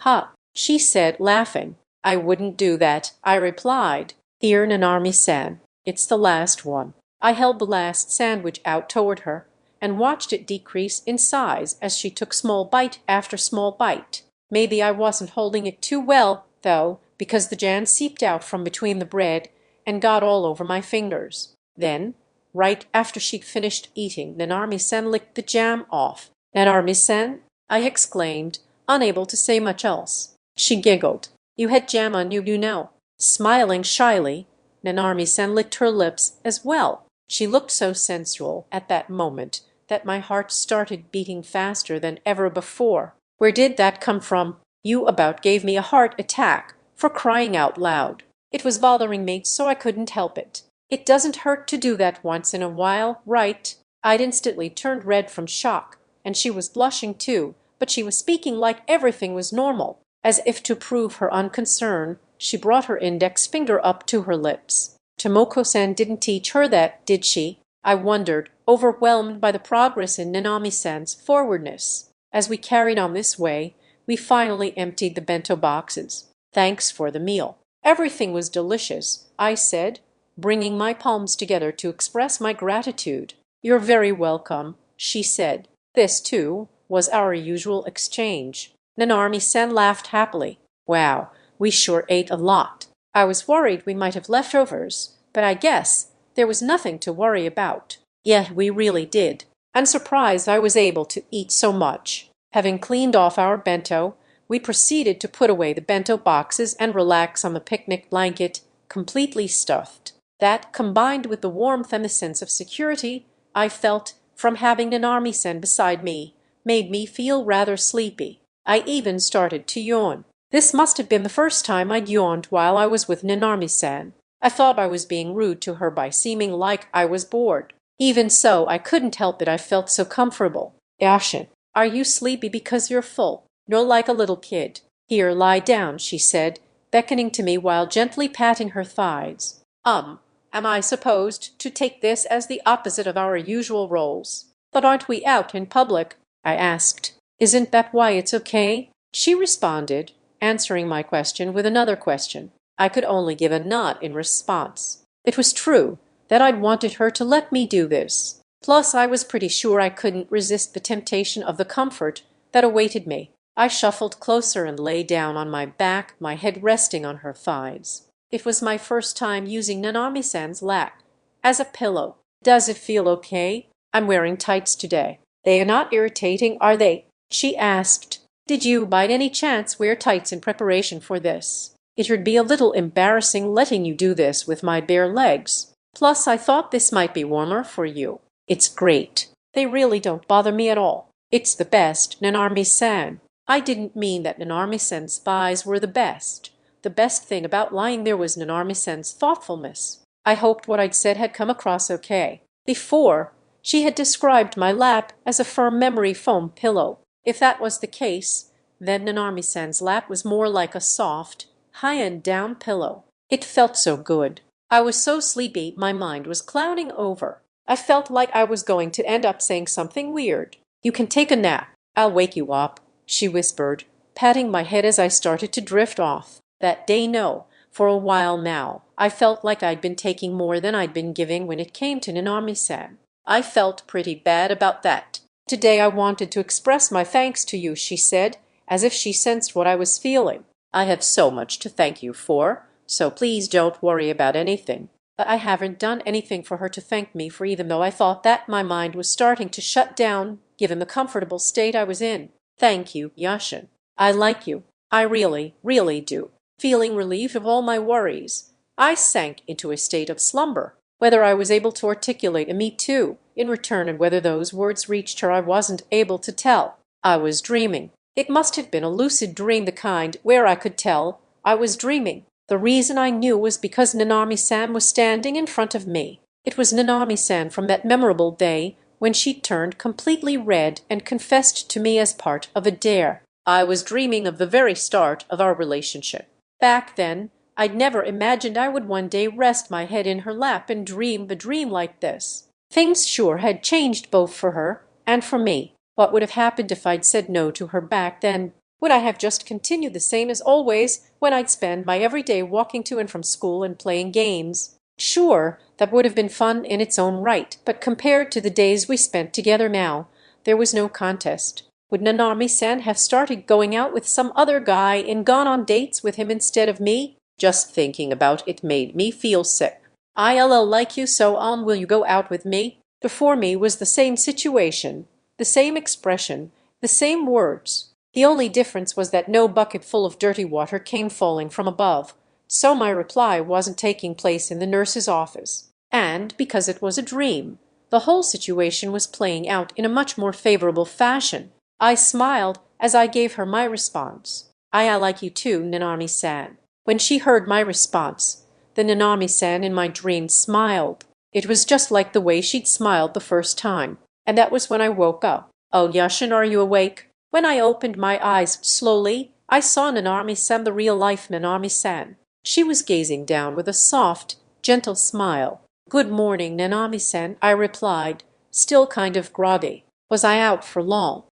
she said, laughing. I wouldn't do that, I replied. Here, Nanami-san, it's the last one. I held the last sandwich out toward her and watched it decrease in size as she took small bite after small bite. Maybe I wasn't holding it too well, though, because the jam seeped out from between the bread and got all over my fingers. Then, right after she'd finished eating, Nanami-san licked the jam off. Nanami-san, I exclaimed, unable to say much else. She giggled. You had jam on you, you know. Smiling shyly, Nanami-san licked her lips as well. She looked so sensual at that moment that my heart started beating faster than ever before. Where did that come from? You about gave me a heart attack, for crying out loud. It was bothering me, so I couldn't help it. It doesn't hurt to do that once in a while, right? I'd instantly turned red from shock, and she was blushing too, but she was speaking like everything was normal. As if to prove her unconcern, she brought her index finger up to her lips. Tomoko-san didn't teach her that, did she? I wondered, overwhelmed by the progress in Nanami-san's forwardness. As we carried on this way, we finally emptied the bento boxes. Thanks for the meal. Everything was delicious, I said, bringing my palms together to express my gratitude. You're very welcome, she said. This, too, was our usual exchange. Nanami-san laughed happily. Wow, we sure ate a lot. I was worried we might have leftovers, but I guess there was nothing to worry about. Yeah, we really did. I'm surprised I was able to eat so much. Having cleaned off our bento, we proceeded to put away the bento boxes and relax on the picnic blanket, completely stuffed. That, combined with the warmth and the sense of security I felt from having Nanami-san beside me, made me feel rather sleepy. I even started to yawn. This must have been the first time I'd yawned while I was with Nanami-san. I thought I was being rude to her by seeming like I was bored. Even so, I couldn't help it. I felt so comfortable. Yashin, are you sleepy because you're full? You're like a little kid. Here, lie down, she said, beckoning to me while gently patting her thighs. Am I supposed to take this as the opposite of our usual roles? But aren't we out in public? I asked. Isn't that why it's okay? She responded, answering my question with another question. I could only give a nod in response. It was true that I'd wanted her to let me do this. Plus, I was pretty sure I couldn't resist the temptation of the comfort that awaited me. I shuffled closer and lay down on my back, my head resting on her thighs. It was my first time using Nanami-san's lap as a pillow. Does it feel okay? I'm wearing tights today. They are not irritating, are they? She asked. Did you, by any chance, wear tights in preparation for this? It would be a little embarrassing letting you do this with my bare legs. Plus, I thought this might be warmer for you. It's great. They really don't bother me at all. It's the best, Nanami-san. I didn't mean that Nanami-san's thighs were the best. The best thing about lying there was Nanami-san's thoughtfulness. I hoped what I'd said had come across okay. Before, she had described my lap as a firm memory foam pillow. If that was the case, then Nanami-san's lap was more like a soft, high-end down pillow. It felt so good. I was so sleepy my mind was clouding over. I felt like I was going to end up saying something weird. You can take a nap. I'll wake you up, she whispered, patting my head as I started to drift off. That day, no. For a while now, I felt like I'd been taking more than I'd been giving when it came to Nanami-san. I felt pretty bad about that. Today I wanted to express my thanks to you, she said, as if she sensed what I was feeling. I have so much to thank you for, so please don't worry about anything. But I haven't done anything for her to thank me for, even though I thought that my mind was starting to shut down given the comfortable state I was in. Thank you, Yashin. I like you. I really, really do. Feeling relieved of all my worries, I sank into a state of slumber. Whether I was able to articulate a me too in return and whether those words reached her I wasn't able to tell. I was dreaming. It must have been a lucid dream, the kind where I could tell I was dreaming. The reason I knew was because Nanami-san was standing in front of me. It was Nanami-san from that memorable day when she turned completely red and confessed to me as part of a dare. I was dreaming of the very start of our relationship. Back then, I'd never imagined I would one day rest my head in her lap and dream a dream like this. Things sure had changed both for her and for me. What would have happened if I'd said no to her back then? Would I have just continued the same as always when I'd spend my every day walking to and from school and playing games? Sure, that would have been fun in its own right, but compared to the days we spent together now, there was no contest. Would Nanami-san have started going out with some other guy and gone on dates with him instead of me? Just thinking about it made me feel sick. I'll like you, so will you go out with me? Before me was the same situation, the same expression, the same words. The only difference was that no bucket full of dirty water came falling from above, so my reply wasn't taking place in the nurse's office. And because it was a dream, the whole situation was playing out in a much more favorable fashion. I smiled as I gave her my response. I like you too, Nanami-san. When she heard my response, the Nanami-san in my dream smiled. It was just like the way she'd smiled the first time, and that was when I woke up. Oh, Yashin, are you awake? When I opened my eyes slowly, I saw Nanami-san, the real-life Nanami-san. She was gazing down with a soft, gentle smile. Good morning, Nanami-san, I replied, still kind of groggy. Was I out for long?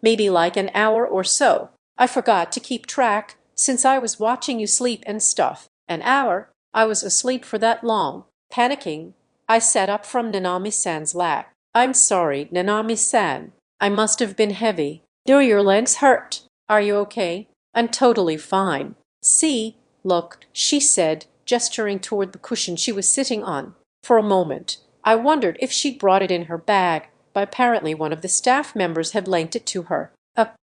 Maybe like an hour or so. I forgot to keep track since I was watching you sleep and stuff. An hour? I was asleep for that long. Panicking, I sat up from Nanami-san's lap. I'm sorry, Nanami-san. I must have been heavy. Do your legs hurt? Are you okay? I'm totally fine. See, look, she said, gesturing toward the cushion she was sitting on. For a moment, I wondered if she'd brought it in her bag, but apparently one of the staff members had lent it to her.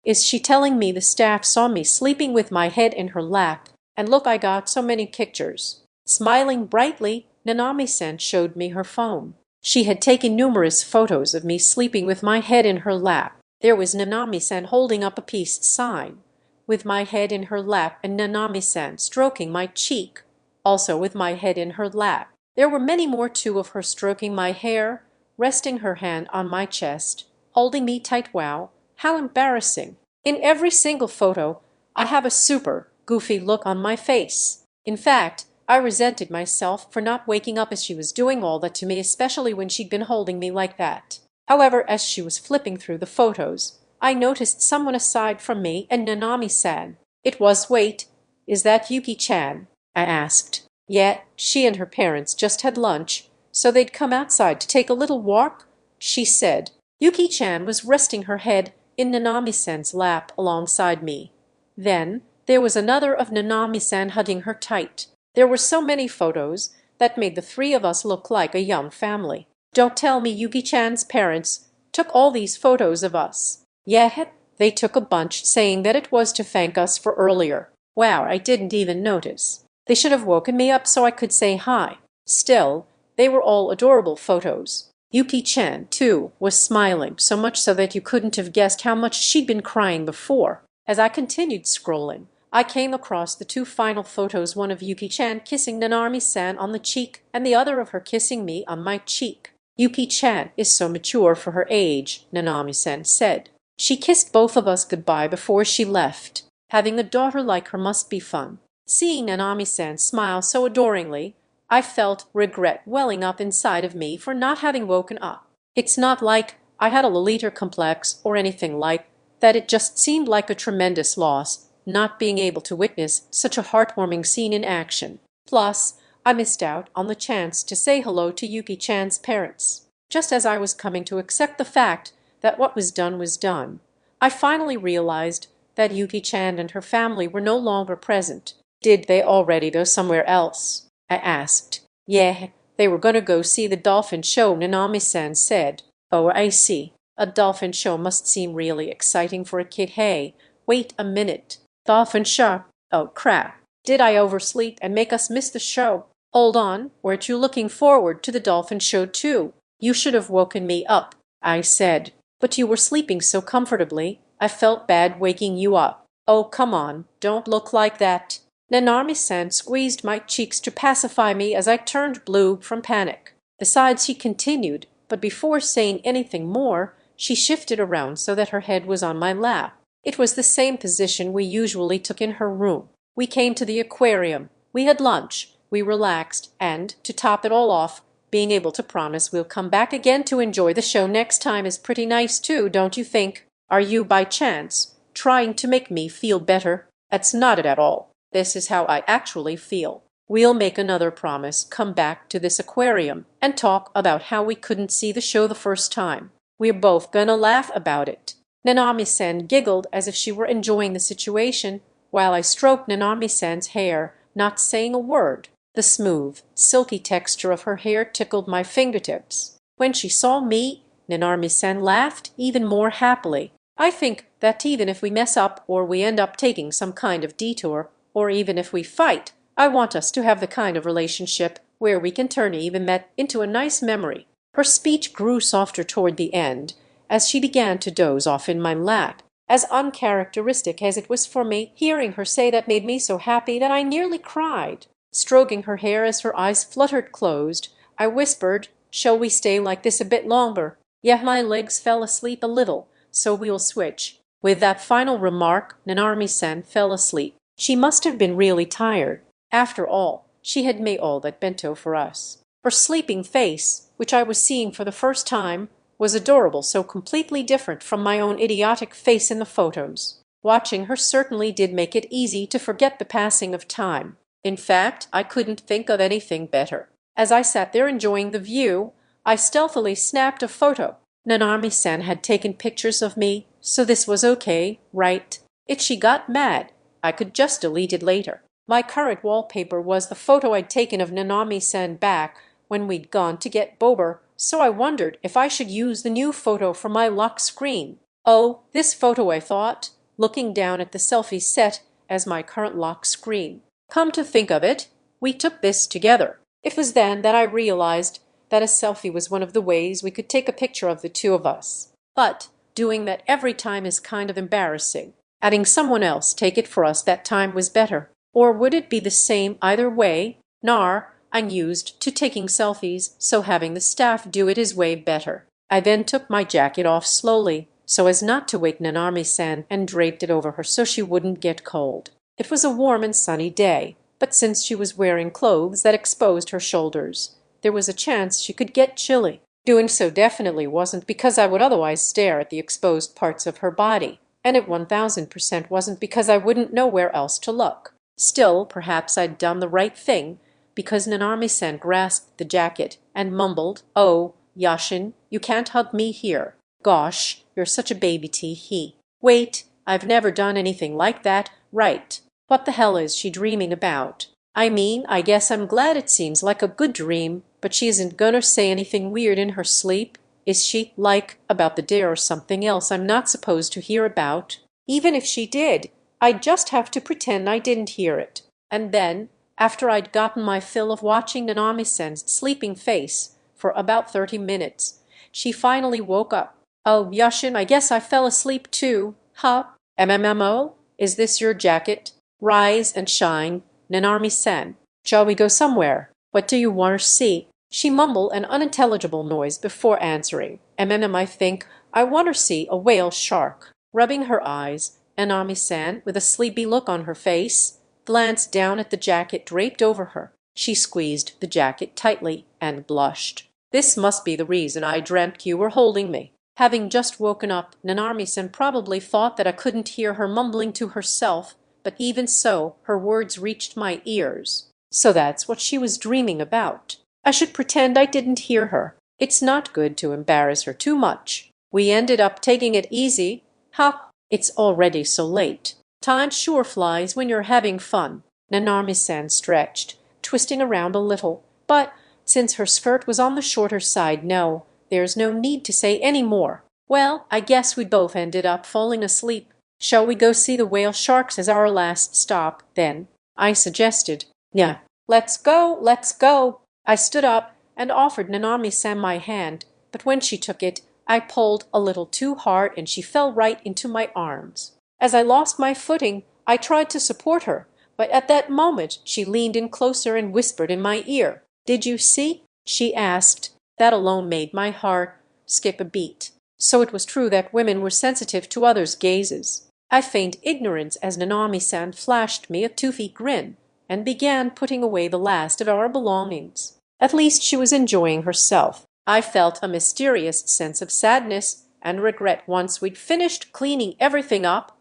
Is she telling me the staff saw me sleeping with my head in her lap? And look, I got so many pictures. Smiling brightly, Nanami-san showed me her phone. She had taken numerous photos of me sleeping with my head in her lap. There was Nanami-san holding up a peace sign, with my head in her lap, and Nanami-san stroking my cheek, also with my head in her lap. There were many more too, of her stroking my hair, resting her hand on my chest, holding me tight. Wow, how embarrassing. In every single photo, I have a super goofy look on my face. In fact, I resented myself for not waking up as she was doing all that to me, especially when she'd been holding me like that. However, as she was flipping through the photos, I noticed someone aside from me and Nanami-san. It was, wait, is that Yuki-chan? I asked. Yeah, she and her parents just had lunch, so they'd come outside to take a little walk, she said. Yuki-chan was resting her head in Nanami-san's lap alongside me. Then there was another of Nanami-san hugging her tight. There were so many photos that made the three of us look like a young family. Don't tell me Yuki-chan's parents took all these photos of us. Yeah, they took a bunch, saying that it was to thank us for earlier. Wow, I didn't even notice. They should have woken me up so I could say hi. Still, they were all adorable photos. Yuki-chan, too, was smiling, so much so that you couldn't have guessed how much she'd been crying before. As I continued scrolling, I came across the two final photos, one of Yuki-chan kissing Nanami-san on the cheek and the other of her kissing me on my cheek. Yuki-chan is so mature for her age, Nanami-san said. She kissed both of us goodbye before she left. Having a daughter like her must be fun. Seeing Nanami-san smile so adoringly, I felt regret welling up inside of me for not having woken up. It's not like I had a Lolita complex or anything like that. It just seemed like a tremendous loss not being able to witness such a heartwarming scene in action. Plus, I missed out on the chance to say hello to Yuki-chan's parents. Just as I was coming to accept the fact that what was done, I finally realized that Yuki-chan and her family were no longer present. Did they already go somewhere else? I asked. Yeah, they were going to go see the dolphin show, Nanami-san said. Oh, I see. A dolphin show must seem really exciting for a kid. Hey, wait a minute. Dolphin show? Oh, crap. Did I oversleep and make us miss the show? Hold on, weren't you looking forward to the dolphin show too? You should have woken me up, I said. But you were sleeping so comfortably, I felt bad waking you up. Oh, come on, don't look like that. Nanami-san squeezed my cheeks to pacify me as I turned blue from panic. Besides, she continued, but before saying anything more, she shifted around so that her head was on my lap. It was the same position we usually took in her room. We came to the aquarium. We had lunch. We relaxed, and, to top it all off, being able to promise we'll come back again to enjoy the show next time is pretty nice too, don't you think? Are you, by chance, trying to make me feel better? That's not it at all. This is how I actually feel. We'll make another promise, come back to this aquarium, and talk about how we couldn't see the show the first time. We're both gonna laugh about it. Nanami-san giggled as if she were enjoying the situation, while I stroked Nanami-san's hair, not saying a word. The smooth, silky texture of her hair tickled my fingertips. When she saw me, Nanami-san laughed even more happily. I think that even if we mess up or we end up taking some kind of detour, or even if we fight, I want us to have the kind of relationship where we can turn even that into a nice memory. Her speech grew softer toward the end, as she began to doze off in my lap. As uncharacteristic as it was for me, hearing her say that made me so happy that I nearly cried. Stroking her hair as her eyes fluttered closed, I whispered, "Shall we stay like this a bit longer?" "Yeah, my legs fell asleep a little, so we'll switch." With that final remark, Nanami-san fell asleep. She must have been really tired. After all, she had made all that bento for us. Her sleeping face, which I was seeing for the first time, was adorable, so completely different from my own idiotic face in the photos. Watching her certainly did make it easy to forget the passing of time. In fact, I couldn't think of anything better. As I sat there enjoying the view, I stealthily snapped a photo. Nanami-san had taken pictures of me, so this was okay, right? She got mad I could just delete it later. My current wallpaper was the photo I'd taken of Nanami-san back when we'd gone to get boba, so I wondered if I should use the new photo for my lock screen. Oh, this photo, I thought, looking down at the selfie set as my current lock screen. Come to think of it, we took this together. It was then that I realized that a selfie was one of the ways we could take a picture of the two of us. But doing that every time is kind of embarrassing. Having someone else take it for us that time was better. Or would it be the same either way? Nar, I'm used to taking selfies, so having the staff do it is way better. I then took my jacket off slowly, so as not to wake Nanami-san, and draped it over her so she wouldn't get cold. It was a warm and sunny day, but since she was wearing clothes that exposed her shoulders, there was a chance she could get chilly. Doing so definitely wasn't because I would otherwise stare at the exposed parts of her body, and it 1000% wasn't because I wouldn't know where else to look. Still, perhaps I'd done the right thing, because Nanami-san grasped the jacket and mumbled, "Oh, Yashin, you can't hug me here. Gosh, you're such a baby tee-hee. Wait, I've never done anything like that, right? What the hell is she dreaming about? I mean, I guess I'm glad it seems like a good dream, but she isn't gonna say anything weird in her sleep, is she? Like, about the dare or something else I'm not supposed to hear about? Even if she did, I'd just have to pretend I didn't hear it. And then, after I'd gotten my fill of watching Nanami-san's sleeping face for about 30 minutes, she finally woke up. Oh, Yashin, I guess I fell asleep too. Huh? MMMO? Is this your jacket? Rise and shine, Nanami-san. Shall we go somewhere? What do you want to see? She mumbled an unintelligible noise before answering. I think I want to see a whale shark. Rubbing her eyes, Nanami-san, with a sleepy look on her face, glanced down at the jacket draped over her. She squeezed the jacket tightly and blushed. This must be the reason I dreamt you were holding me. Having just woken up, Nanami-san probably thought that I couldn't hear her mumbling to herself, but even so, her words reached my ears. So that's what she was dreaming about. I should pretend I didn't hear her. It's not good to embarrass her too much. We ended up taking it easy. Ha! It's already so late. Time sure flies when you're having fun. Nanami-san stretched, twisting around a little, but since her skirt was on the shorter side, no, there's no need to say any more. Well, I guess we both ended up falling asleep. Shall we go see the whale sharks as our last stop, then? I suggested. Yeah, let's go, let's go. I stood up and offered Nanami-san my hand, but when she took it, I pulled a little too hard and she fell right into my arms. As I lost my footing, I tried to support her, but at that moment she leaned in closer and whispered in my ear. "Did you see?" she asked. That alone made my heart skip a beat. So it was true that women were sensitive to others' gazes. I feigned ignorance as Nanami-san flashed me a toothy grin and began putting away the last of our belongings. At least she was enjoying herself. I felt a mysterious sense of sadness and regret once we'd finished cleaning everything up,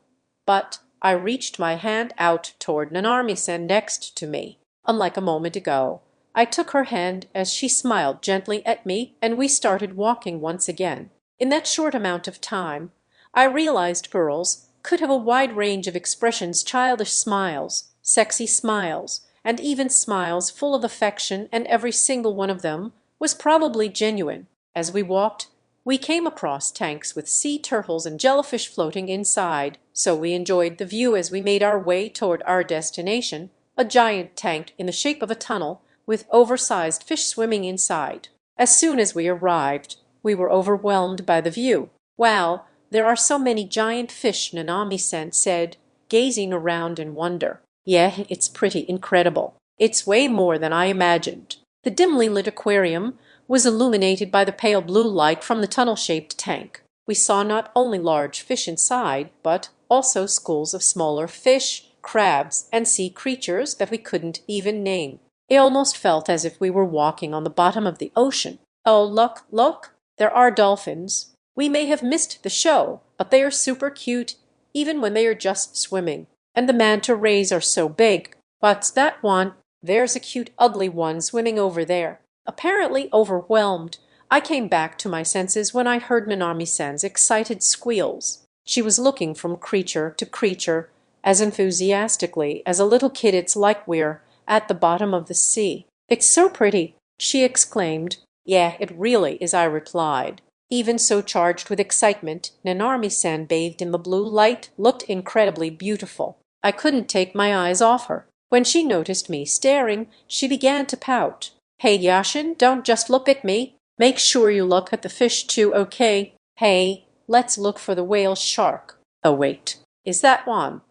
but I reached my hand out toward Nanami-san next to me. Unlike a moment ago, I took her hand as she smiled gently at me and we started walking once again. In that short amount of time, I realized girls could have a wide range of expressions, childish smiles, sexy smiles, and even smiles full of affection, and every single one of them was probably genuine. As we walked, we came across tanks with sea turtles and jellyfish floating inside, so we enjoyed the view as we made our way toward our destination, a giant tank in the shape of a tunnel with oversized fish swimming inside. As soon as we arrived, we were overwhelmed by the view. "Wow, there are so many giant fish," Nanami-san said, gazing around in wonder. "Yeah, it's pretty incredible. It's way more than I imagined." The dimly lit aquarium was illuminated by the pale blue light from the tunnel-shaped tank. We saw not only large fish inside, but also schools of smaller fish, crabs, and sea creatures that we couldn't even name. It almost felt as if we were walking on the bottom of the ocean. Oh, look, look! There are dolphins. We may have missed the show, but they are super cute, even when they are just swimming. And the manta rays are so big. What's that one? There's a cute ugly one swimming over there. Apparently overwhelmed, I came back to my senses when I heard Nanami-san's excited squeals. She was looking from creature to creature as enthusiastically as a little kid. It's like we're at the bottom of the sea. It's so pretty, she exclaimed. Yeah, it really is, I replied. Even so charged with excitement, Nanarmi-san, bathed in the blue light, looked incredibly beautiful. I couldn't take my eyes off her. When she noticed me staring, she began to pout. Hey Yashin, don't just look at me. Make sure you look at the fish too, okay? Hey, let's look for the whale shark. Oh wait, is that one?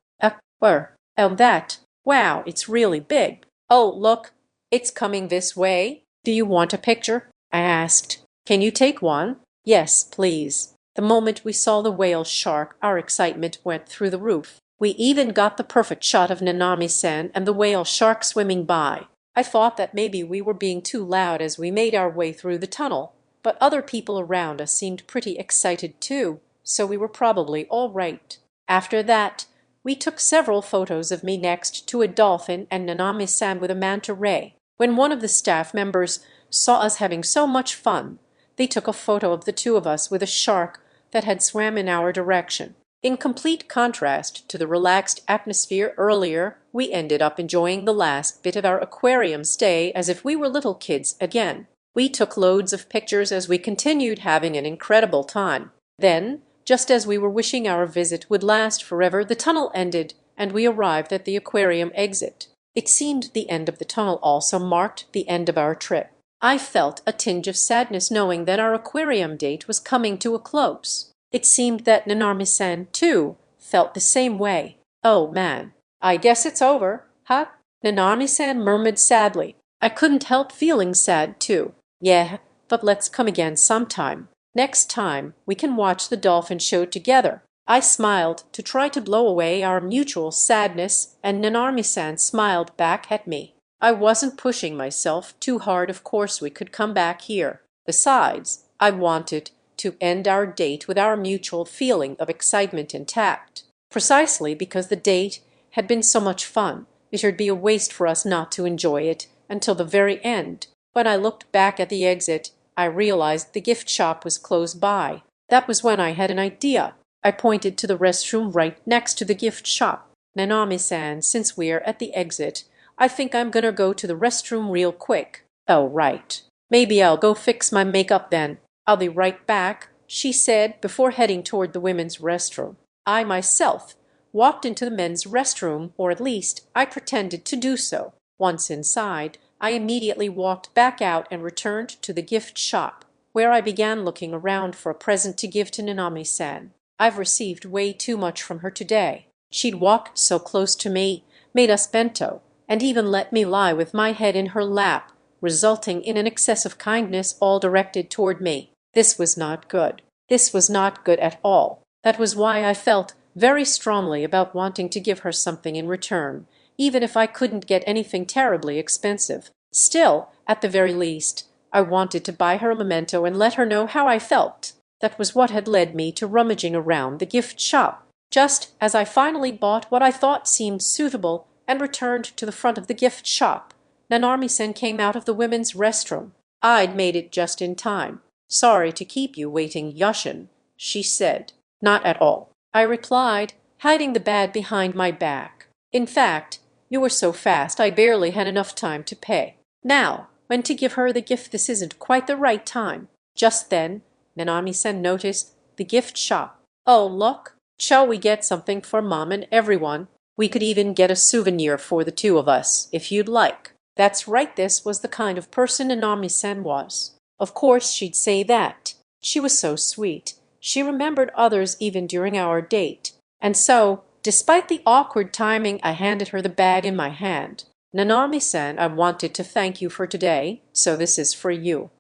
Where? Oh, that. Wow, it's really big. Oh, look, it's coming this way. Do you want a picture? I asked. Can you take one? Yes, please. The moment we saw the whale shark, our excitement went through the roof. We even got the perfect shot of Nanami-san and the whale shark swimming by. I thought that maybe we were being too loud as we made our way through the tunnel, but other people around us seemed pretty excited too, so we were probably all right. After that, we took several photos of me next to a dolphin and Nanami-san with a manta ray. When one of the staff members saw us having so much fun, they took a photo of the two of us with a shark that had swam in our direction. In complete contrast to the relaxed atmosphere earlier, we ended up enjoying the last bit of our aquarium stay as if we were little kids again. We took loads of pictures as we continued having an incredible time. Then, just as we were wishing our visit would last forever, the tunnel ended and we arrived at the aquarium exit. It seemed the end of the tunnel also marked the end of our trip. I felt a tinge of sadness knowing that our aquarium date was coming to a close. It seemed that Nanami-san, too, felt the same way. Oh man, I guess it's over, huh? Nanami-san murmured sadly. I couldn't help feeling sad too. Yeah, but let's come again sometime. Next time, we can watch the dolphin show together. I smiled to try to blow away our mutual sadness, and Nanami-san smiled back at me. I wasn't pushing myself too hard. Of course we could come back here. Besides, I wanted to end our date with our mutual feeling of excitement intact. Precisely because the date had been so much fun, it would be a waste for us not to enjoy it until the very end. When I looked back at the exit, I realized the gift shop was close by. That was when I had an idea. I pointed to the restroom right next to the gift shop. Nanami-san, since we're at the exit, I think I'm gonna go to the restroom real quick. Oh, right. Maybe I'll go fix my makeup then. I'll be right back, she said before heading toward the women's restroom. I myself walked into the men's restroom, or at least I pretended to do so. Once inside, I immediately walked back out and returned to the gift shop, where I began looking around for a present to give to Nanami-san. I've received way too much from her today. She'd walked so close to me, made us bento, and even let me lie with my head in her lap, resulting in an excess of kindness all directed toward me. This was not good. This was not good at all. That was why I felt very strongly about wanting to give her something in return, even if I couldn't get anything terribly expensive. Still, at the very least, I wanted to buy her a memento and let her know how I felt. That was what had led me to rummaging around the gift shop. Just as I finally bought what I thought seemed suitable and returned to the front of the gift shop, Nanami-san came out of the women's restroom. I'd made it just in time. Sorry to keep you waiting, Yashin, she said. Not at all, I replied, hiding the bag behind my back. In fact, you were so fast I barely had enough time to pay. Now, when to give her the gift, this isn't quite the right time. Just then, Nanami-san noticed the gift shop. Oh, look, shall we get something for Mom and everyone? We could even get a souvenir for the two of us, if you'd like. That's right, this was the kind of person Nanami-san was. Of course she'd say that. She was so sweet. She remembered others even during our date. And so, despite the awkward timing, I handed her the bag in my hand. Nanami-san, I wanted to thank you for today, so this is for you.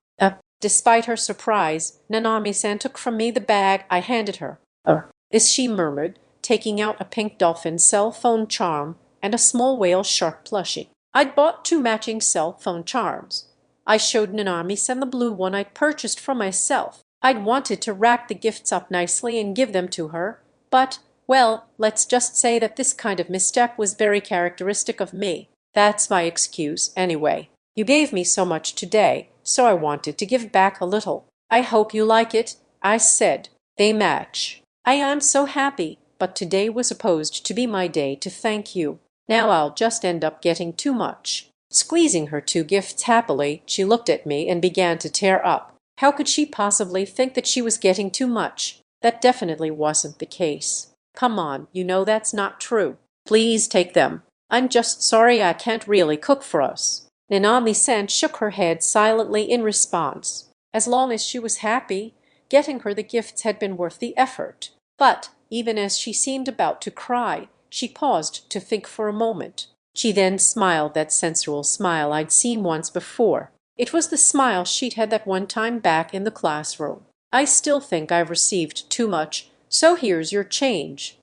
Despite her surprise, Nanami-san took from me the bag I handed her. This, she murmured, taking out a pink dolphin cell phone charm and a small whale shark plushie. I'd bought 2 matching cell phone charms. I showed Nanami-san the blue one I'd purchased for myself. I'd wanted to wrap the gifts up nicely and give them to her, but, well, let's just say that this kind of misstep was very characteristic of me. That's my excuse, anyway. You gave me so much today, so I wanted to give back a little. I hope you like it, I said. They match. I am so happy. but today was supposed to be my day to thank you. Now I'll just end up getting too much." Squeezing her two gifts happily, she looked at me and began to tear up. How could she possibly think that she was getting too much? That definitely wasn't the case. "Come on, you know that's not true. Please take them. I'm just sorry I can't really cook for us." Nanami-san shook her head silently in response. As long as she was happy, getting her the gifts had been worth the effort. But even as she seemed about to cry, she paused to think for a moment. She then smiled that sensual smile I'd seen once before. It was the smile she'd had that one time back in the classroom. "I still think I've received too much, so here's your change."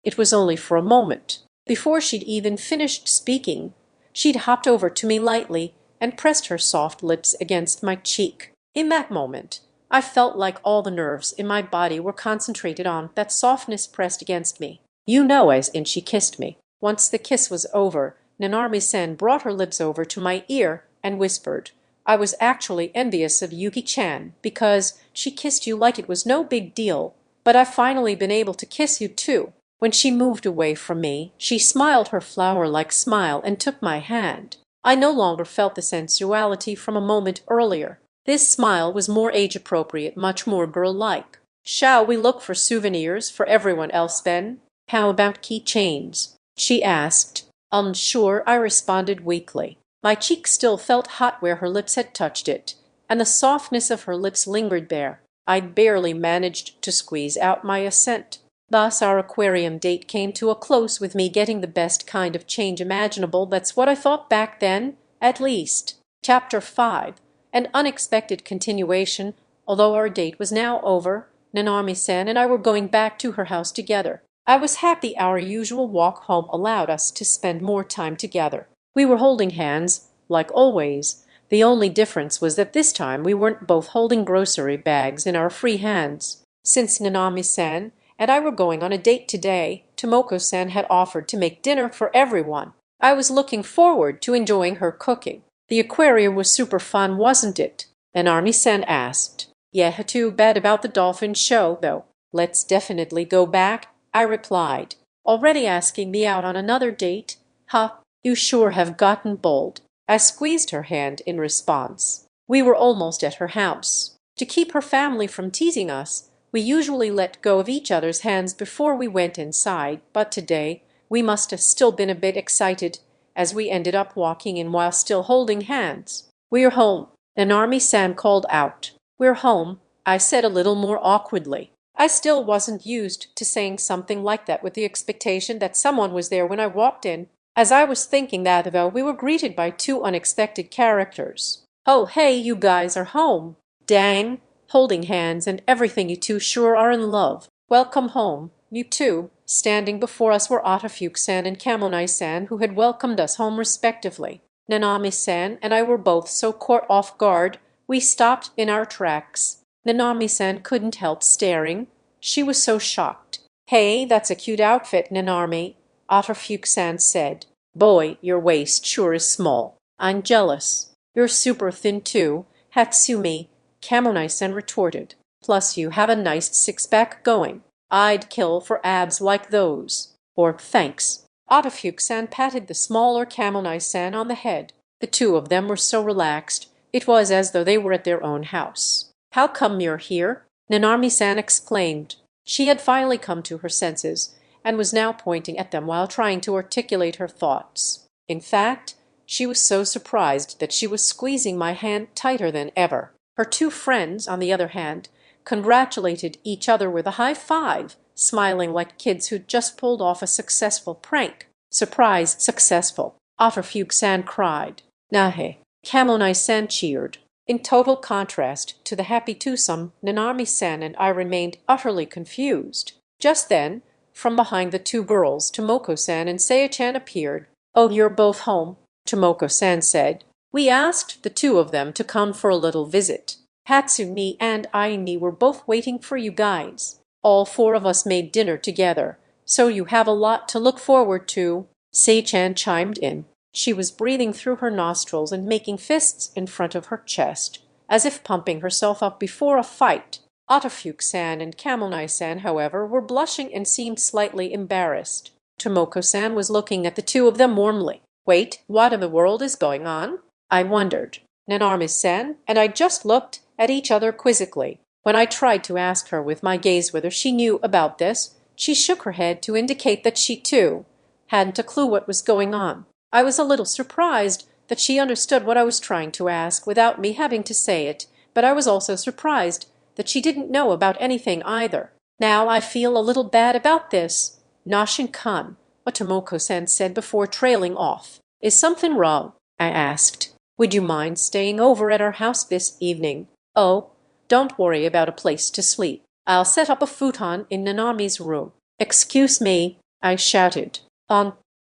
It was only for a moment. Before she'd even finished speaking, she'd hopped over to me lightly and pressed her soft lips against my cheek. In that moment, I felt like all the nerves in my body were concentrated on that softness pressed against me. You know, as in she kissed me. Once the kiss was over, Nanami-san brought her lips over to my ear and whispered, "I was actually envious of Yuki-chan because she kissed you like it was no big deal, but I've finally been able to kiss you too." When she moved away from me, she smiled her flower-like smile and took my hand. I no longer felt the sensuality from a moment earlier. This smile was more age-appropriate, much more girl-like. "Shall we look for souvenirs for everyone else then? How about key chains?" she asked. Unsure, I responded weakly. My cheek still felt hot where her lips had touched it, and the softness of her lips lingered there. I'd barely managed to squeeze out my assent. Thus our aquarium date came to a close with me getting the best kind of change imaginable. That's what I thought back then, at least. Chapter 5. An unexpected continuation. Although our date was now over, Nanami-san and I were going back to her house together. I was happy our usual walk home allowed us to spend more time together. We were holding hands, like always. The only difference was that this time we weren't both holding grocery bags in our free hands. Since Nanami-san and I were going on a date today, Tomoko-san had offered to make dinner for everyone. I was looking forward to enjoying her cooking. "The aquarium was super fun, wasn't it?" Nanami-san asked. "Yeah, too bad about the dolphin show, though. Let's definitely go back," I replied. "Already asking me out on another date? Huh, you sure have gotten bold." I squeezed her hand in response. We were almost at her house. To keep her family from teasing us, we usually let go of each other's hands before we went inside, but today we must have still been a bit excited as we ended up walking in while still holding hands. "We're home," Nanami-san called out. "We're home," I said a little more awkwardly. I still wasn't used to saying something like that with the expectation that someone was there when I walked in. As I was thinking that, though, we were greeted by two unexpected characters. "Oh, hey, you guys are home. Dang, holding hands and everything, you two sure are in love. Welcome home, you two." Standing before us were Audiobook-san and Kamonai-san, who had welcomed us home respectively. Nanami-san and I were both so caught off guard, we stopped in our tracks. Nanami-san couldn't help staring. She was so shocked. "Hey, that's a cute outfit, Nanami," Audiobook-san said. "Boy, your waist sure is small. I'm jealous." "You're super thin too, Hatsumi," Kamonai-san retorted. "Plus you have a nice six-pack going. I'd kill for abs like those." "Or thanks." Audiobook-san patted the smaller Kamonai-san on the head. The two of them were so relaxed, it was as though they were at their own house. "How come you're here?" Nanami-san exclaimed. She had finally come to her senses and was now pointing at them while trying to articulate her thoughts. In fact, she was so surprised that she was squeezing my hand tighter than ever. Her two friends, on the other hand, congratulated each other with a high five, smiling like kids who'd just pulled off a successful prank. "Surprise successful," Audiobook-san cried. "Nahe," Kamonai-san cheered. In total contrast to the happy twosome, Nanami-san and I remained utterly confused. Just then, from behind the two girls, Tomoko-san and Saya-chan appeared. "Oh, you're both home," Tomoko-san said. "We asked the two of them to come for a little visit. Hatsumi and Aimi were both waiting for you guys. All four of us made dinner together, so you have a lot to look forward to," Sei-chan chimed in. She was breathing through her nostrils and making fists in front of her chest, as if pumping herself up before a fight. Otofuke-san and Kamonai-san, however, were blushing and seemed slightly embarrassed. Tomoko-san was looking at the two of them warmly. "Wait, what in the world is going on?" I wondered. Nanami-san and I just looked at each other quizzically. When I tried to ask her with my gaze whether she knew about this, she shook her head to indicate that she, too, hadn't a clue what was going on. I was a little surprised that she understood what I was trying to ask without me having to say it, but I was also surprised that she didn't know about anything either. "Now I feel a little bad about this. Nashin-kan," Tomoko-san said before trailing off. "Is something wrong?" I asked. "Would you mind staying over at our house this evening?" "Oh, don't worry about a place to sleep. I'll set up a futon in Nanami's room." "Excuse me," I shouted.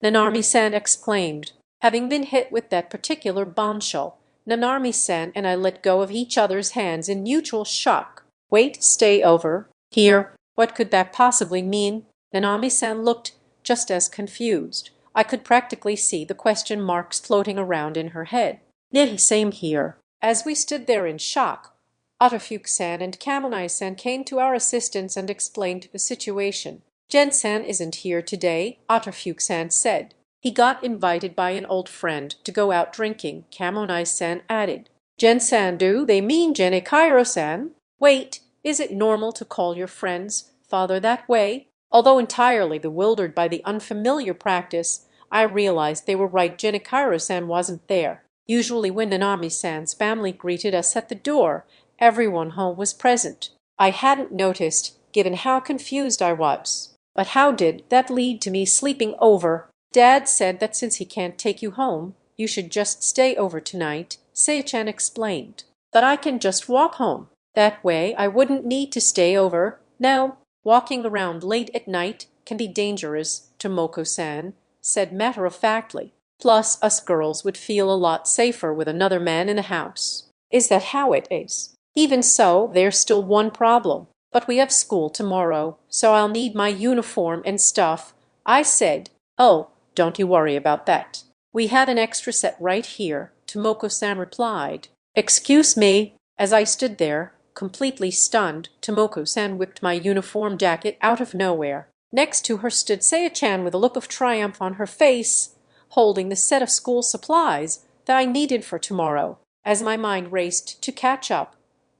Nanami-san exclaimed. Having been hit with that particular bombshell, Nanami-san and I let go of each other's hands in mutual shock. "Wait, stay over? Here? What could that possibly mean?" Nanami-san looked just as confused. I could practically see the question marks floating around in her head. Same here." As we stood there in shock, Otofuke-san and Kamonai-san came to our assistance and explained the situation. "Gen-san isn't here today," Otofuke-san said. "He got invited by an old friend to go out drinking," Kamonai-san added. "Gen-san, do they mean Kairo-san? Wait, is it normal to call your friend's father that way?" Although entirely bewildered by the unfamiliar practice, I realized they were right. Kairo-san wasn't there. Usually when Nanami-san's family greeted us at the door, everyone home was present. I hadn't noticed, given how confused I was. But how did that lead to me sleeping over? "Dad said that since he can't take you home, you should just stay over tonight," Sei-chan explained. "That I can just walk home. That way I wouldn't need to stay over. No, walking around late at night can be dangerous," Tomoko-san said matter-of-factly. "Plus, us girls would feel a lot safer with another man in the house." "Is that how it is?" "Even so, there's still one problem. But we have school tomorrow, so I'll need my uniform and stuff," I said. "Oh, don't you worry about that. We have an extra set right here," Tomoko-san replied. "Excuse me." As I stood there, completely stunned, Tomoko-san whipped my uniform jacket out of nowhere. Next to her stood Sei-chan with a look of triumph on her face, holding the set of school supplies that I needed for tomorrow. As my mind raced to catch up,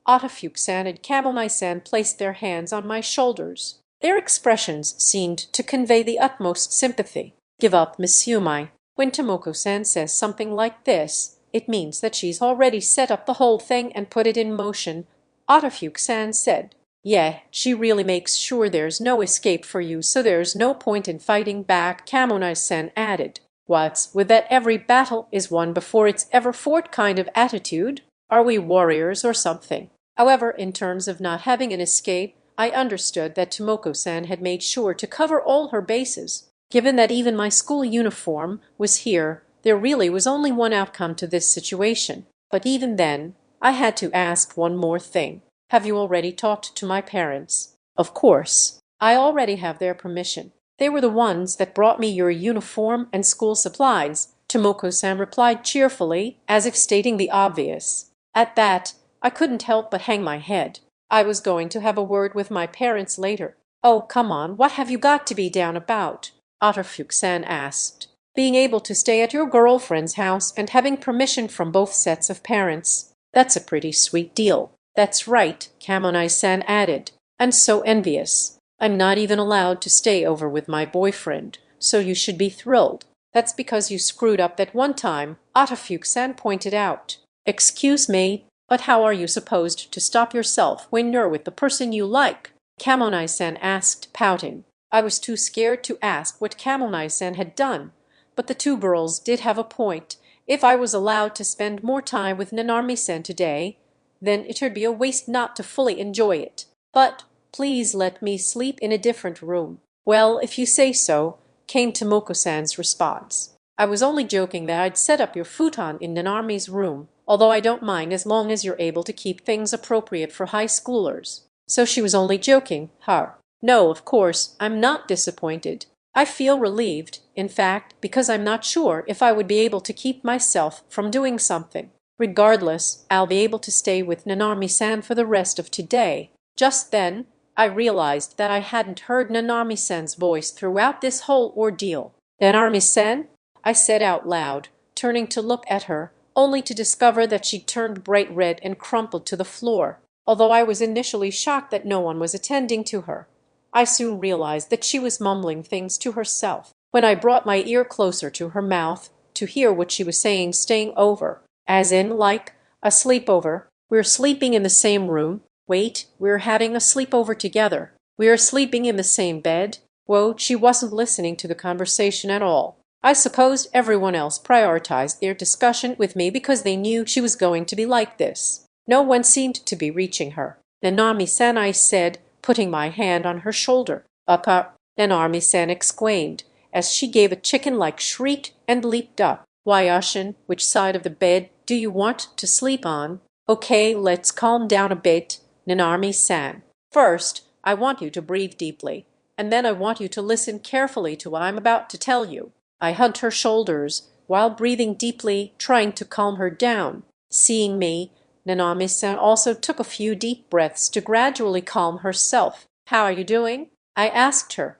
Otofuke-san and Kamonai-san placed their hands on my shoulders. Their expressions seemed to convey the utmost sympathy. "Give up, Miss Yumai. When Tomoko-san says something like this, it means that she's already set up the whole thing and put it in motion," Otofuke-san said. "Yeah, she really makes sure there's no escape for you, so there's no point in fighting back," Kamonai-san added. "What's with that every battle is won before it's ever fought kind of attitude? Are we warriors or something?" However, in terms of not having an escape, I understood that Tomoko-san had made sure to cover all her bases. Given that even my school uniform was here, there really was only one outcome to this situation. But even then, I had to ask one more thing. "Have you already talked to my parents?" "Of course. I already have their permission. They were the ones that brought me your uniform and school supplies," Tomoko-san replied cheerfully, as if stating the obvious. At that, I couldn't help but hang my head. I was going to have a word with my parents later. "Oh, come on, what have you got to be down about?" Otofuke-san asked. "Being able to stay at your girlfriend's house and having permission from both sets of parents. That's a pretty sweet deal." "That's right," Kamonai-san added. "I'm so envious. I'm not even allowed to stay over with my boyfriend, so you should be thrilled." "That's because you screwed up that one time," Otofuke-san pointed out. "Excuse me, but how are you supposed to stop yourself when you're with the person you like?" Kamonai-san asked, pouting. I was too scared to ask what Kamonai-san had done, but the two girls did have a point. If I was allowed to spend more time with Nanami-san today, then it would be a waste not to fully enjoy it. "But please let me sleep in a different room." "Well, if you say so," came Tomoko-san's response. "I was only joking that I'd set up your futon in Nanami's room, although I don't mind as long as you're able to keep things appropriate for high schoolers." So she was only joking, huh? No, of course, I'm not disappointed. I feel relieved, in fact, because I'm not sure if I would be able to keep myself from doing something. Regardless, I'll be able to stay with Nanami-san for the rest of today. Just then, I realized that I hadn't heard Nanami-san's voice throughout this whole ordeal. "Nanami-san?" I said out loud, turning to look at her, only to discover that she turned bright red and crumpled to the floor. Although I was initially shocked that no one was attending to her, I soon realized that she was mumbling things to herself. When I brought my ear closer to her mouth to hear what she was saying, staying over, as in like a sleepover. "We're sleeping in the same room. Wait, we're having a sleepover together. We are sleeping in the same bed." Whoa, she wasn't listening to the conversation at all. I supposed everyone else prioritized their discussion with me because they knew she was going to be like this. No one seemed to be reaching her. "Nanami-san," I said, putting my hand on her shoulder. "Akka," Nanami-san exclaimed, as she gave a chicken-like shriek and leaped up. "Why, Ashin, which side of the bed do you want to sleep on?" "Okay, let's calm down a bit, Nanami-san. First, I want you to breathe deeply, and then I want you to listen carefully to what I'm about to tell you." I hugged her shoulders while breathing deeply, trying to calm her down. Seeing me, Nanami-san also took a few deep breaths to gradually calm herself. "How are you doing?" I asked her.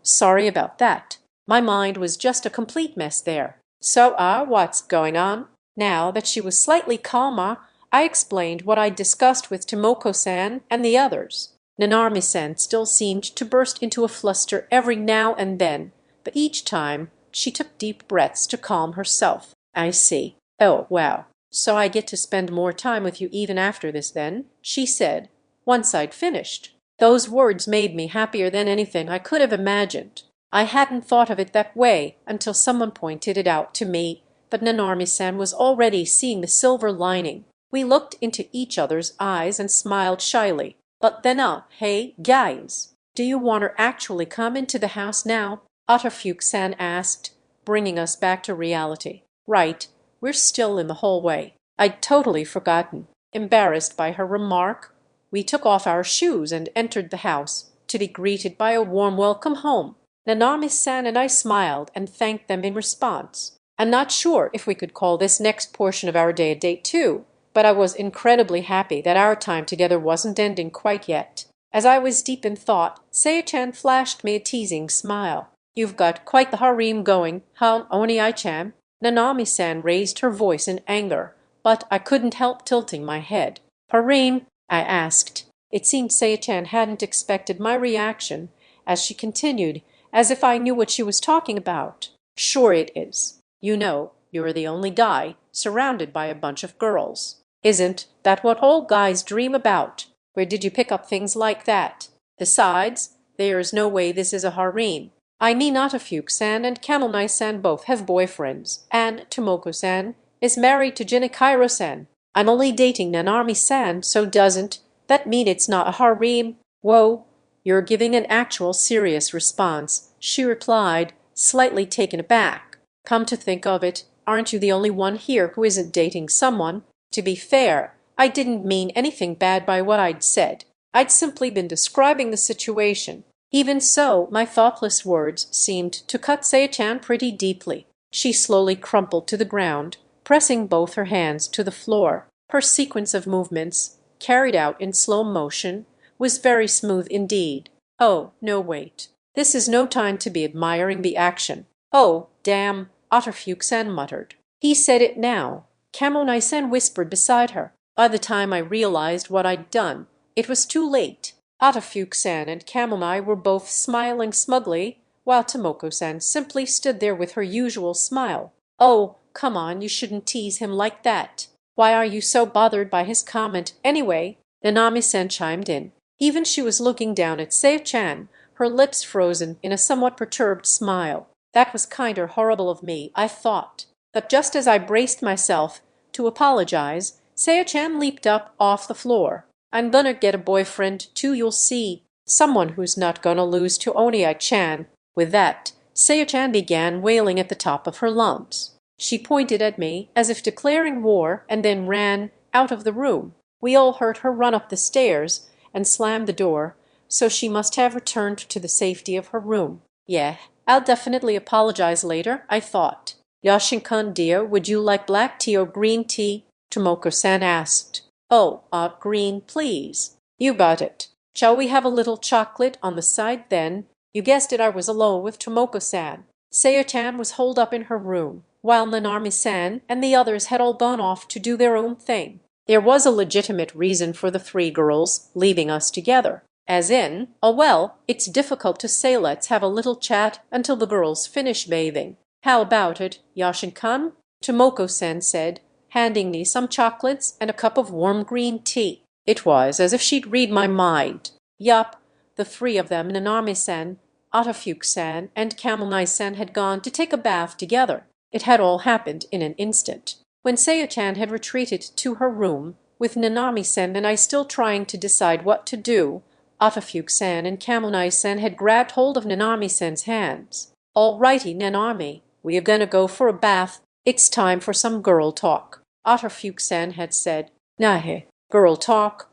Sorry about that. My mind was just a complete mess there." "So, what's going on?" Now that she was slightly calmer, I explained what I'd discussed with Tomoko-san and the others. Nanami-san still seemed to burst into a fluster every now and then, but each time she took deep breaths to calm herself. "I see. Oh, wow. So I get to spend more time with you even after this then?" she said, once I'd finished. Those words made me happier than anything I could have imagined. I hadn't thought of it that way until someone pointed it out to me, but Nanami-san was already seeing the silver lining. We looked into each other's eyes and smiled shyly. "But then, hey, guys, do you want to actually come into the house now?" Atafuke-san asked, bringing us back to reality. "Right, we're still in the hallway." I'd totally forgotten. Embarrassed by her remark, we took off our shoes and entered the house, to be greeted by a warm welcome home. Nanami-san and I smiled and thanked them in response. I'm not sure if we could call this next portion of our day a date too, but I was incredibly happy that our time together wasn't ending quite yet. As I was deep in thought, Saya-chan flashed me a teasing smile. "You've got quite the harem going, huh, Oni-chan?" Nanami-san raised her voice in anger, but I couldn't help tilting my head. "Harem?" I asked. It seemed Saya-chan hadn't expected my reaction, as she continued, as if I knew what she was talking about. "Sure it is. You know, you're the only guy surrounded by a bunch of girls. Isn't that what all guys dream about? Where did you pick up things like that? Besides, there's no way this is a harem. I mean, Atafuke-san and Kamonai-san both have boyfriends, and Tomoko-san is married to Jinichiro-san. I'm only dating Nanami-san, so doesn't that mean it's not a harem?" "Whoa, you're giving an actual serious response," she replied, slightly taken aback. "Come to think of it, aren't you the only one here who isn't dating someone?" To be fair, I didn't mean anything bad by what I'd said. I'd simply been describing the situation. Even so, my thoughtless words seemed to cut Saya-chan pretty deeply. She slowly crumpled to the ground, pressing both her hands to the floor. Her sequence of movements, carried out in slow motion, was very smooth indeed. "Oh, no, wait. This is no time to be admiring the action." "Oh, damn," Atafuke-san muttered. "He said it now." Kamonai-san whispered beside her. By the time I realized what I'd done, it was too late. Atafuke-san and Kamonai were both smiling smugly, while Tomoko-san simply stood there with her usual smile. "Oh, come on, you shouldn't tease him like that. Why are you so bothered by his comment anyway?" Nanami-san chimed in. Even she was looking down at Saya-chan, her lips frozen in a somewhat perturbed smile. That was kinder horrible of me, I thought. But just as I braced myself to apologize, Saya-chan leaped up off the floor. "I'm gonna get a boyfriend too, you'll see. Someone who's not gonna lose to Oni-chan." With that, Saya-chan began wailing at the top of her lungs. She pointed at me as if declaring war and then ran out of the room. We all heard her run up the stairs and slam the door, so she must have returned to the safety of her room. Yeah, I'll definitely apologize later, I thought. "Yashin-kun dear, would you like black tea or green tea?" Tomoko-san asked. "Oh, green, please." "You got it." Shall we have a little chocolate on the side then? You guessed it, I was alone with Tomoko-san. Saya-chan was holed up in her room, while Nanami-san and the others had all gone off to do their own thing. There was a legitimate reason for the three girls leaving us together. As in, oh well, it's difficult to say let's have a little chat until the girls finish bathing. How about it, Yashin-kun? Tomoko-san said, handing me some chocolates and a cup of warm green tea. It was as if she'd read my mind. Yup, the three of them, Nanami-san, Atafuke-san, and Kamonai-san, had gone to take a bath together. It had all happened in an instant. When Saya-chan had retreated to her room, with Nanami-san and I still trying to decide what to do, Atafuke-san and Kamonai-san had grabbed hold of Nanami-san's hands. "All righty, Nanami, we are gonna go for a bath. It's time for some girl talk," Atafuke-san had said. "Nahe, girl talk,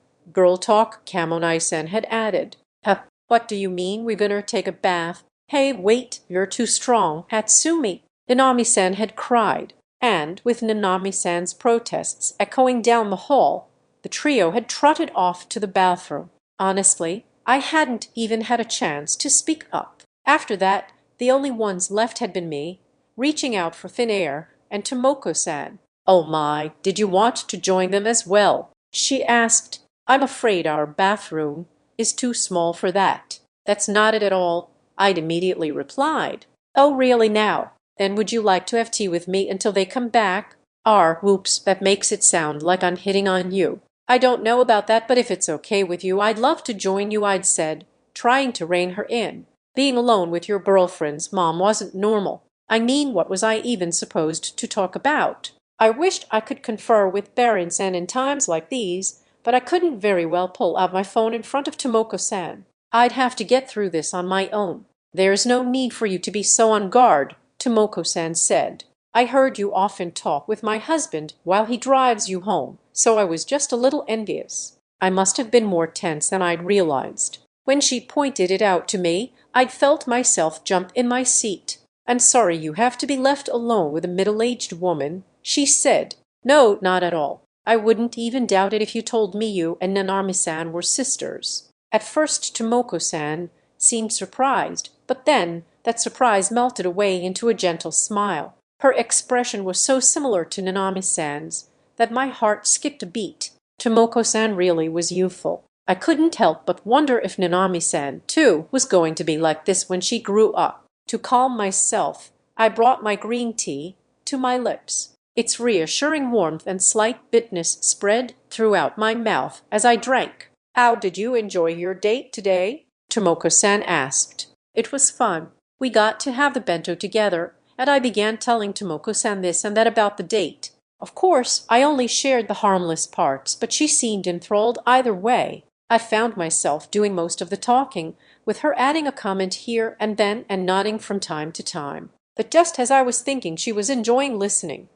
Kamonai-san had added. Huh, what do you mean we're gonna take a bath? Hey, wait, you're too strong, Hatsumi," Nanami-san had cried, and with Nanami-san's protests echoing down the hall, the trio had trotted off to the bathroom. Honestly, I hadn't even had a chance to speak up. After that, the only ones left had been me, reaching out for thin air, and Tomoko-san. "Oh my, did you want to join them as well?" she asked. "I'm afraid our bathroom is too small for that." "That's not it at all," I'd immediately replied. "Oh really now? Then would you like to have tea with me until they come back?" Whoops, that makes it sound like I'm hitting on you. "I don't know about that, but if it's okay with you, I'd love to join you," I'd said, trying to rein her in. Being alone with your girlfriend's mom wasn't normal. I mean, what was I even supposed to talk about? I wished I could confer with Baron-san in times like these, but I couldn't very well pull out my phone in front of Tomoko-san. I'd have to get through this on my own. "There's no need for you to be so on guard," Tomoko-san said. "I heard you often talk with my husband while he drives you home, so I was just a little envious." I must have been more tense than I'd realized. When she pointed it out to me, I'd felt myself jump in my seat. "I'm sorry you have to be left alone with a middle-aged woman," she said. "No, not at all. I wouldn't even doubt it if you told me you and Nanami-san were sisters." At first Tomoko-san seemed surprised, but then that surprise melted away into a gentle smile. Her expression was so similar to Nanami-san's that my heart skipped a beat. Tomoko-san really was youthful. I couldn't help but wonder if Nanami-san, too, was going to be like this when she grew up. To calm myself, I brought my green tea to my lips. Its reassuring warmth and slight bitterness spread throughout my mouth as I drank. "How did you enjoy your date today?" Tomoko-san asked. "It was fun. We got to have the bento together, and I began telling Tomoko-san this and that about the date. Of course, I only shared the harmless parts, but she seemed enthralled either way. I found myself doing most of the talking, with her adding a comment here and then and nodding from time to time. But just as I was thinking she was enjoying listening,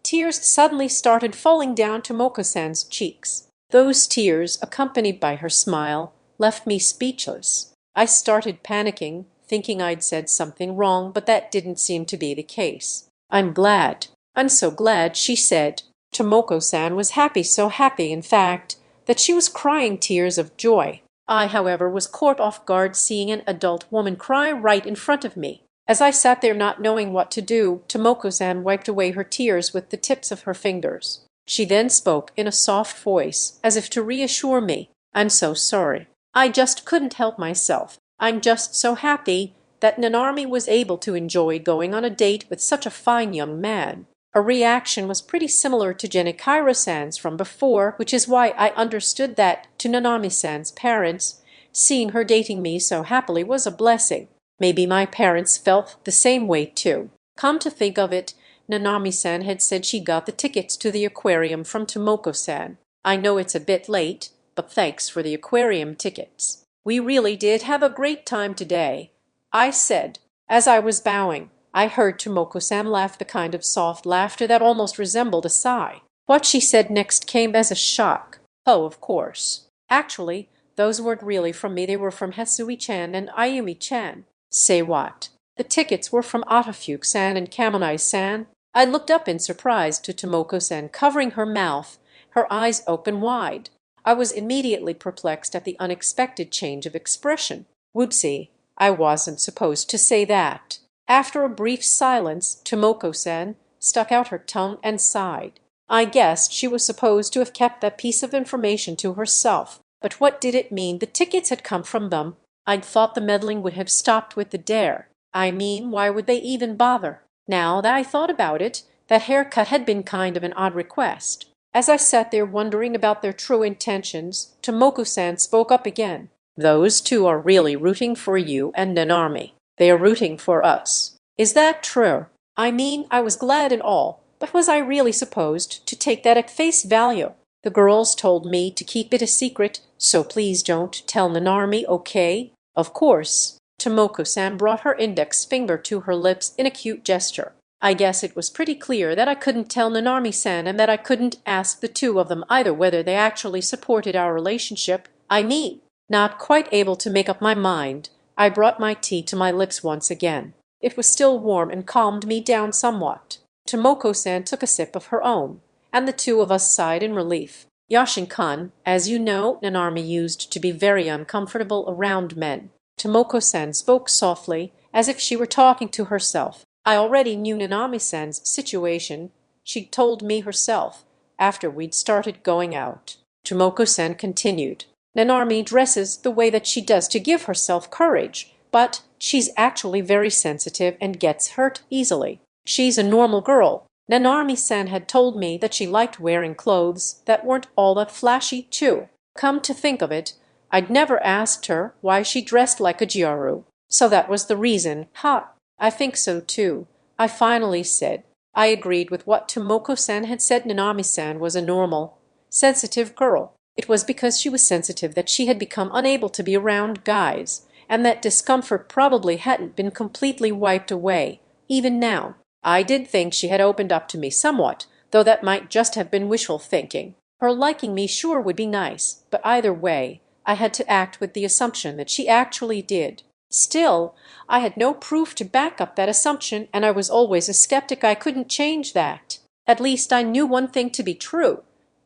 tears suddenly started falling down Tomoko-san's cheeks. Those tears, accompanied by her smile, left me speechless. I started panicking, thinking I'd said something wrong, but that didn't seem to be the case. "I'm glad. I'm so glad," she said. Tomoko-san was happy, so happy, in fact, that she was crying tears of joy. I, however, was caught off guard seeing an adult woman cry right in front of me. As I sat there not knowing what to do, Tomoko-san wiped away her tears with the tips of her fingers. She then spoke in a soft voice, as if to reassure me. "I'm so sorry. I just couldn't help myself. I'm just so happy that Nanami was able to enjoy going on a date with such a fine young man." Her reaction was pretty similar to Genichiro-san's from before, which is why I understood that, to Nanami-san's parents, seeing her dating me so happily was a blessing. Maybe my parents felt the same way too. Come to think of it, Nanami-san had said she got the tickets to the aquarium from Tomoko-san. I know it's a bit late, but thanks for the aquarium tickets. "We really did have a great time today," I said. As I was bowing, I heard Tomoko-san laugh, the kind of soft laughter that almost resembled a sigh. What she said next came as a shock. "Oh, of course. Actually, those weren't really from me. They were from Hasui-chan and Ayumi-chan." "Say what?" "The tickets were from Atafuke-san and Kamonai-san." I looked up in surprise to Tomoko-san covering her mouth, her eyes open wide. I was immediately perplexed at the unexpected change of expression. Whoopsie, I wasn't supposed to say that. After a brief silence, Tomoko-san stuck out her tongue and sighed. I guessed she was supposed to have kept that piece of information to herself. But what did it mean the tickets had come from them? I'd thought the meddling would have stopped with the dare. I mean, why would they even bother? Now that I thought about it, that haircut had been kind of an odd request. As I sat there wondering about their true intentions, Tomoko-san spoke up again. Those two are really rooting for you and Nanami. They are rooting for us. Is that true? I mean, I was glad and all, but was I really supposed to take that at face value? The girls told me to keep it a secret, so please don't tell Nanami, okay? Of course. Tomoko-san brought her index finger to her lips in a cute gesture. I guess it was pretty clear that I couldn't tell Nanami-san and that I couldn't ask the two of them either whether they actually supported our relationship. I mean, not quite able to make up my mind, I brought my tea to my lips once again. It was still warm and calmed me down somewhat. Tomoko-san took a sip of her own, and the two of us sighed in relief. Yashin-kun, as you know, Nanami used to be very uncomfortable around men. Tomoko-san spoke softly, as if she were talking to herself. I already knew Nanami-san's situation. She'd told me herself, after we'd started going out. Tomoko-san continued. Nanami dresses the way that she does to give herself courage, but she's actually very sensitive and gets hurt easily. She's a normal girl. Nanami-san had told me that she liked wearing clothes that weren't all that flashy, too. Come to think of it, I'd never asked her why she dressed like a gyaru. So that was the reason. Ha! I think so, too. I finally said. I agreed with what Tomoko-san had said. Nanami-san was a normal, sensitive girl. It was because she was sensitive that she had become unable to be around guys, and that discomfort probably hadn't been completely wiped away, even now. I did think she had opened up to me somewhat, though that might just have been wishful thinking. Her liking me sure would be nice, but either way, I had to act with the assumption that she actually did. Still, I had no proof to back up that assumption, and I was always a skeptic. I couldn't change that. At least I knew one thing to be true.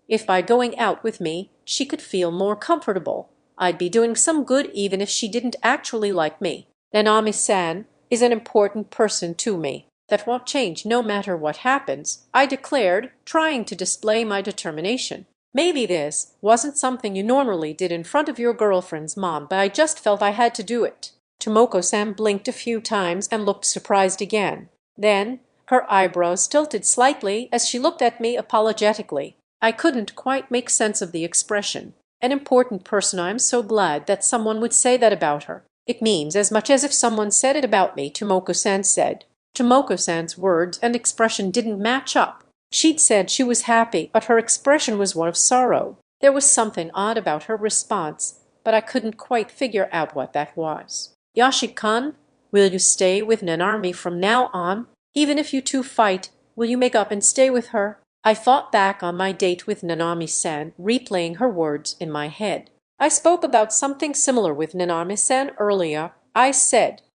If by going out with me, she could feel more comfortable, I'd be doing some good even if she didn't actually like me. Nanami-san is an important person to me. That won't change no matter what happens, I declared, trying to display my determination. Maybe this wasn't something you normally did in front of your girlfriend's mom, but I just felt I had to do it. Tomoko-san blinked a few times and looked surprised again. Then her eyebrows tilted slightly as she looked at me apologetically. I couldn't quite make sense of the expression. An important person. I'm so glad that someone would say that about her. It means as much as if someone said it about me, Tomoko-san said. Tomoko-san's words and expression didn't match up. She'd said she was happy, but her expression was one of sorrow. There was something odd about her response, but I couldn't quite figure out what that was. Yashin-kun, will you stay with Nanami from now on? Even if you two fight, will you make up and stay with her? I thought back on my date with Nanami-san, replaying her words in my head. I spoke about something similar with Nanami-san earlier.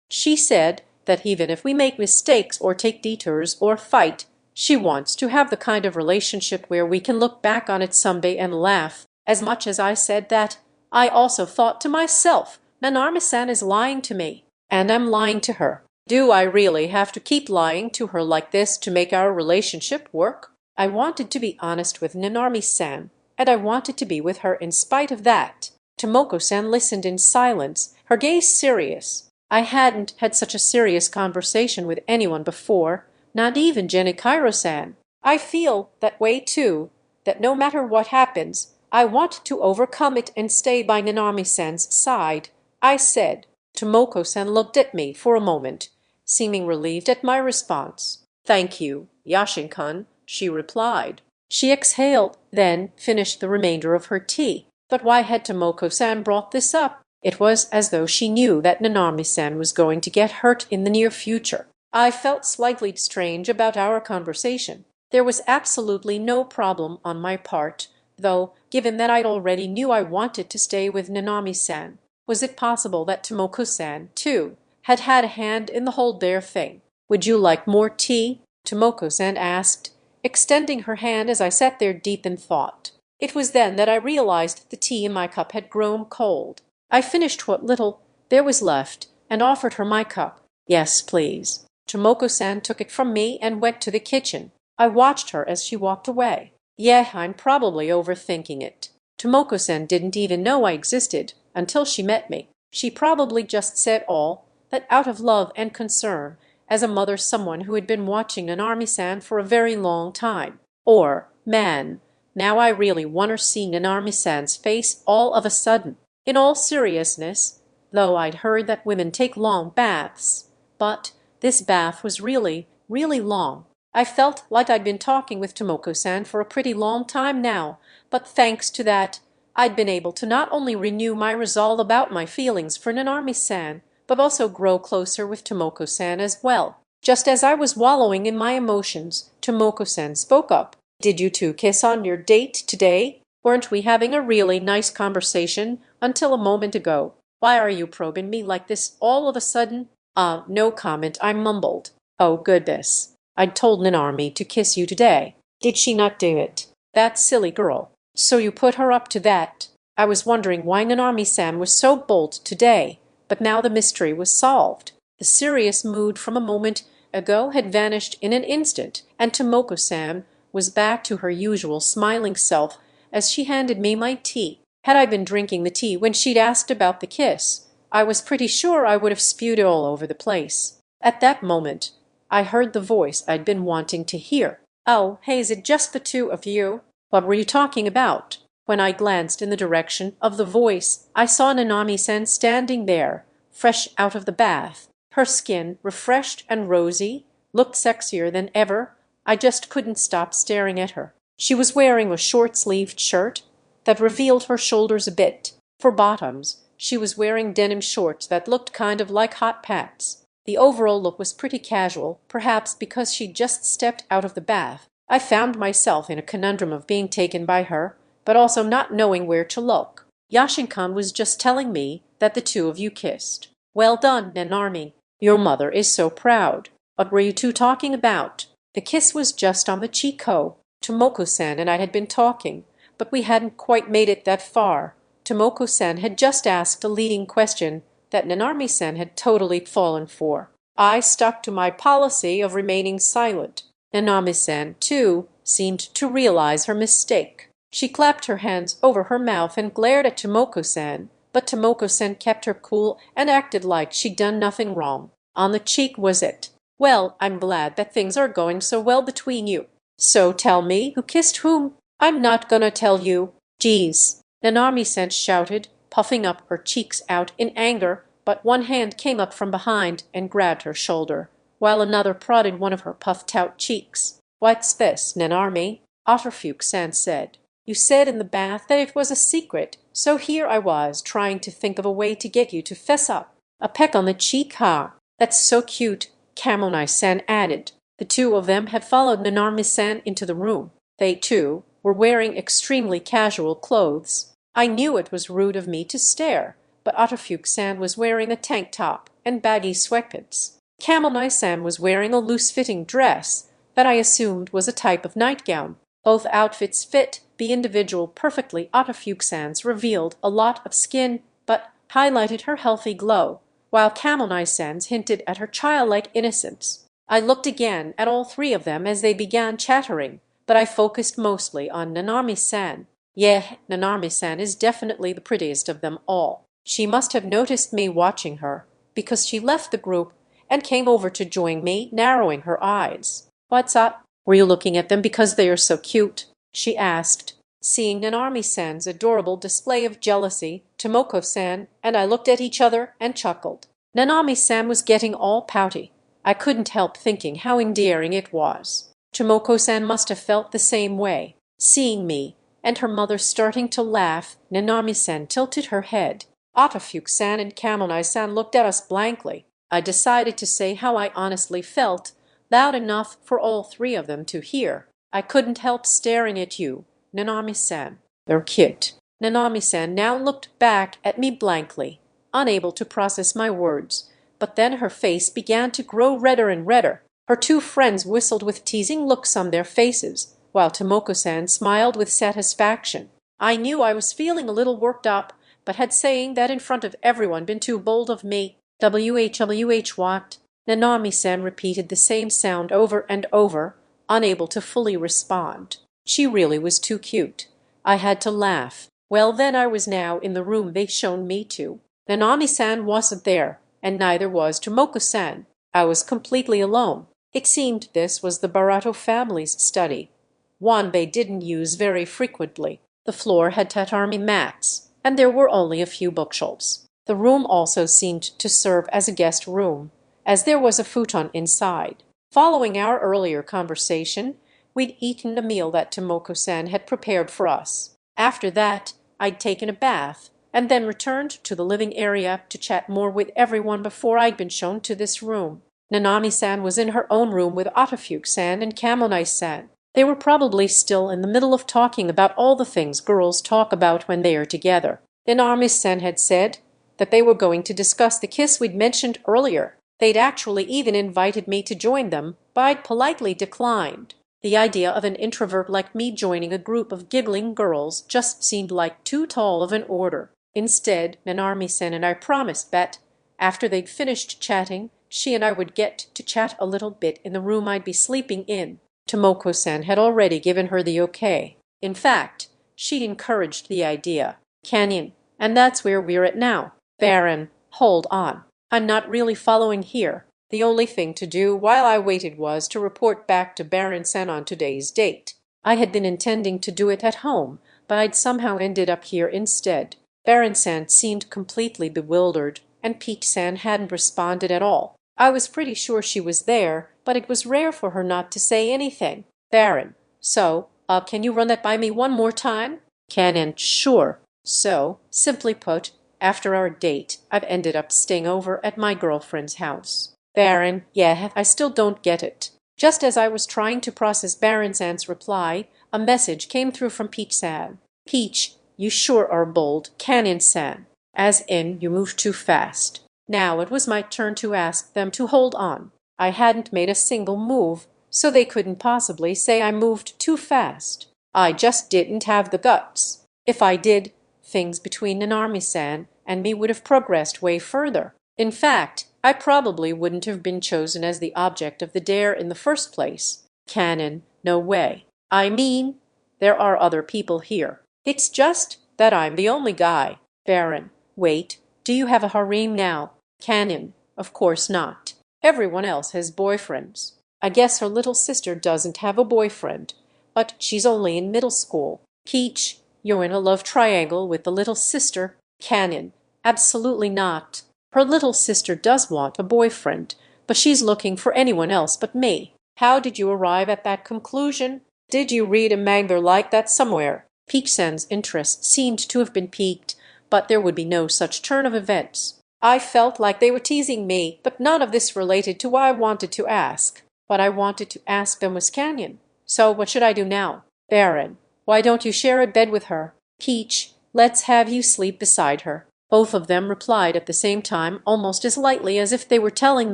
She said that even if we make mistakes or take detours or fight, she wants to have the kind of relationship where we can look back on it someday and laugh. As much as I said that, I also thought to myself, Nanami-san is lying to me, and I'm lying to her. Do I really have to keep lying to her like this to make our relationship work? I wanted to be honest with Nanami-san, and I wanted to be with her in spite of that. Tomoko-san listened in silence, her gaze serious. I hadn't had such a serious conversation with anyone before, not even Genichiro-san. I feel that way too, that no matter what happens, I want to overcome it and stay by Nanami-san's side, I said. Tomoko-san looked at me for a moment, seeming relieved at my response. Thank you, Yashin-kun, she replied. She exhaled, then finished the remainder of her tea. But why had Tomoko-san brought this up? It was as though she knew that Nanami-san was going to get hurt in the near future. I felt slightly strange about our conversation. There was absolutely no problem on my part, though, given that I'd already knew I wanted to stay with Nanami-san. Was it possible that Tomoko-san, too, had had a hand in the whole dare thing? Would you like more tea? Tomoko-san asked, extending her hand as I sat there deep in thought. It was then that I realized the tea in my cup had grown cold. I finished what little there was left and offered her my cup. "Yes, please." Tomoko-san took it from me and went to the kitchen. I watched her as she walked away. Yeah, I'm probably overthinking it. Tomoko-san didn't even know I existed until she met me. She probably just said all that out of love and concern, as a mother someone who had been watching Nanami-san for a very long time. Or, man, now I really wonder seeing Nanami-san's face all of a sudden. In all seriousness, though I'd heard that women take long baths, but this bath was really, really long. I felt like I'd been talking with Tomoko-san for a pretty long time now, but thanks to that, I'd been able to not only renew my resolve about my feelings for Nanami-san, but also grow closer with Tomoko-san as well. Just as I was wallowing in my emotions, Tomoko-san spoke up. "Did you two kiss on your date today? Weren't we having a really nice conversation until a moment ago? Why are you probing me like this all of a sudden?" No comment," I mumbled. "Oh, goodness. I'd told Nanami to kiss you today. Did she not do it? That silly girl. So you put her up to that." I was wondering why Nanami-san was so bold today, but now the mystery was solved. The serious mood from a moment ago had vanished in an instant, and Tomoko-san was back to her usual smiling self as she handed me my tea. Had I been drinking the tea when she'd asked about the kiss, I was pretty sure I would have spewed it all over the place. At that moment, I heard the voice I'd been wanting to hear. "Oh, hey, is it just the two of you? What were you talking about?" When I glanced in the direction of the voice, I saw Nanami-san standing there, fresh out of the bath. Her skin, refreshed and rosy, looked sexier than ever. I just couldn't stop staring at her. She was wearing a short-sleeved shirt that revealed her shoulders a bit. For bottoms, she was wearing denim shorts that looked kind of like hot pants. The overall look was pretty casual, perhaps because she'd just stepped out of the bath. I found myself in a conundrum of being taken by her, but also not knowing where to look. "Yashinkan was just telling me that the two of you kissed." "Well done, Nanami. Your mother is so proud." "What were you two talking about?" "The kiss was just on the cheek, ho. Tomoko-san and I had been talking, but we hadn't quite made it that far. Tomoko-san had just asked a leading question that Nanami-san had totally fallen for. I stuck to my policy of remaining silent. Nanami-san, too, seemed to realize her mistake. She clapped her hands over her mouth and glared at Tomoko-san, but Tomoko-san kept her cool and acted like she'd done nothing wrong. On the cheek, was it? Well, I'm glad that things are going so well between you. So tell me, who kissed whom?" "I'm not gonna tell you." "Geez," Nanami-san shouted, puffing up her cheeks out in anger, but one hand came up from behind and grabbed her shoulder, while another prodded one of her puffed-out cheeks. "What's this, Nanami?" Otterfuke-san said. "You said in the bath that it was a secret, so here I was trying to think of a way to get you to fess up. A peck on the cheek, huh? That's so cute," Kamonai-san added. The two of them had followed Nanami-san into the room. They, too, were wearing extremely casual clothes. I knew it was rude of me to stare, but Otterfuke-san was wearing a tank top and baggy sweatpants. Kamonai-san was wearing a loose-fitting dress that I assumed was a type of nightgown. Both outfits fit the individual perfectly. Otterfuke-san's revealed a lot of skin, but highlighted her healthy glow, while Kamonai-san's hinted at her childlike innocence. I looked again at all three of them as they began chattering, but I focused mostly on Nanami-san. Yeah, Nanami-san is definitely the prettiest of them all. She must have noticed me watching her, because she left the group and came over to join me, narrowing her eyes. "What's up? Were you looking at them because they are so cute?" she asked. Seeing Nanami-san's adorable display of jealousy, Tomoko-san and I looked at each other and chuckled. Nanami-san was getting all pouty. I couldn't help thinking how endearing it was. Tomoko-san must have felt the same way. Seeing me and her mother starting to laugh, Nanami-san tilted her head. Otterfuke-san and Kamonai-san looked at us blankly. I decided to say how I honestly felt, loud enough for all three of them to hear. "I couldn't help staring at you, Nanami-san. You're cute." Nanami-san now looked back at me blankly, unable to process my words, but then her face began to grow redder and redder. Her two friends whistled with teasing looks on their faces, while Tomoko-san smiled with satisfaction. I knew I was feeling a little worked up, but had saying that in front of everyone been too bold of me. WH what? Nanami-san repeated the same sound over and over, unable to fully respond. She really was too cute. I had to laugh. Well, then I was now in the room they shown me to. Nanami-san wasn't there, and neither was Tomoko-san. I was completely alone. It seemed this was the Barato family's study, one they didn't use very frequently. The floor had tatami mats, and there were only a few bookshelves. The room also seemed to serve as a guest room, as there was a futon inside. Following our earlier conversation, we'd eaten a meal that Tomoko-san had prepared for us. After that, I'd taken a bath, and then returned to the living area to chat more with everyone before I'd been shown to this room. Nanami-san was in her own room with Otofuke-san and Kamonai-san. They were probably still in the middle of talking about all the things girls talk about when they are together. Nanami-san had said that they were going to discuss the kiss we'd mentioned earlier. They'd actually even invited me to join them, but I'd politely declined. The idea of an introvert like me joining a group of giggling girls just seemed like too tall of an order. Instead, Nanami-san and I promised that, after they'd finished chatting, she and I would get to chat a little bit in the room I'd be sleeping in. Tomoko-san had already given her the okay. In fact, she'd encouraged the idea. Canyon, and that's where we're at now. Baron, hold on. I'm not really following here. The only thing to do while I waited was to report back to Baron-san on today's date. I had been intending to do it at home, but I'd somehow ended up here instead. Baron-san seemed completely bewildered, and Peach-san hadn't responded at all. I was pretty sure she was there, but it was rare for her not to say anything. Baron, so, can you run that by me one more time? Canon, sure. So, simply put, after our date, I've ended up staying over at my girlfriend's house. Baron, yeah, I still don't get it. Just as I was trying to process Baron-san's reply, a message came through from Peach-san. Peach, you sure are bold, Canon-san. As in, you move too fast. Now it was my turn to ask them to hold on. I hadn't made a single move, so they couldn't possibly say I moved too fast. I just didn't have the guts. If I did, things between Nanami-san and me would have progressed way further. In fact, I probably wouldn't have been chosen as the object of the dare in the first place. Canon, no way. I mean, there are other people here. It's just that I'm the only guy. Baron, wait, do you have a harem now? Canon, of course not. Everyone else has boyfriends. I guess her little sister doesn't have a boyfriend, but she's only in middle school. Peach, you're in a love triangle with the little sister. Canon, absolutely not. Her little sister does want a boyfriend, but she's looking for anyone else but me. How did you arrive at that conclusion? Did you read a manga like that somewhere? Peach-san's interest seemed to have been piqued, but there would be no such turn of events. I felt like they were teasing me, but none of this related to what I wanted to ask. What I wanted to ask them was Canyon. So what should I do now? Baron, why don't you share a bed with her? Peach, let's have you sleep beside her. Both of them replied at the same time, almost as lightly as if they were telling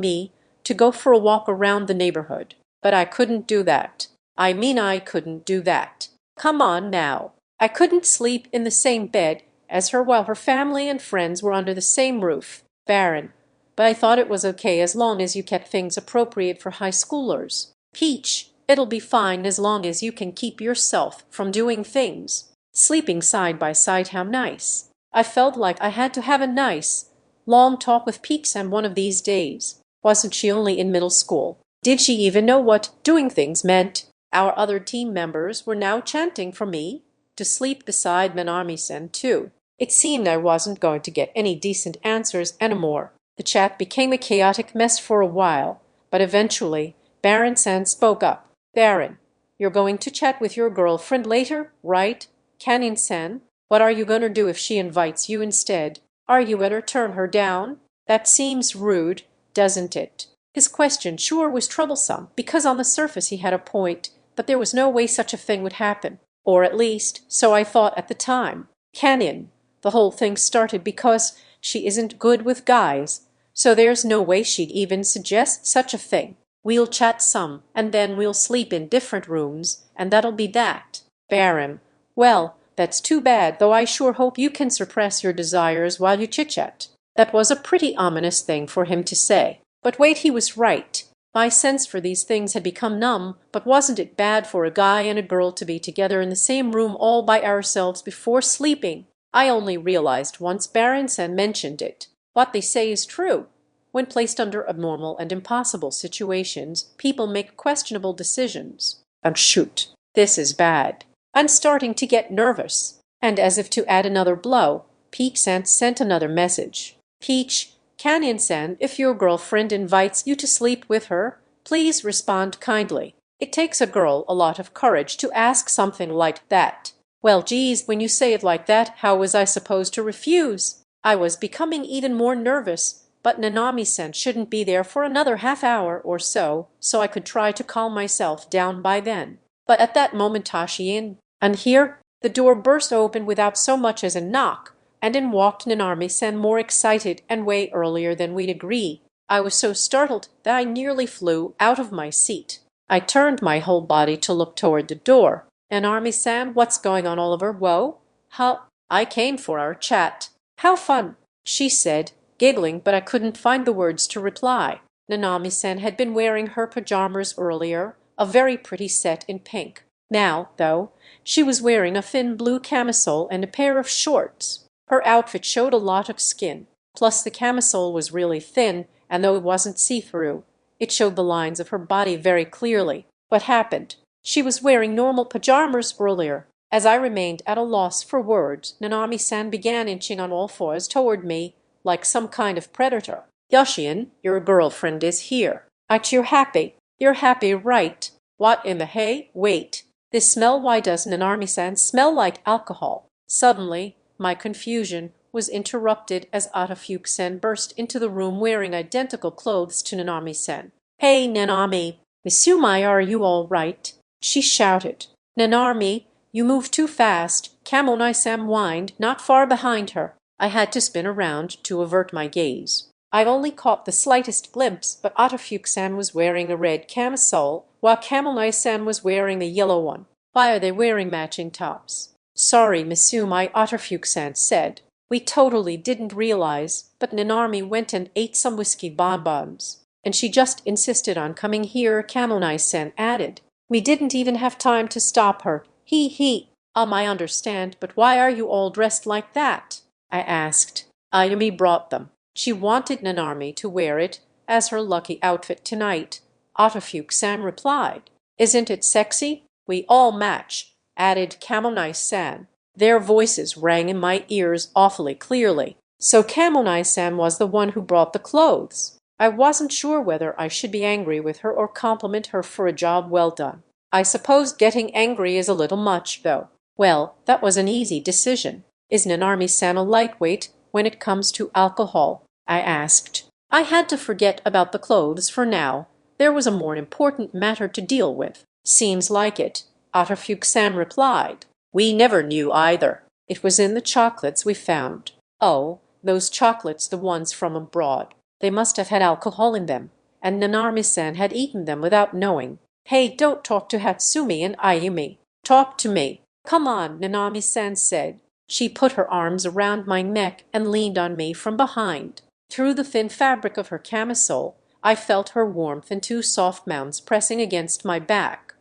me to go for a walk around the neighborhood. But I couldn't do that. I mean, I couldn't do that. Come on now. I couldn't sleep in the same bed as her while her family and friends were under the same roof. Baron, but I thought it was okay as long as you kept things appropriate for high schoolers. Peach, it'll be fine as long as you can keep yourself from doing things. Sleeping side by side, how nice. I felt like I had to have a nice, long talk with Peach-san one of these days. Wasn't she only in middle school? Did she even know what doing things meant? Our other team members were now chanting for me to sleep beside Nanami-san too. It seemed I wasn't going to get any decent answers anymore. The chat became a chaotic mess for a while, but eventually Baron-san spoke up. Baron, you're going to chat with your girlfriend later, right? Canon-san, what are you going to do if she invites you instead? Are you going to turn her down? That seems rude, doesn't it? His question sure was troublesome, because on the surface he had a point, but there was no way such a thing would happen. Or at least, so I thought at the time. Canon, the whole thing started because she isn't good with guys, so there's no way she'd even suggest such a thing. We'll chat some, and then we'll sleep in different rooms, and that'll be that. Baron, well, that's too bad, though I sure hope you can suppress your desires while you chit-chat. That was a pretty ominous thing for him to say. But wait, he was right. My sense for these things had become numb, but wasn't it bad for a guy and a girl to be together in the same room all by ourselves before sleeping? I only realized once Berenson mentioned it. What they say is true. When placed under abnormal and impossible situations, people make questionable decisions. And shoot, this is bad. I'm starting to get nervous. And as if to add another blow, Peach-san sent another message. Peach, Canyon-san, if your girlfriend invites you to sleep with her, please respond kindly. It takes a girl a lot of courage to ask something like that. Well, geez, when you say it like that, how was I supposed to refuse? I was becoming even more nervous, but Nanami-san shouldn't be there for another half-hour or so I could try to calm myself down by then. But at that moment Tashi-in, and here the door burst open without so much as a knock, and in walked Nanami-san more excited and way earlier than we'd agree. I was so startled that I nearly flew out of my seat. I turned my whole body to look toward the door. Nanami-san, what's going on, Oliver? Whoa? Huh? I came for our chat. How fun, she said, giggling, but I couldn't find the words to reply. Nanami-san had been wearing her pajamas earlier, a very pretty set in pink. Now, though, she was wearing a thin blue camisole and a pair of shorts. Her outfit showed a lot of skin, plus the camisole was really thin, and though it wasn't see-through, it showed the lines of her body very clearly. What happened? She was wearing normal pajamas earlier. As I remained at a loss for words, Nanami-san began inching on all fours toward me, like some kind of predator. Yoshin, your girlfriend is here. You're happy. You're happy, right? What in the hay? Wait. This smell, why does Nanami-san smell like alcohol? Suddenly, my confusion was interrupted as Atafuke-san burst into the room wearing identical clothes to Nanami-san. Hey, Nanami! Mitsumai, are you all right? She shouted. Nanami, you move too fast. Kamonai-san whined, not far behind her. I had to spin around to avert my gaze. I only caught the slightest glimpse, but Atafuke-san was wearing a red camisole, while Kamonai-san was wearing a yellow one. Why are they wearing matching tops? Sorry, Mitsumai, Atafuke-san said. We totally didn't realize, but Nanami went and ate some whiskey bonbons. And she just insisted on coming here, Kamonai-san added. We didn't even have time to stop her. He. I understand, but why are you all dressed like that? I asked. Ayumi brought them. She wanted Nanami to wear it as her lucky outfit tonight. Atafuke-san replied. Isn't it sexy? We all match, added Kamonai-san. Their voices rang in my ears awfully clearly. So Kamonai-san was the one who brought the clothes. I wasn't sure whether I should be angry with her or compliment her for a job well done. I suppose getting angry is a little much, though. Well, that was an easy decision. Is Nanami-san a lightweight when it comes to alcohol? I asked. I had to forget about the clothes for now. There was a more important matter to deal with. Seems like it, Atafuke-san replied. We never knew either. It was in the chocolates we found. Oh, those chocolates, the ones from abroad. They must have had alcohol in them, and Nanami-san had eaten them without knowing. Hey, don't talk to Hatsumi and Ayumi. Talk to me. Come on, Nanami-san said. She put her arms around my neck and leaned on me from behind. Through the thin fabric of her camisole, I felt her warmth and two soft mounds pressing against my back.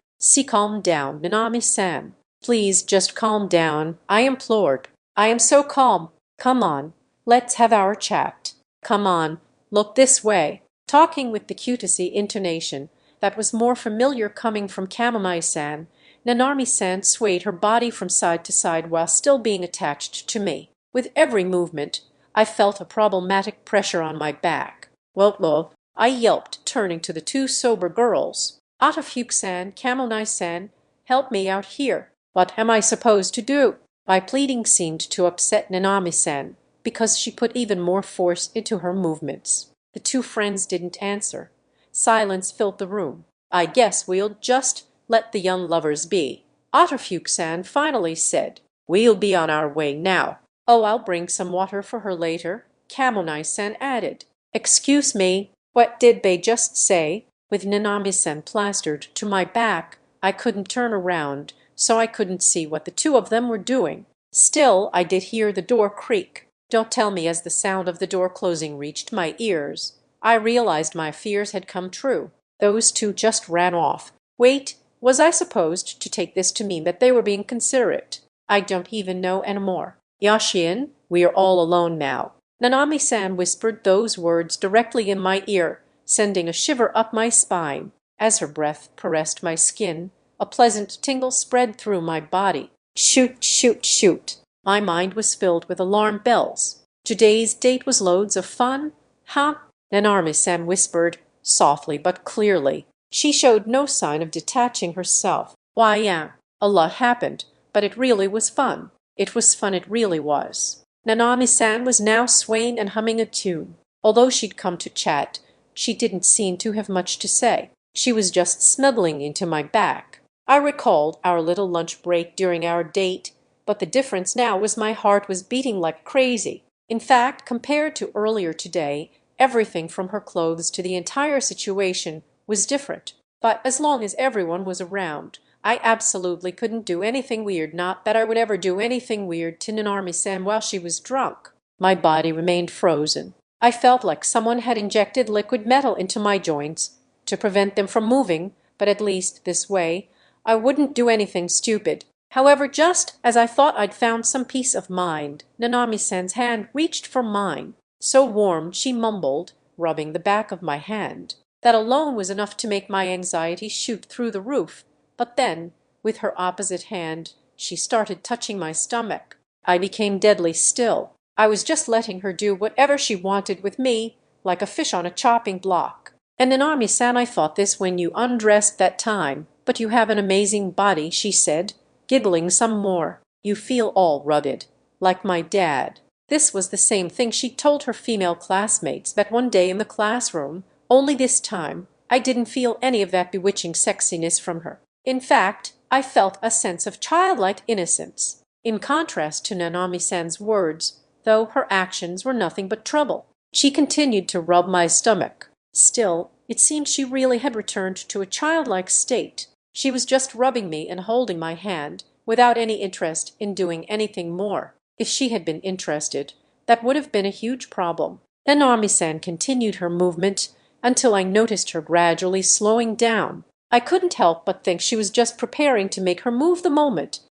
Calm down, Nanami-san. Please just calm down, I implored. I am so calm. Come on, let's have our chat. Come on, look this way. Talking with the cutesy intonation that was more familiar coming from Kamonai-san, Nanami-san swayed her body from side to side while still being attached to me. With every movement, I felt a problematic pressure on my back. Well, love, I yelped, turning to the two sober girls. Atafuke-san, Kamonai-san, help me out here. What am I supposed to do? My pleading seemed to upset Nanami-san, because she put even more force into her movements. The two friends didn't answer. Silence filled the room. I guess we'll just let the young lovers be. Atafuke-san finally said. We'll be on our way now. Oh, I'll bring some water for her later, Kamonai-san added. Excuse me, what did they just say? With Nanami-san plastered to my back, I couldn't turn around, so I couldn't see what the two of them were doing. Still, I did hear the door creak. Don't tell me as the sound of the door closing reached my ears, I realized my fears had come true. Those two just ran off. Wait, was I supposed to take this to mean that they were being considerate? I don't even know anymore. Yashin, we are all alone now. Nanami-san whispered those words directly in my ear, sending a shiver up my spine. As her breath caressed my skin, a pleasant tingle spread through my body. Shoot, shoot, shoot. My mind was filled with alarm bells. Today's date was loads of fun? Huh? Nanami-san whispered, softly but clearly. She showed no sign of detaching herself. Why, yeah, a lot happened, but it really was fun. It was fun, it really was. Nanami-san was now swaying and humming a tune. Although she'd come to chat, she didn't seem to have much to say. She was just snuggling into my back. I recalled our little lunch break during our date, but the difference now was my heart was beating like crazy. In fact, compared to earlier today, everything from her clothes to the entire situation was different. But as long as everyone was around, I absolutely couldn't do anything weird, not that I would ever do anything weird to Nanami-san while she was drunk. My body remained frozen. I felt like someone had injected liquid metal into my joints to prevent them from moving, but at least this way I wouldn't do anything stupid. However, just as I thought I'd found some peace of mind, Nanami-san's hand reached for mine. So warm, she mumbled, rubbing the back of my hand. That alone was enough to make my anxiety shoot through the roof. But then, with her opposite hand, she started touching my stomach. I became deadly still. I was just letting her do whatever she wanted with me, like a fish on a chopping block. And Nanami-san, I thought this when you undressed that time, but you have an amazing body, she said, giggling some more. You feel all rugged, like my dad. This was the same thing she told her female classmates that one day in the classroom, only this time I didn't feel any of that bewitching sexiness from her. In fact, I felt a sense of childlike innocence. In contrast to Nanami-san's words, though her actions were nothing but trouble. She continued to rub my stomach. Still, it seemed she really had returned to a childlike state. She was just rubbing me and holding my hand, without any interest in doing anything more. If she had been interested, that would have been a huge problem. Nanami-san continued her movement until I noticed her gradually slowing down. I couldn't help but think she was just preparing to make her move the moment